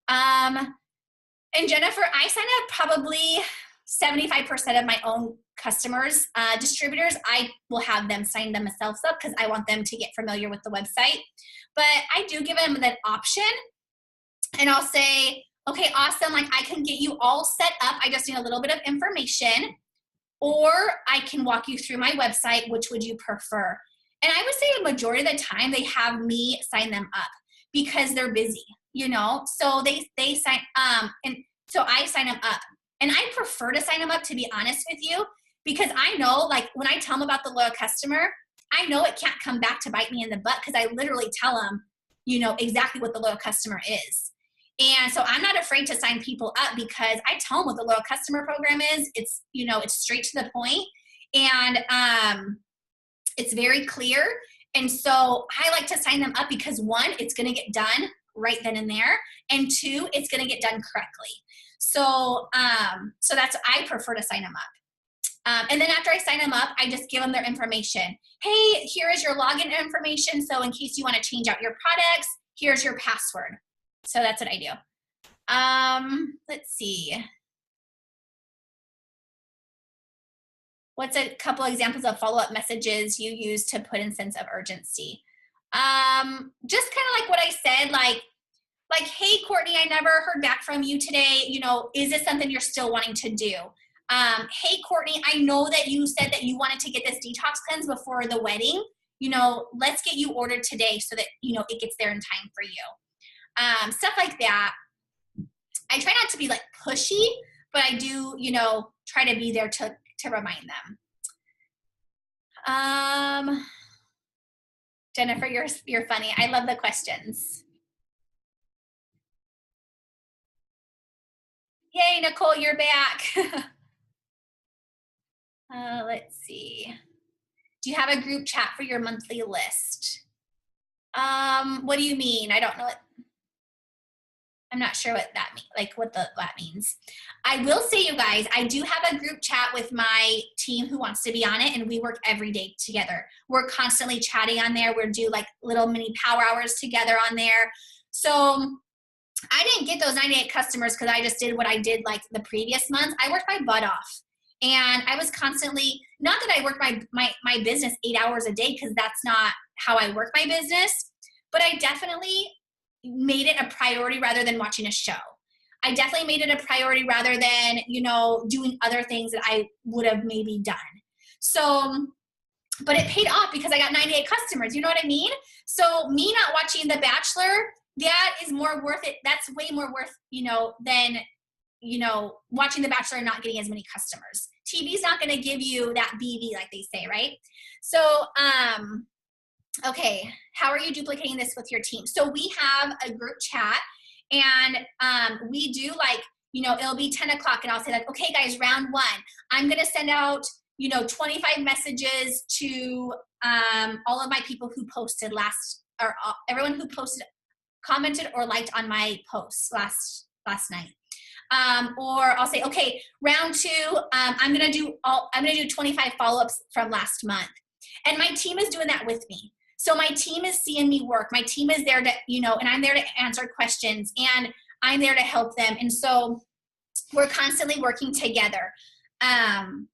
[SPEAKER 2] them. And Jennifer, I sign up probably 75% of my own customers, distributors. I will have them sign themselves up because I want them to get familiar with the website. But I do give them that option. And I'll say, okay, awesome. Like I can get you all set up. I just need a little bit of information, or I can walk you through my website. Which would you prefer? And I would say a majority of the time they have me sign them up because they're busy, so they sign, and so I sign them up, and I prefer to sign them up, to be honest with you, because I know, like when I tell them about the loyal customer, I know it can't come back to bite me in the butt because I literally tell them, exactly what the loyal customer is. And so I'm not afraid to sign people up because I tell them what the loyal customer program is. It's, you know, it's straight to the point, and it's very clear. And so I like to sign them up because one, it's going to get done right then and there, and two, it's going to get done correctly. So, so that's, I prefer to sign them up. And then after I sign them up, I just give them their information. Hey, here is your login information. So in case you want to change out your products, here's your password. So that's what I do. Let's see. What's a couple examples of follow-up messages you use to put in sense of urgency? Just kind of like what I said, like, hey, Courtney, I never heard back from you today. You know, is this something you're still wanting to do? Hey, Courtney, I know that you said that you wanted to get this detox cleanse before the wedding. You know, let's get you ordered today so that, you know, it gets there in time for you. Stuff like that. I try not to be like pushy, but I do, you know, try to be there to remind them. Jennifer, you're funny. I love the questions. Yay, Nicole, you're back. Let's see. Do you have a group chat for your monthly list? What do you mean? I don't know what, I'm not sure what that means, like what that means. I will say, you guys, I do have a group chat with my team who wants to be on it, and we work every day together. We're constantly chatting on there. We'll do like little mini power hours together on there. So I didn't get those 98 customers because I just did what I did like the previous month. I worked my butt off. And I was constantly, not that I work my business 8 hours a day, because that's not how I work my business, but I definitely made it a priority rather than watching a show. I definitely made it a priority rather than, you know, doing other things that I would have maybe done. So, but it paid off because I got 98 customers, you know what I mean? So me not watching The Bachelor, that is more worth it. That's way more worth, you know, than, you know, watching The Bachelor and not getting as many customers. TV's not going to give you that BV like they say, right? So, okay, how are you duplicating this with your team? So we have a group chat, and we do like, you know, it'll be 10 o'clock and I'll say like, okay guys, round one, I'm going to send out, you know, 25 messages to all of my people who posted or everyone who posted, commented or liked on my posts last night. Or I'll say, okay, round two, I'm gonna do 25 follow-ups from last month. And my team is doing that with me. So my team is seeing me work. My team is there to, you know, and I'm there to answer questions, and I'm there to help them. And so we're constantly working together. I'm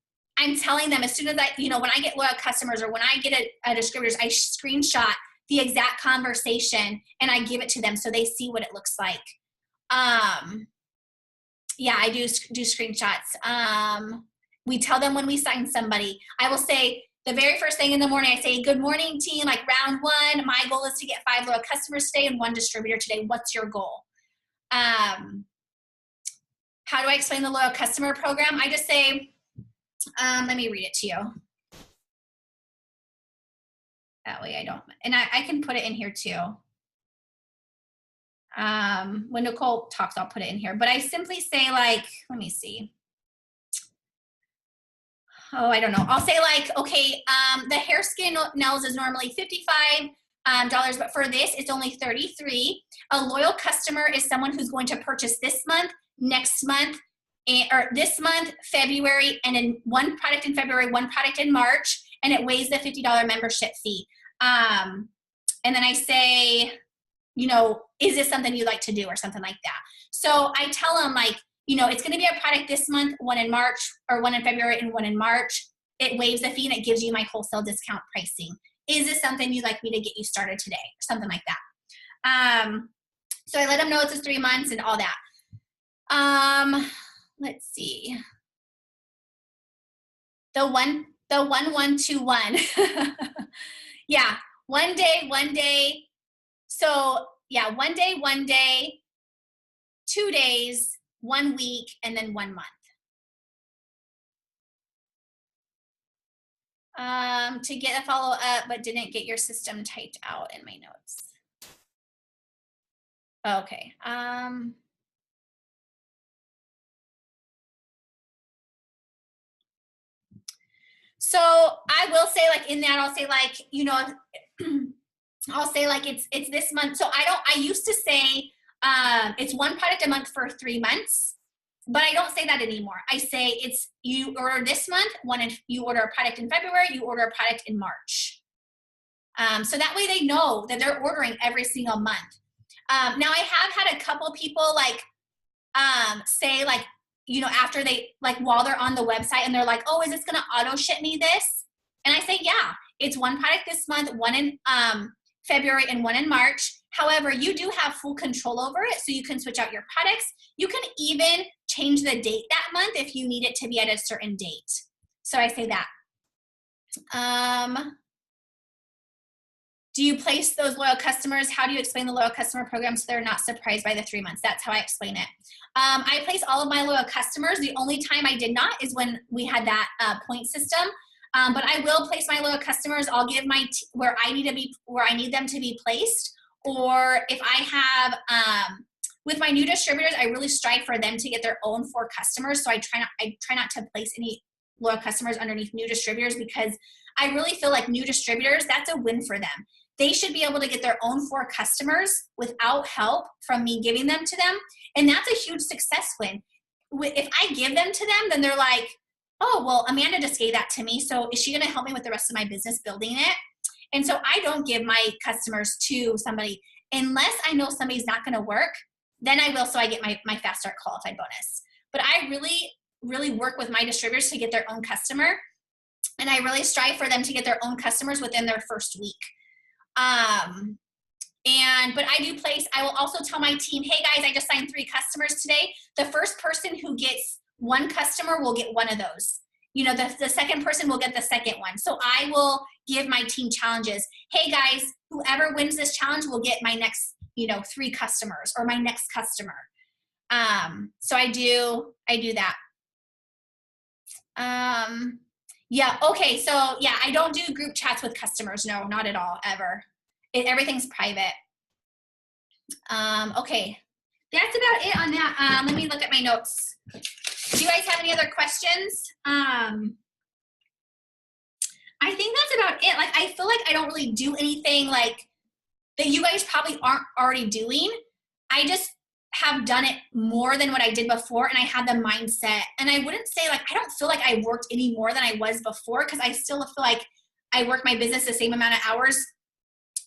[SPEAKER 2] telling them as soon as I, you know, when I get loyal customers or when I get a distributors, I screenshot the exact conversation and I give it to them so they see what it looks like. Yeah, I do screenshots. We tell them when we sign somebody. I will say the very first thing in the morning, I say, good morning team, like round one, my goal is to get 5 loyal customers today and 1 distributor today. What's your goal? How do I explain the loyal customer program? I just say, let me read it to you. That way I don't, and I can put it in here too. When Nicole talks, I'll put it in here, but I simply say like, let me see. Oh, I don't know. I'll say like, okay, the hair, skin, nails is normally $55, but for this, it's only $33. A loyal customer is someone who's going to purchase this month, next month, or this month, February, and then 1 product in February, 1 product in March, and it weighs the $50 membership fee. And then I say, you know, is this something you'd like to do or something like that? So I tell them like, you know, it's going to be a product this month, 1 in March, or 1 in February and 1 in March. It waives the fee and it gives you my wholesale discount pricing. Is this something you'd like me to get you started today? Or something like that. So I let them know it's just 3 months and all that. Let's see. The 1121. Yeah, 1 day. So yeah, 1 day, 2 days, 1 week, and then 1 month. To get a follow-up, but didn't get your system typed out in my notes. Okay. So I will say like in that, I'll say like, you know, I'll say like it's this month. So I used to say it's one product a month for 3 months, but I don't say that anymore. I say it's you order this month, you order a product in February, you order a product in March. So that way they know that they're ordering every single month. Now I have had a couple people like say like, you know, after they like while they're on the website and they're like, oh, is this gonna auto ship me this? And I say, yeah, it's one product this month, one in February and one in March. However, you do have full control over it, so you can switch out your products. You can even change the date that month if you need it to be at a certain date. So I say that. Do you place those loyal customers? How do you explain the loyal customer program so they're not surprised by the 3 months? That's how I explain it. I place all of my loyal customers. The only time I did not is when we had that point system. But I will place my loyal customers. I'll give where I need them to be placed. Or if I have with my new distributors, I really strive for them to get their own 4 customers. So I try not to place any loyal customers underneath new distributors, because I really feel like new distributors, that's a win for them. They should be able to get their own 4 customers without help from me giving them to them. And that's a huge success win. If I give them to them, then they're like, oh, well, Amanda just gave that to me. So is she going to help me with the rest of my business building it? And so I don't give my customers to somebody unless I know somebody's not going to work. Then I will. So I get my Fast Start qualified bonus. But I really work with my distributors to get their own customer. And I really strive for them to get their own customers within their first week. But I will also tell my team, hey guys, I just signed 3 customers today. The first person who gets 1 customer will get 1 of those. You know, the second person will get the second one. So I will give my team challenges. Hey guys, whoever wins this challenge will get my next, 3 customers or my next customer. So I do that. Yeah. Okay. So yeah, I don't do group chats with customers. No, not at all, ever. Everything's private. Okay. That's about it on that. Let me look at my notes. Do you guys have any other questions? I think that's about it. Like, I feel like I don't really do anything like that you guys probably aren't already doing. I just have done it more than what I did before, and I had the mindset. And I wouldn't say like, I don't feel like I worked any more than I was before, because I still feel like I work my business the same amount of hours.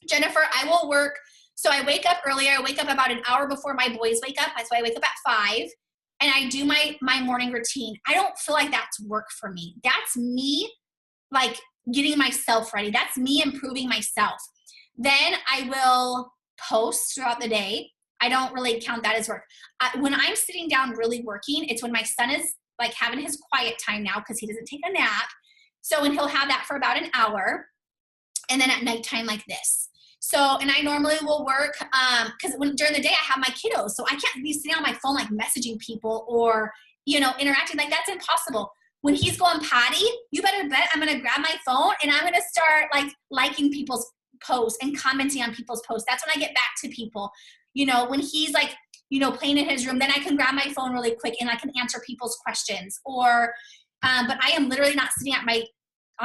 [SPEAKER 2] Jennifer, I will work. So I wake up earlier. I wake up about an hour before my boys wake up. So I wake up at 5 and I do my morning routine. I don't feel like that's work for me. That's me like getting myself ready. That's me improving myself. Then I will post throughout the day. I don't really count that as work. When I'm sitting down really working, it's when my son is like having his quiet time now, because he doesn't take a nap. So when he'll have that for about an hour, and then at nighttime like this. So, and I normally will work, because during the day I have my kiddos, so I can't be sitting on my phone like messaging people or, interacting. Like, that's impossible. When he's going potty, you better bet I'm going to grab my phone and I'm going to start like liking people's posts and commenting on people's posts. That's when I get back to people. When he's like, playing in his room, then I can grab my phone really quick and I can answer people's questions. Or, but I am literally not sitting on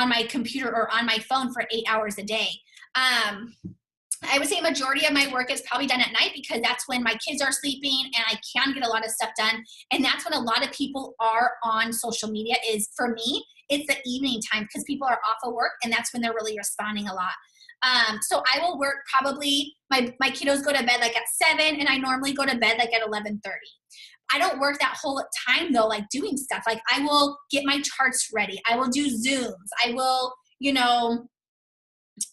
[SPEAKER 2] my computer or on my phone for 8 hours a day. I would say majority of my work is probably done at night, because that's when my kids are sleeping and I can get a lot of stuff done. And that's when a lot of people are on social media. Is for me, it's the evening time, because people are off of work and that's when they're really responding a lot. So I will work probably, my kiddos go to bed like at 7 and I normally go to bed like at 11:30. I don't work that whole time though, like doing stuff. Like, I will get my charts ready. I will do Zooms. I will,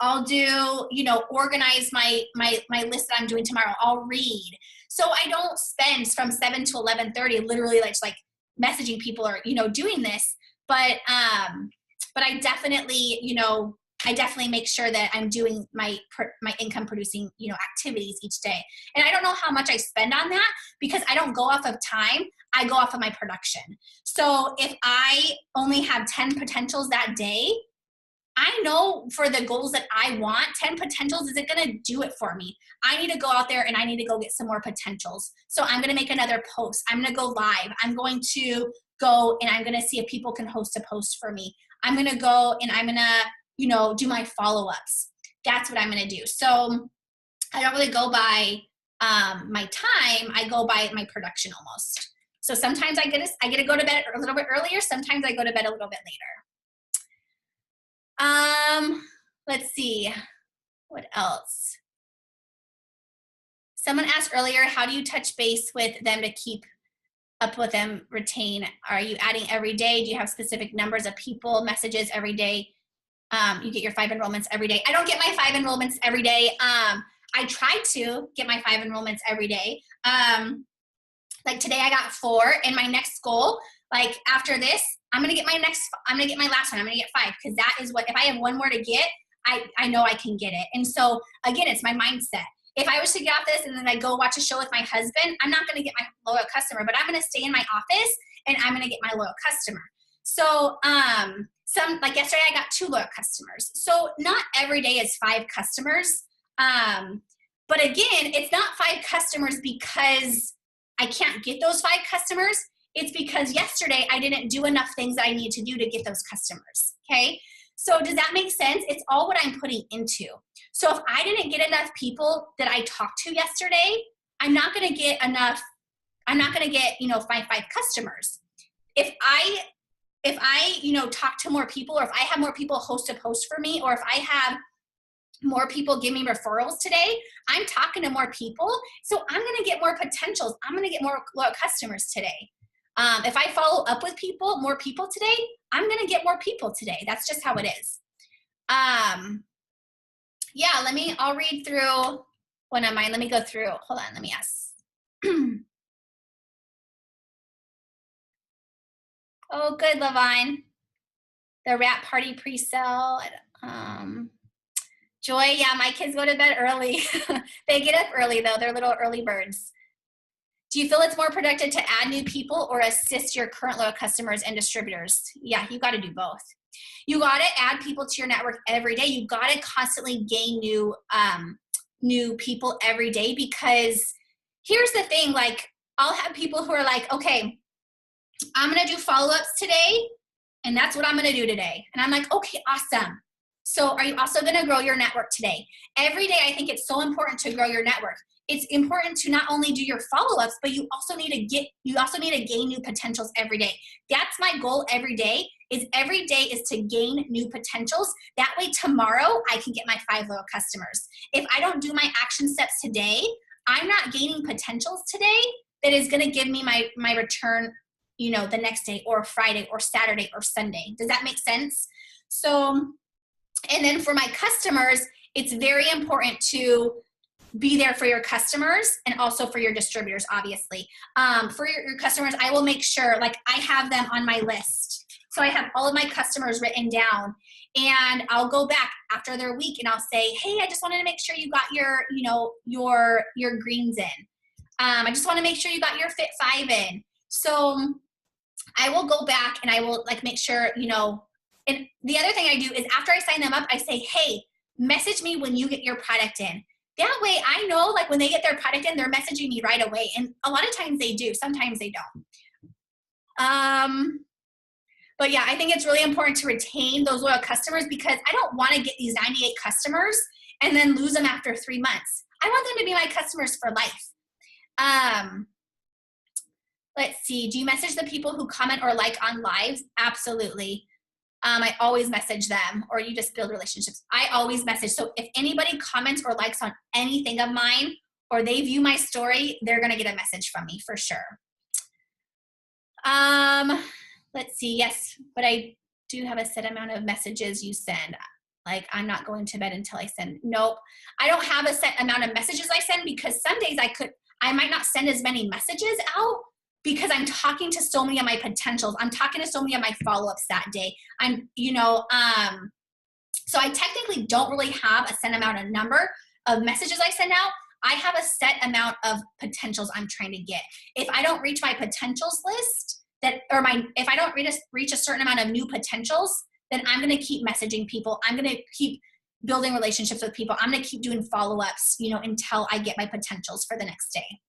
[SPEAKER 2] I'll do, organize my list that I'm doing tomorrow. I'll read. So I don't spend from 7 to 11:30 literally like messaging people or, doing this. But I definitely, I definitely make sure that I'm doing my income producing, activities each day. And I don't know how much I spend on that, because I don't go off of time. I go off of my production. So if I only have 10 potentials that day, I know for the goals that I want, 10 potentials isn't going to do it for me. I need to go out there and I need to go get some more potentials. So I'm going to make another post. I'm going to go live. I'm going to go and I'm going to see if people can host a post for me. I'm going to go and I'm going to, do my follow-ups. That's what I'm going to do. So I don't really go by my time. I go by my production almost. So sometimes I get to go to bed a little bit earlier. Sometimes I go to bed a little bit later. Let's see, what else? Someone asked earlier, how do you touch base with them to keep up with them, retain? Are you adding every day? Do you have specific numbers of people, messages every day? You get your 5 enrollments every day. I don't get my 5 enrollments every day. I try to get my 5 enrollments every day. Like today I got 4, and my next goal, like after this, I'm going to get my last one. I'm going to get 5, because that is what, if I have one more to get, I know I can get it. And so again, it's my mindset. If I was to get off this and then I go watch a show with my husband, I'm not going to get my loyal customer, but I'm going to stay in my office and I'm going to get my loyal customer. So, like yesterday I got 2 loyal customers. So not every day is 5 customers. But again, it's not 5 customers because I can't get those 5 customers. It's because yesterday I didn't do enough things that I need to do to get those customers, okay? So does that make sense? It's all what I'm putting into. So if I didn't get enough people that I talked to yesterday, I'm not gonna get 5 customers. If I talk to more people, or if I have more people host a post for me, or if I have more people give me referrals today, I'm talking to more people, so I'm gonna get more potentials. I'm gonna get more loyal customers today. If I follow up with more people today, I'm gonna get more people today. That's just how it is. Yeah, I'll read through one of mine. Let me go through, hold on, let me ask. Oh, good, Levine. The wrap party pre-sale. Joy, yeah, my kids go to bed early. They get up early though, they're little early birds. Do you feel it's more productive to add new people or assist your current loyal customers and distributors? Yeah, you gotta do both. You gotta add people to your network every day. You gotta constantly gain new people every day, because here's the thing, like I'll have people who are like, okay, I'm gonna do follow-ups today, and that's what I'm gonna do today. And I'm like, okay, awesome. So are you also gonna grow your network today? Every day I think it's so important to grow your network. It's important to not only do your follow-ups, but you also need to gain new potentials every day. That's my goal every day is to gain new potentials. That way tomorrow I can get my 5 loyal customers. If I don't do my action steps today, I'm not gaining potentials today that is gonna give me my return, the next day or Friday or Saturday or Sunday. Does that make sense? So, and then for my customers, it's very important to be there for your customers and also for your distributors, obviously. For your customers, I will make sure, like I have them on my list. So I have all of my customers written down, and I'll go back after their week and I'll say, hey, I just wanted to make sure you got your greens in. I just want to make sure you got your Fit 5 in. So I will go back and I will make sure, and the other thing I do is after I sign them up, I say, hey, message me when you get your product in. That way I know when they get their product in, they're messaging me right away. And a lot of times they do, sometimes they don't. But yeah, I think it's really important to retain those loyal customers, because I don't want to get these 98 customers and then lose them after 3 months. I want them to be my customers for life. Let's see, do you message the people who comment or like on lives? Absolutely. I always message them, or you just build relationships. I always message. So if anybody comments or likes on anything of mine, or they view my story, they're gonna get a message from me for sure. Let's see, yes, but I do have a set amount of messages you send. Like I'm not going to bed until I send. Nope, I don't have a set amount of messages I send, because some days I might not send as many messages out, because I'm talking to so many of my potentials. I'm talking to so many of my follow-ups that day. So I technically don't really have a set amount of number of messages I send out. I have a set amount of potentials I'm trying to get. If I don't reach my potentials list, if I don't reach a certain amount of new potentials then I'm going to keep messaging people. I'm going to keep building relationships with people. I'm going to keep doing follow-ups, you know, until I get my potentials for the next day.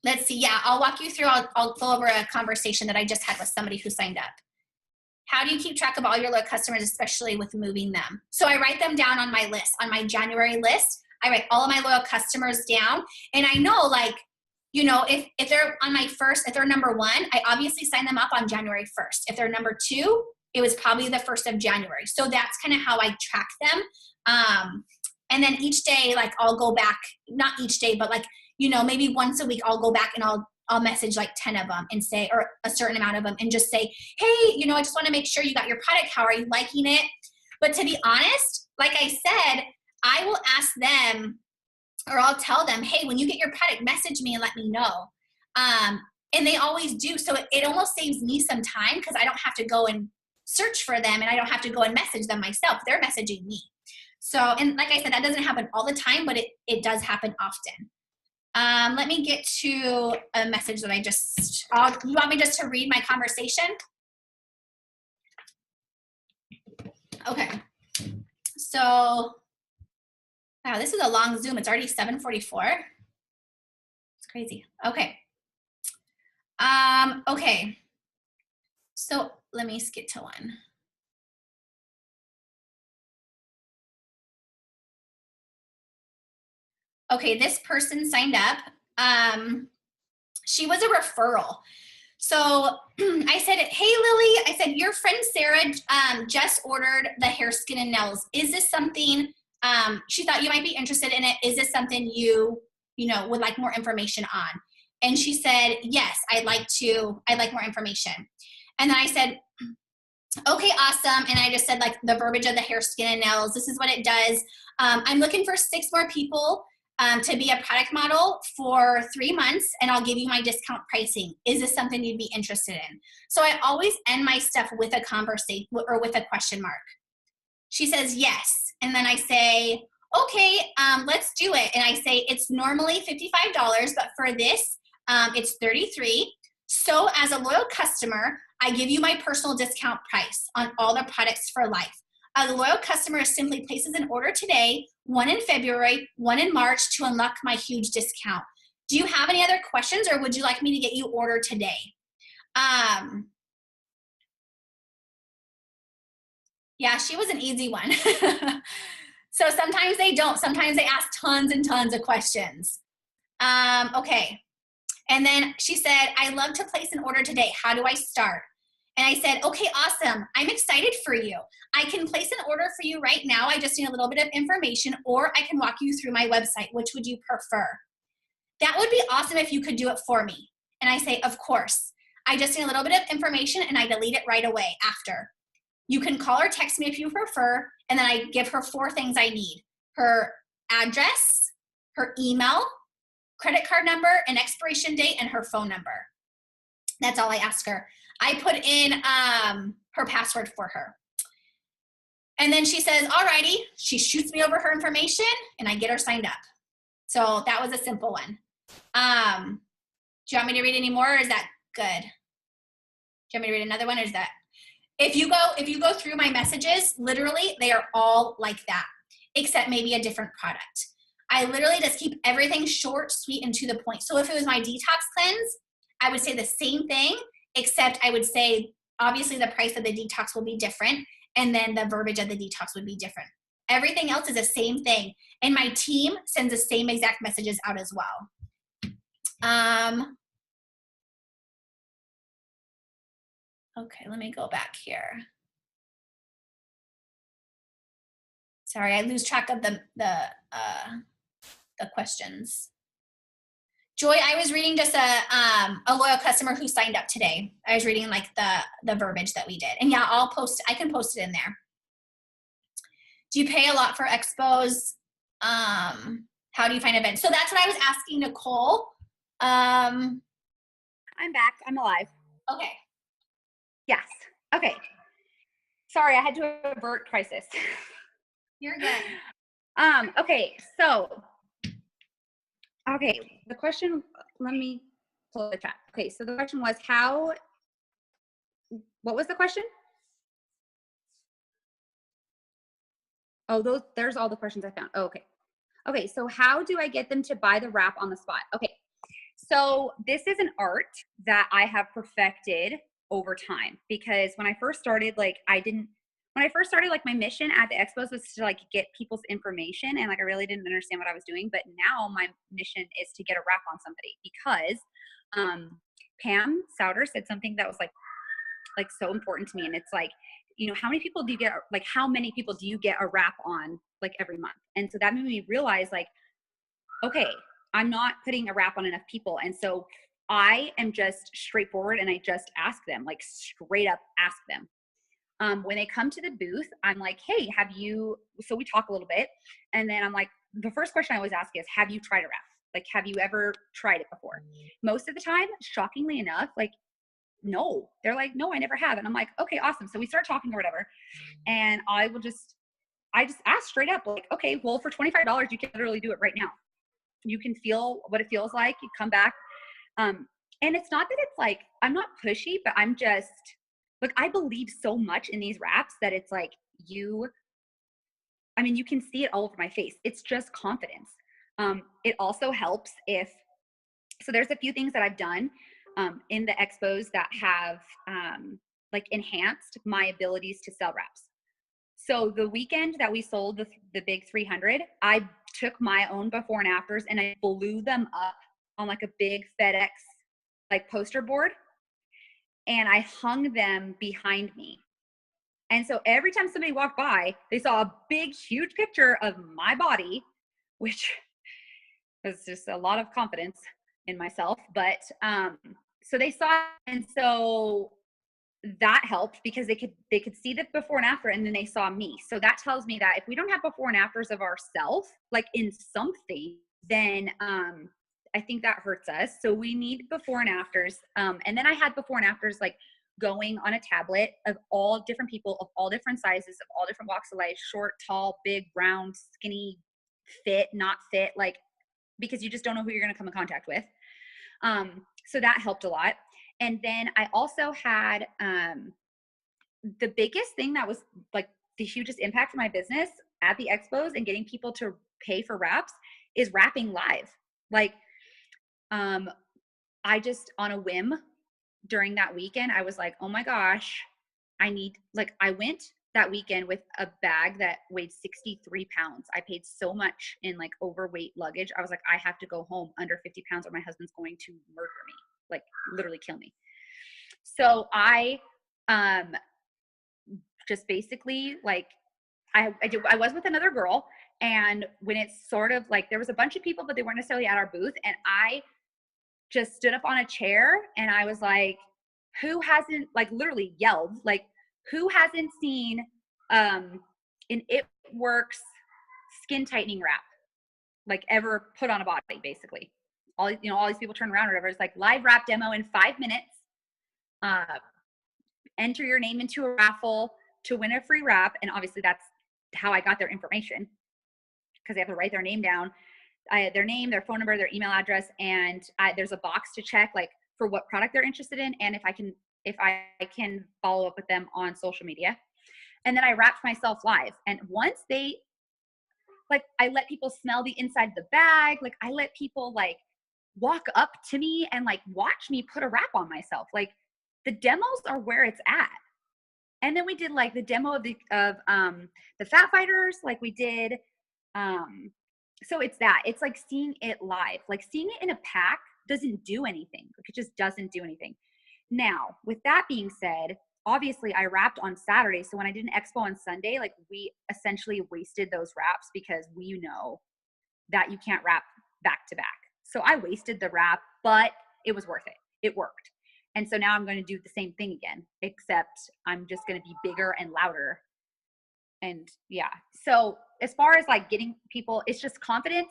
[SPEAKER 2] Let's see. Yeah, I'll walk you through. I'll go over a conversation that I just had with somebody who signed up. How do you keep track of all your loyal customers, especially with moving them? So I write them down on my list, on my January list. I write all of my loyal customers down. And I know, like, you know, if they're on my first, if they're number 1, I obviously sign them up on January 1st. If they're number 2, it was probably the 1st of January. So that's kind of how I track them. And then each day, like, I'll go back, not each day, but like, you know, maybe once a week I'll go back and I'll message like 10 of them and say, or a certain amount of them, and just say, hey, you know, I just want to make sure you got your product. How are you liking it? But to be honest, like I said, I will ask them, or I'll tell them, hey, when you get your product, message me and let me know. And they always do. So it almost saves me some time, because I don't have to go and search for them, and I don't have to go and message them myself. They're messaging me. So, and like I said, that doesn't happen all the time, but it does happen often. Let me get to a message that you want me just to read my conversation? Okay. So, wow, this is a long Zoom. It's already 7:44. It's crazy. Okay. Okay. So let me skip to one. Okay, this person signed up. She was a referral. So I said, hey, Lily, I said, your friend Sarah just ordered the hair, skin, and nails. Is this something, she thought you might be interested in it. Is this something you know, would like more information on? And she said, yes, I'd like more information. And then I said, okay, awesome. And I just said, like, the verbiage of the hair, skin, and nails. This is what it does. I'm looking for 6 more people to be a product model for 3 months, and I'll give you my discount pricing. Is this something you'd be interested in? So I always end my stuff with a conversation or with a question mark. She says yes. And then I say, okay, let's do it. And I say, it's normally $55, but for this, it's $33. So as a loyal customer, I give you my personal discount price on all the products for life. A loyal customer simply places an order today, 1 in February, 1 in March, to unlock my huge discount. Do you have any other questions, or would you like me to get you ordered today? Yeah, she was an easy one. So sometimes they don't. Sometimes they ask tons and tons of questions. Okay. And then she said, I'd love to place an order today. How do I start? And I said, okay, awesome. I'm excited for you. I can place an order for you right now. I just need a little bit of information, or I can walk you through my website. Which would you prefer? That would be awesome if you could do it for me. And I say, of course. I just need a little bit of information, and I delete it right away after. You can call or text me if you prefer, and then I give her 4 things I need. Her address, her email, credit card number, an expiration date, and her phone number. That's all I ask her. I put in her password for her. And then she says, alrighty. She shoots me over her information, and I get her signed up. So that was a simple one. Do you want me to read any more, or is that good? Do you want me to read another one, or is that? If you go through my messages, literally, they are all like that, except maybe a different product. I literally just keep everything short, sweet, and to the point. So if it was my detox cleanse, I would say the same thing, except I would say, obviously, the price of the detox will be different, and then the verbiage of the detox would be different. Everything else is the same thing, and my team sends the same exact messages out as well. Okay, let me go back here. Sorry, I lose track of the questions. Joy, I was reading just a loyal customer who signed up today. I was reading like the verbiage that we did. And yeah, I can post it in there. Do you pay a lot for expos? How do you find events? So that's what I was asking Nicole.
[SPEAKER 1] I'm back. I'm alive.
[SPEAKER 2] Okay.
[SPEAKER 1] Yes. Okay. Sorry, I had to avert crisis.
[SPEAKER 2] You're good.
[SPEAKER 1] Okay, so, the question, let me pull the chat. Okay, so the question was, how What was the question? Oh, there's all the questions I found. Oh, okay. Okay, so how do I get them to buy the wrap on the spot? Okay, so this is an art that I have perfected over time, because when I first started, like my mission at the expos was to like get people's information, and like I really didn't understand what I was doing. But now my mission is to get a wrap on somebody, because Pam Souter said something that was like so important to me. And it's like, how many people do you get, like how many people do you get a wrap on like every month? And so that made me realize like, okay, I'm not putting a wrap on enough people. And so I am just straightforward, and I just ask them, like straight up ask them. When they come to the booth, I'm like, hey, so we talk a little bit. And then I'm like, the first question I always ask is, have you tried a wrap? Like, have you ever tried it before? Most of the time, shockingly enough, like, no, they're like, no, I never have. And I'm like, okay, awesome. So we start talking or whatever. And I just ask straight up, like, okay, well, for $25, you can literally do it right now. You can feel what it feels like. You come back. And it's not that it's like, I'm not pushy, but I'm just like, I believe so much in these wraps that it's like, you can see it all over my face. It's just confidence. It also helps so there's a few things that I've done in the expos that have like enhanced my abilities to sell wraps. So the weekend that we sold the big 300, I took my own before and afters and I blew them up on like a big FedEx like poster board, and I hung them behind me. And so every time somebody walked by, they saw a big, huge picture of my body, which was just a lot of confidence in myself. But so they saw it, and so that helped because they could see the before and after, and then they saw me. So that tells me that if we don't have before and afters of ourselves, like in something, then I think that hurts us. So we need before and afters. And then I had before and afters like going on a tablet of all different people of all different sizes, of all different walks of life, short, tall, big, round, skinny, fit, not fit, like, because you just don't know who you're going to come in contact with. So that helped a lot. And then I also had the biggest thing that was like the hugest impact for my business at the expos and getting people to pay for wraps is wrapping live. Like, I just on a whim during that weekend, I was like, oh my gosh, I went that weekend with a bag that weighed 63 pounds. I paid so much in like overweight luggage. I was like, I have to go home under 50 pounds or my husband's going to murder me, like literally kill me. So I just basically like, I was with another girl, and when it's sort of like, there was a bunch of people, but they weren't necessarily at our booth. And I just stood up on a chair and I was like, who hasn't, like literally yelled, like, who hasn't seen an It Works skin tightening wrap, like ever put on a body, basically. All these people turn around or whatever. It's like live wrap demo in 5 minutes. Enter your name into a raffle to win a free wrap. And obviously that's how I got their information, because they have to write their name down, their name, their phone number, their email address. And there's a box to check like for what product they're interested in. And if I can follow up with them on social media. And then I wrapped myself live. And once I let people smell the inside of the bag. Like I let people like walk up to me and like watch me put a wrap on myself. Like the demos are where it's at. And then we did like the demo of the Fat Fighters. Like we did, so it's like seeing it live, like seeing it in a pack doesn't do anything. Like it just doesn't do anything. Now, with that being said, obviously I wrapped on Saturday. So when I did an expo on Sunday, like we essentially wasted those wraps because we know that you can't wrap back to back. So I wasted the wrap, but it was worth it. It worked. And so now I'm going to do the same thing again, except I'm just going to be bigger and louder. And yeah. So as far as like getting people, it's just confidence.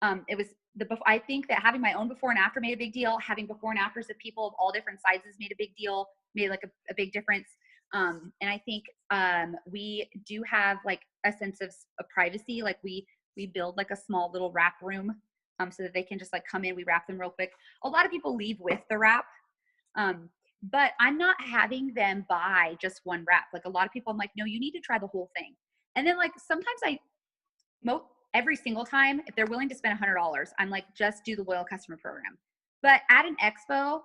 [SPEAKER 1] I think that having my own before and after made a big deal. Having before and afters of people of all different sizes made a big deal, made like a big difference. And I think we do have like a sense of privacy. Like we build like a small little wrap room so that they can just like come in, we wrap them real quick. A lot of people leave with the wrap. but I'm not having them buy just one wrap. Like a lot of people, I'm like, no, you need to try the whole thing. And then like sometimes every single time, if they're willing to spend $100, I'm like, just do the loyal customer program. But at an expo,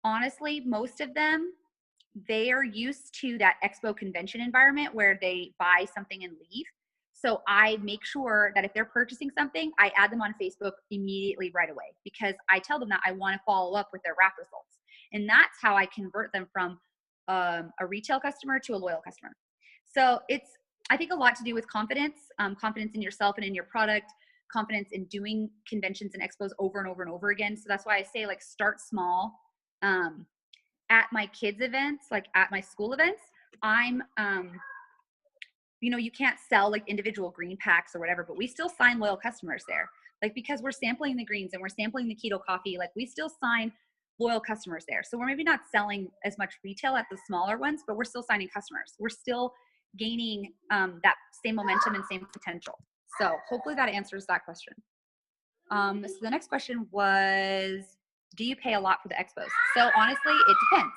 [SPEAKER 1] honestly, most of them, they are used to that expo convention environment where they buy something and leave. So I make sure that if they're purchasing something, I add them on Facebook immediately right away because I tell them that I want to follow up with their wrap results. And that's how I convert them from a retail customer to a loyal customer. So it's, I think, a lot to do with confidence, confidence in yourself and in your product, confidence in doing conventions and expos over and over and over again. So that's why I say like start small. At my kids events, like at my school events, I'm, you can't sell like individual green packs or whatever, but we still sign loyal customers there. Like, because we're sampling the greens and we're sampling the keto coffee, like we still sign loyal customers there. So we're maybe not selling as much retail at the smaller ones, but we're still signing customers. We're still gaining that same momentum and same potential. So hopefully that answers that question. So the next question was, do you pay a lot for the expos? So honestly, it depends.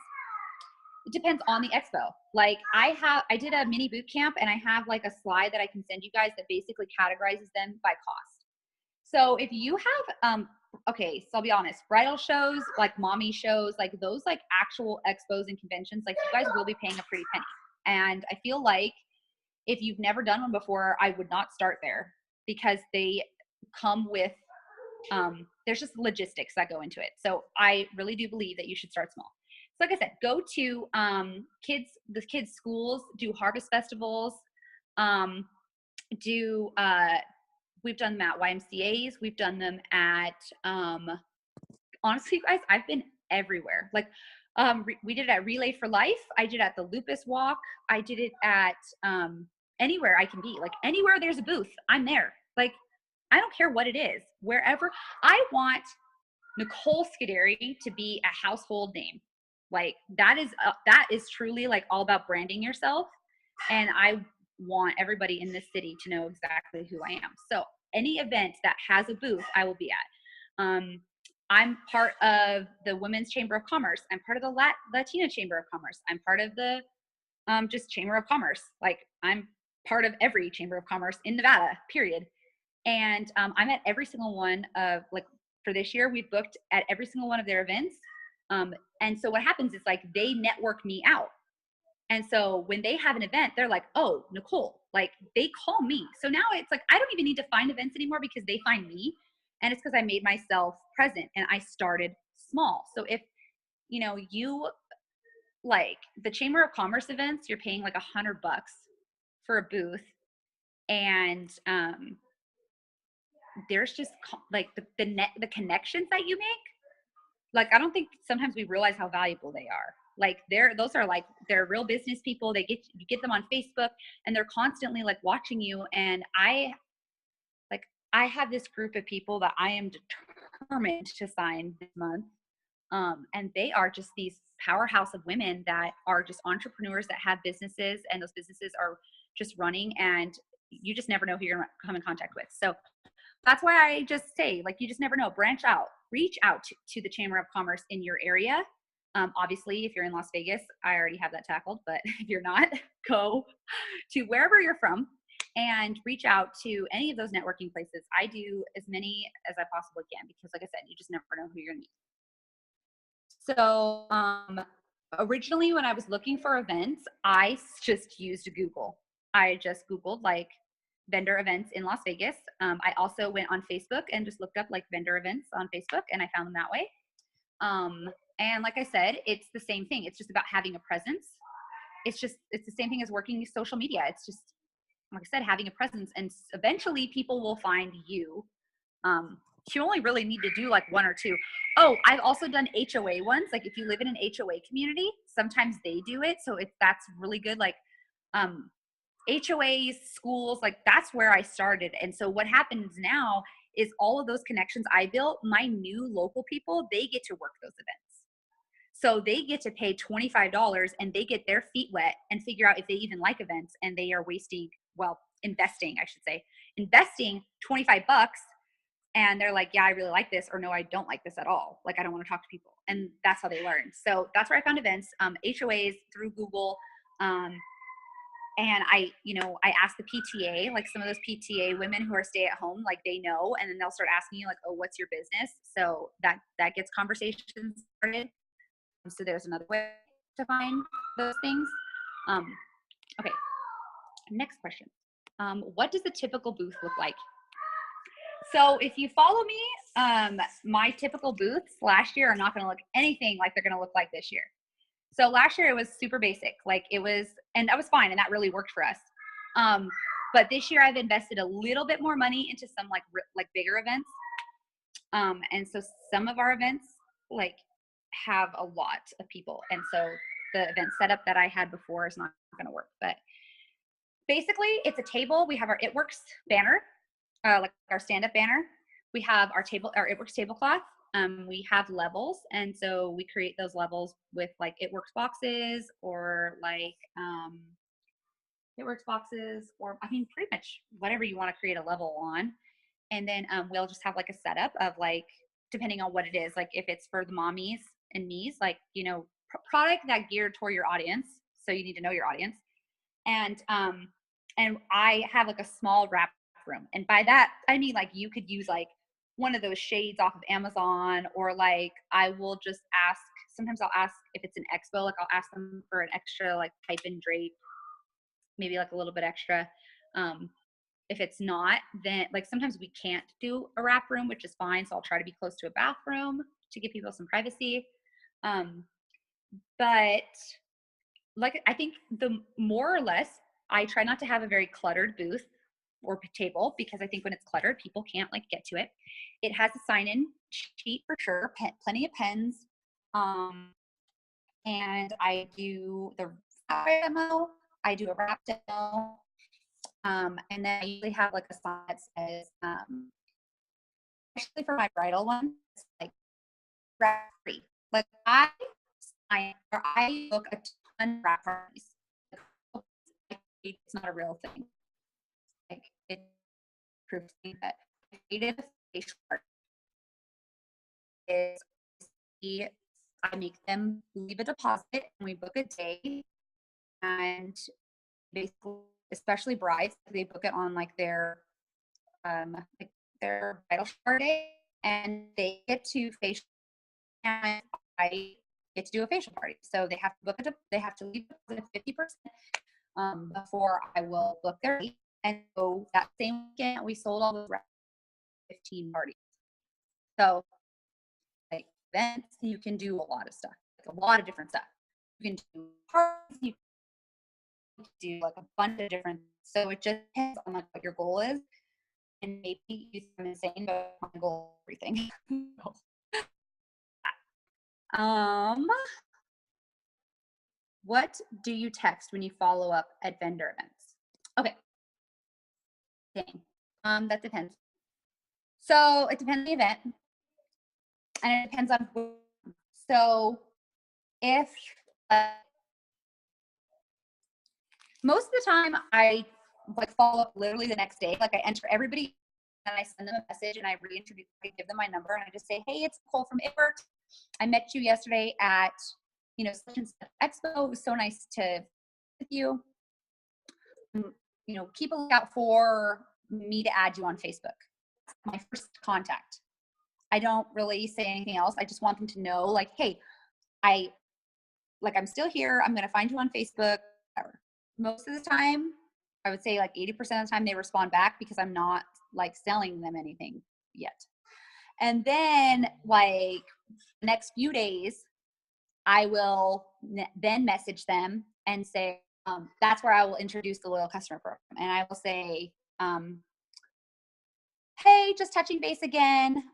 [SPEAKER 1] It depends on the expo. Like I did a mini boot camp and I have like a slide that I can send you guys that basically categorizes them by cost. So if you have, okay, so I'll be honest, bridal shows, like mommy shows, like those like actual expos and conventions, like you guys will be paying a pretty penny. And I feel like if you've never done one before, I would not start there because they come with, there's just logistics that go into it. So I really do believe that you should start small. So like I said, go to the kids' schools, do harvest festivals, we've done them at YMCAs, we've done them at, honestly, guys, I've been everywhere. Like, we did it at Relay for Life. I did it at the Lupus Walk. I did it at anywhere I can be. Like, anywhere there's a booth, I'm there. Like, I don't care what it is. Wherever. I want Nicole Scuderi to be a household name. Like, that is truly like all about branding yourself. And I want everybody in this city to know exactly who I am. So any event that has a booth, I will be at. I'm part of the Women's Chamber of Commerce. I'm part of the Latina Chamber of Commerce. I'm part of the just Chamber of Commerce. Like, I'm part of every Chamber of Commerce in Nevada, period. And I'm at every single one of, like, for this year, we've booked at every single one of their events. And so what happens is like they network me out. And so when they have an event, they're like, oh, Nicole, like they call me. So now it's like, I don't even need to find events anymore because they find me. And it's because I made myself present and I started small. So if, you like the Chamber of Commerce events, you're paying like $100 for a booth. And there's just like the connections that you make. Like, I don't think sometimes we realize how valuable they are. Like they're real business people. You get them on Facebook and they're constantly like watching you. And I have this group of people that I am determined to sign this month. And they are just these powerhouse of women that are just entrepreneurs that have businesses, and those businesses are just running, and you just never know who you're going to come in contact with. So that's why I just say, like, you just never know. Branch out, reach out to the Chamber of Commerce in your area. Obviously, if you're in Las Vegas, I already have that tackled, but if you're not, go to wherever you're from and reach out to any of those networking places. I do as many as I possibly can because, like I said, you just never know who you're going to meet. So originally when I was looking for events, I just used Google. I just Googled like vendor events in Las Vegas. I also went on Facebook and just looked up like vendor events on Facebook, and I found them that way. And like I said, it's the same thing. It's just about having a presence. It's the same thing as working social media. It's just, like I said, having a presence, and eventually people will find you. You only really need to do like one or two. Oh, I've also done HOA ones. Like if you live in an HOA community, sometimes they do it. So that's really good. Like, HOAs, schools, like that's where I started. And so what happens now is all of those connections I built, my new local people, they get to work those events. So they get to pay $25 and they get their feet wet and figure out if they even like events, and they are investing, I should say, investing $25 And they're like, yeah, I really like this, or no, I don't like this at all. Like, I don't want to talk to people. And that's how they learn. So that's where I found events, HOAs through Google. And I asked the PTA, like some of those PTA women who are stay at home, like they know, and then they'll start asking you like, oh, what's your business? So that gets conversations started. So there's another way to find those things. Okay, next question. What does the typical booth look like? So if you follow me, my typical booths last year are not going to look anything like they're going to look like this year. So last year it was super basic, like it was, and that was fine, and that really worked for us. But this year I've invested a little bit more money into some like bigger events. And so some of our events like have a lot of people, and so the event setup that I had before is not going to work. But basically, it's a table. We have our It Works banner, like our stand-up banner. We have our It Works tablecloth. We have levels, and so we create those levels with like It Works boxes, or like It Works boxes, or I mean, pretty much whatever you want to create a level on. And then we'll just have like a setup of like, depending on what it is, like if it's for the mommies and me's, like, product that geared toward your audience. So you need to know your audience. And I have like a small wrap room. And by that, I mean, like you could use like one of those shades off of Amazon, or like I will just ask, sometimes I'll ask if it's an expo, like I'll ask them for an extra like pipe and drape, maybe like a little bit extra. If it's not, then like sometimes we can't do a wrap room, which is fine. So I'll try to be close to a bathroom to give people some privacy. But like, I think the more or less, I try not to have a very cluttered booth or table, because I think when it's cluttered, people can't like get to it. It has a sign-in sheet for sure, plenty of pens. And I do the demo, I do a wrap demo. And then I usually have like a sign that says, especially for my bridal one, it's like wrap free. Like I book a ton of wrap parties. It's not a real thing. Like it proves me that I created a facial art. I make them leave a deposit, and we book a day, and basically, especially brides, they book it on like their bridal shower day, and they get to facial, and I get to do a facial party. So they have to they have to leave 50% before I will book their date. And so that same weekend, we sold all those 15 parties. So like events, you can do a lot of stuff, like a lot of different stuff. You can do parties, you can do like a bunch of different. So it just depends on like what your goal is. And maybe you I'm insane, but my goal is everything. What do you text when you follow up at vendor events? Okay. Dang. That depends. So it depends on the event, and it depends on who. So if most of the time I like follow up literally the next day, like I enter everybody and I send them a message, and I reintroduce, I give them my number, and I just say, hey, it's Nicole from It Works. I met you yesterday at, such and such expo. It was so nice to with you. Keep a lookout for me to add you on Facebook. My first contact. I don't really say anything else. I just want them to know, like, hey, I'm still here. I'm going to find you on Facebook. Whatever. Most of the time, I would say like 80% of the time they respond back, because I'm not like selling them anything yet. And then like the next few days, I will then message them and say, that's where I will introduce the loyal customer program. And I will say, hey, just touching base again.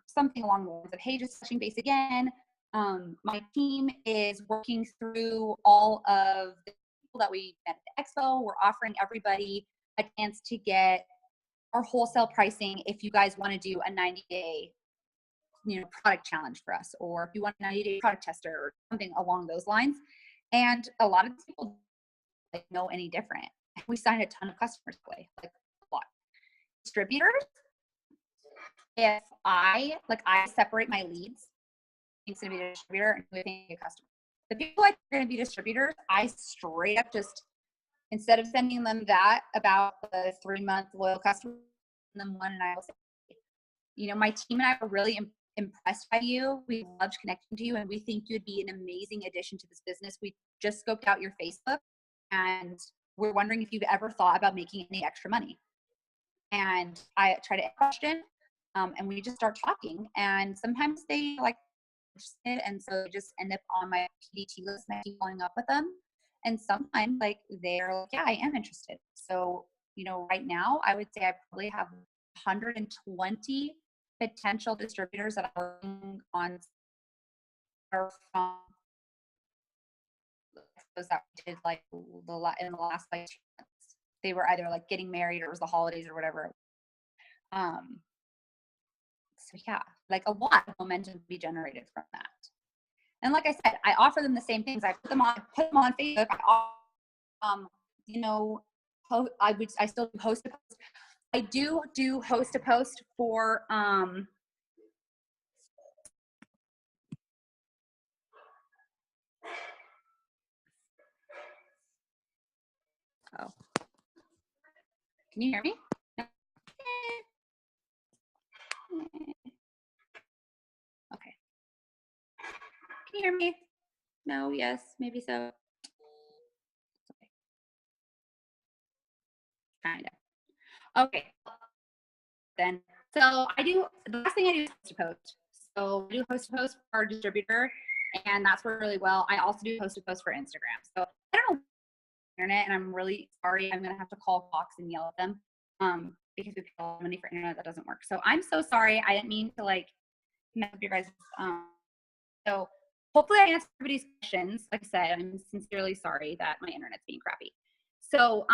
[SPEAKER 1] Something along the lines of, hey, just touching base again. My team is working through all of the people that we met at the expo. We're offering everybody a chance to get our wholesale pricing if you guys want to do a 90-day product challenge for us, or if you want a 90-day product tester or something along those lines. And a lot of people don't know any different. We signed a ton of customers that way, like a lot. Distributors, if I separate my leads, it's going to be a distributor and who I think a customer. The people I think are going to be distributors, I straight up just, instead of sending them that about the 3-month loyal customer, them one, and I will say, you know, my team and I were really impressed by you. We loved connecting to you, and we think you'd be an amazing addition to this business. We just scoped out your Facebook, and we're wondering if you've ever thought about making any extra money. And I try to question, and we just start talking. And sometimes they like it, and so they just end up on my PDT list, and I keep following up with them. And sometimes like they're like, yeah, I am interested. So, you know, right now I would say I probably have 120 potential distributors that I'm working on are from those that we did like in the last like 2 months. They were either like getting married or it was the holidays or whatever. So yeah, like a lot of momentum to be generated from that. And like I said, I offer them the same things. I put them on Facebook. You know, I still do host a post. I do host a post for oh, can you hear me? No. Okay. Can you hear me? No, yes, maybe so. Okay. Kind of. Okay. Then, so the last thing I do is host a post. So I do host a post for our distributor, and that's worked really well. I also do host a post for Instagram. So I don't know internet, and I'm really sorry. I'm gonna have to call Fox and yell at them because we pay a lot of money for internet that doesn't work. So I'm so sorry. I didn't mean to like mess up your guys. So hopefully I answered everybody's questions. Like I said, I'm sincerely sorry that my internet's being crappy. So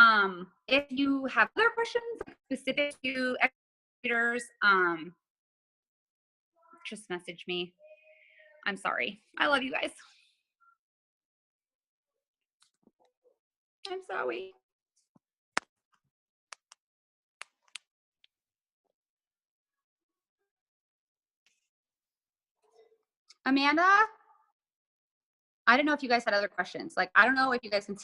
[SPEAKER 1] if you have other questions specific to exhibitors, just message me. I'm sorry. I love you guys. I'm sorry. Amanda, I don't know if you guys had other questions. Like, I don't know if you guys can.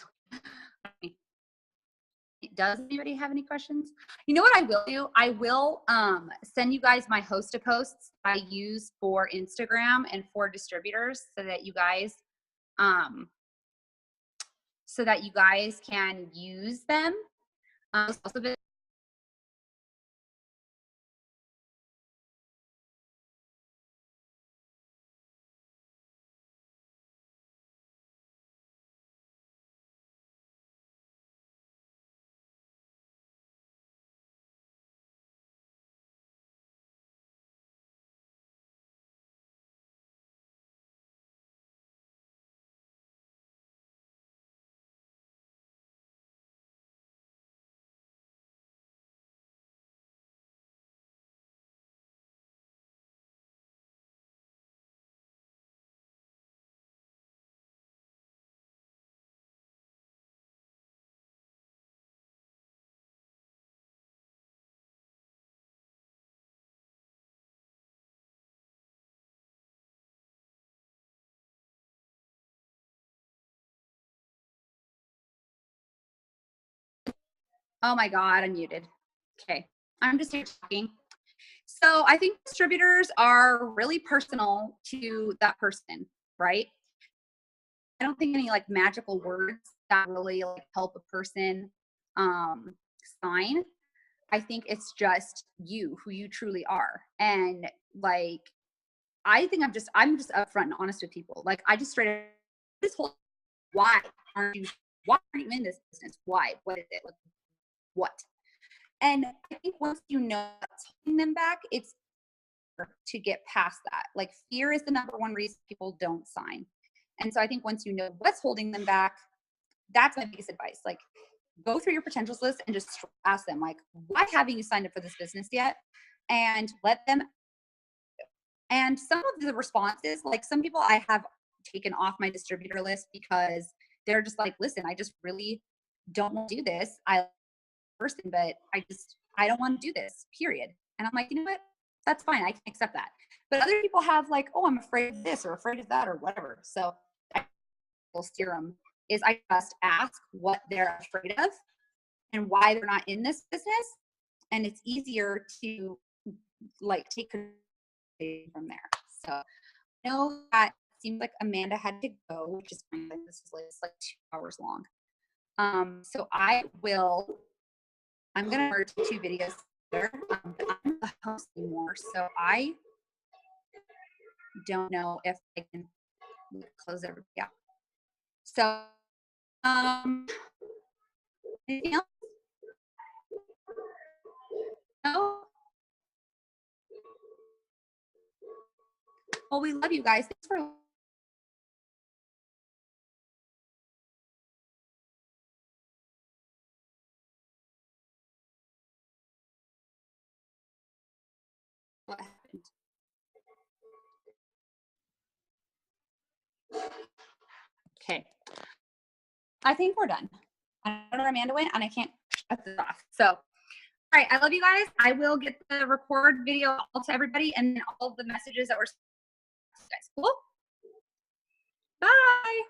[SPEAKER 1] Does anybody have any questions? You know what I will do? I will send you guys my host of posts I use for Instagram and for distributors so that you guys can use them. Also oh my God, I'm muted. Okay, I'm just here talking. So I think distributors are really personal to that person, right? I don't think any like magical words that really like help a person sign. I think it's just you, who you truly are. And like, I think I'm just upfront and honest with people. Like, I just straight up this whole, why aren't you in this business? Why? What is it? Like, what? And I think once you know what's holding them back, it's to get past that. Like, fear is the number one reason people don't sign. And so I think once you know what's holding them back, that's my biggest advice. Like, go through your potentials list and just ask them, like, why haven't you signed up for this business yet? And let them. And some of the responses, like some people I have taken off my distributor list because they're just like, listen, I just really don't want to do this. I person, but I don't want to do this, period. And I'm like, you know what? That's fine. I can accept that. But other people have like, oh, I'm afraid of this or afraid of that or whatever. So I will steer them is I just ask what they're afraid of and why they're not in this business. And it's easier to like take control from there. So I know that seems like Amanda had to go, which is fine. This is like 2 hours long. So I'm gonna merge the 2 videos together, but I'm the host anymore, so I don't know if I can close everybody out. So, anything else? No? Well, we love you guys. Thanks for what happened. Okay. I think we're done. I don't know where Amanda went, and I can't shut this off. So, all right, I love you guys. I will get the record video all to everybody and all the messages that were guys. Cool. Bye.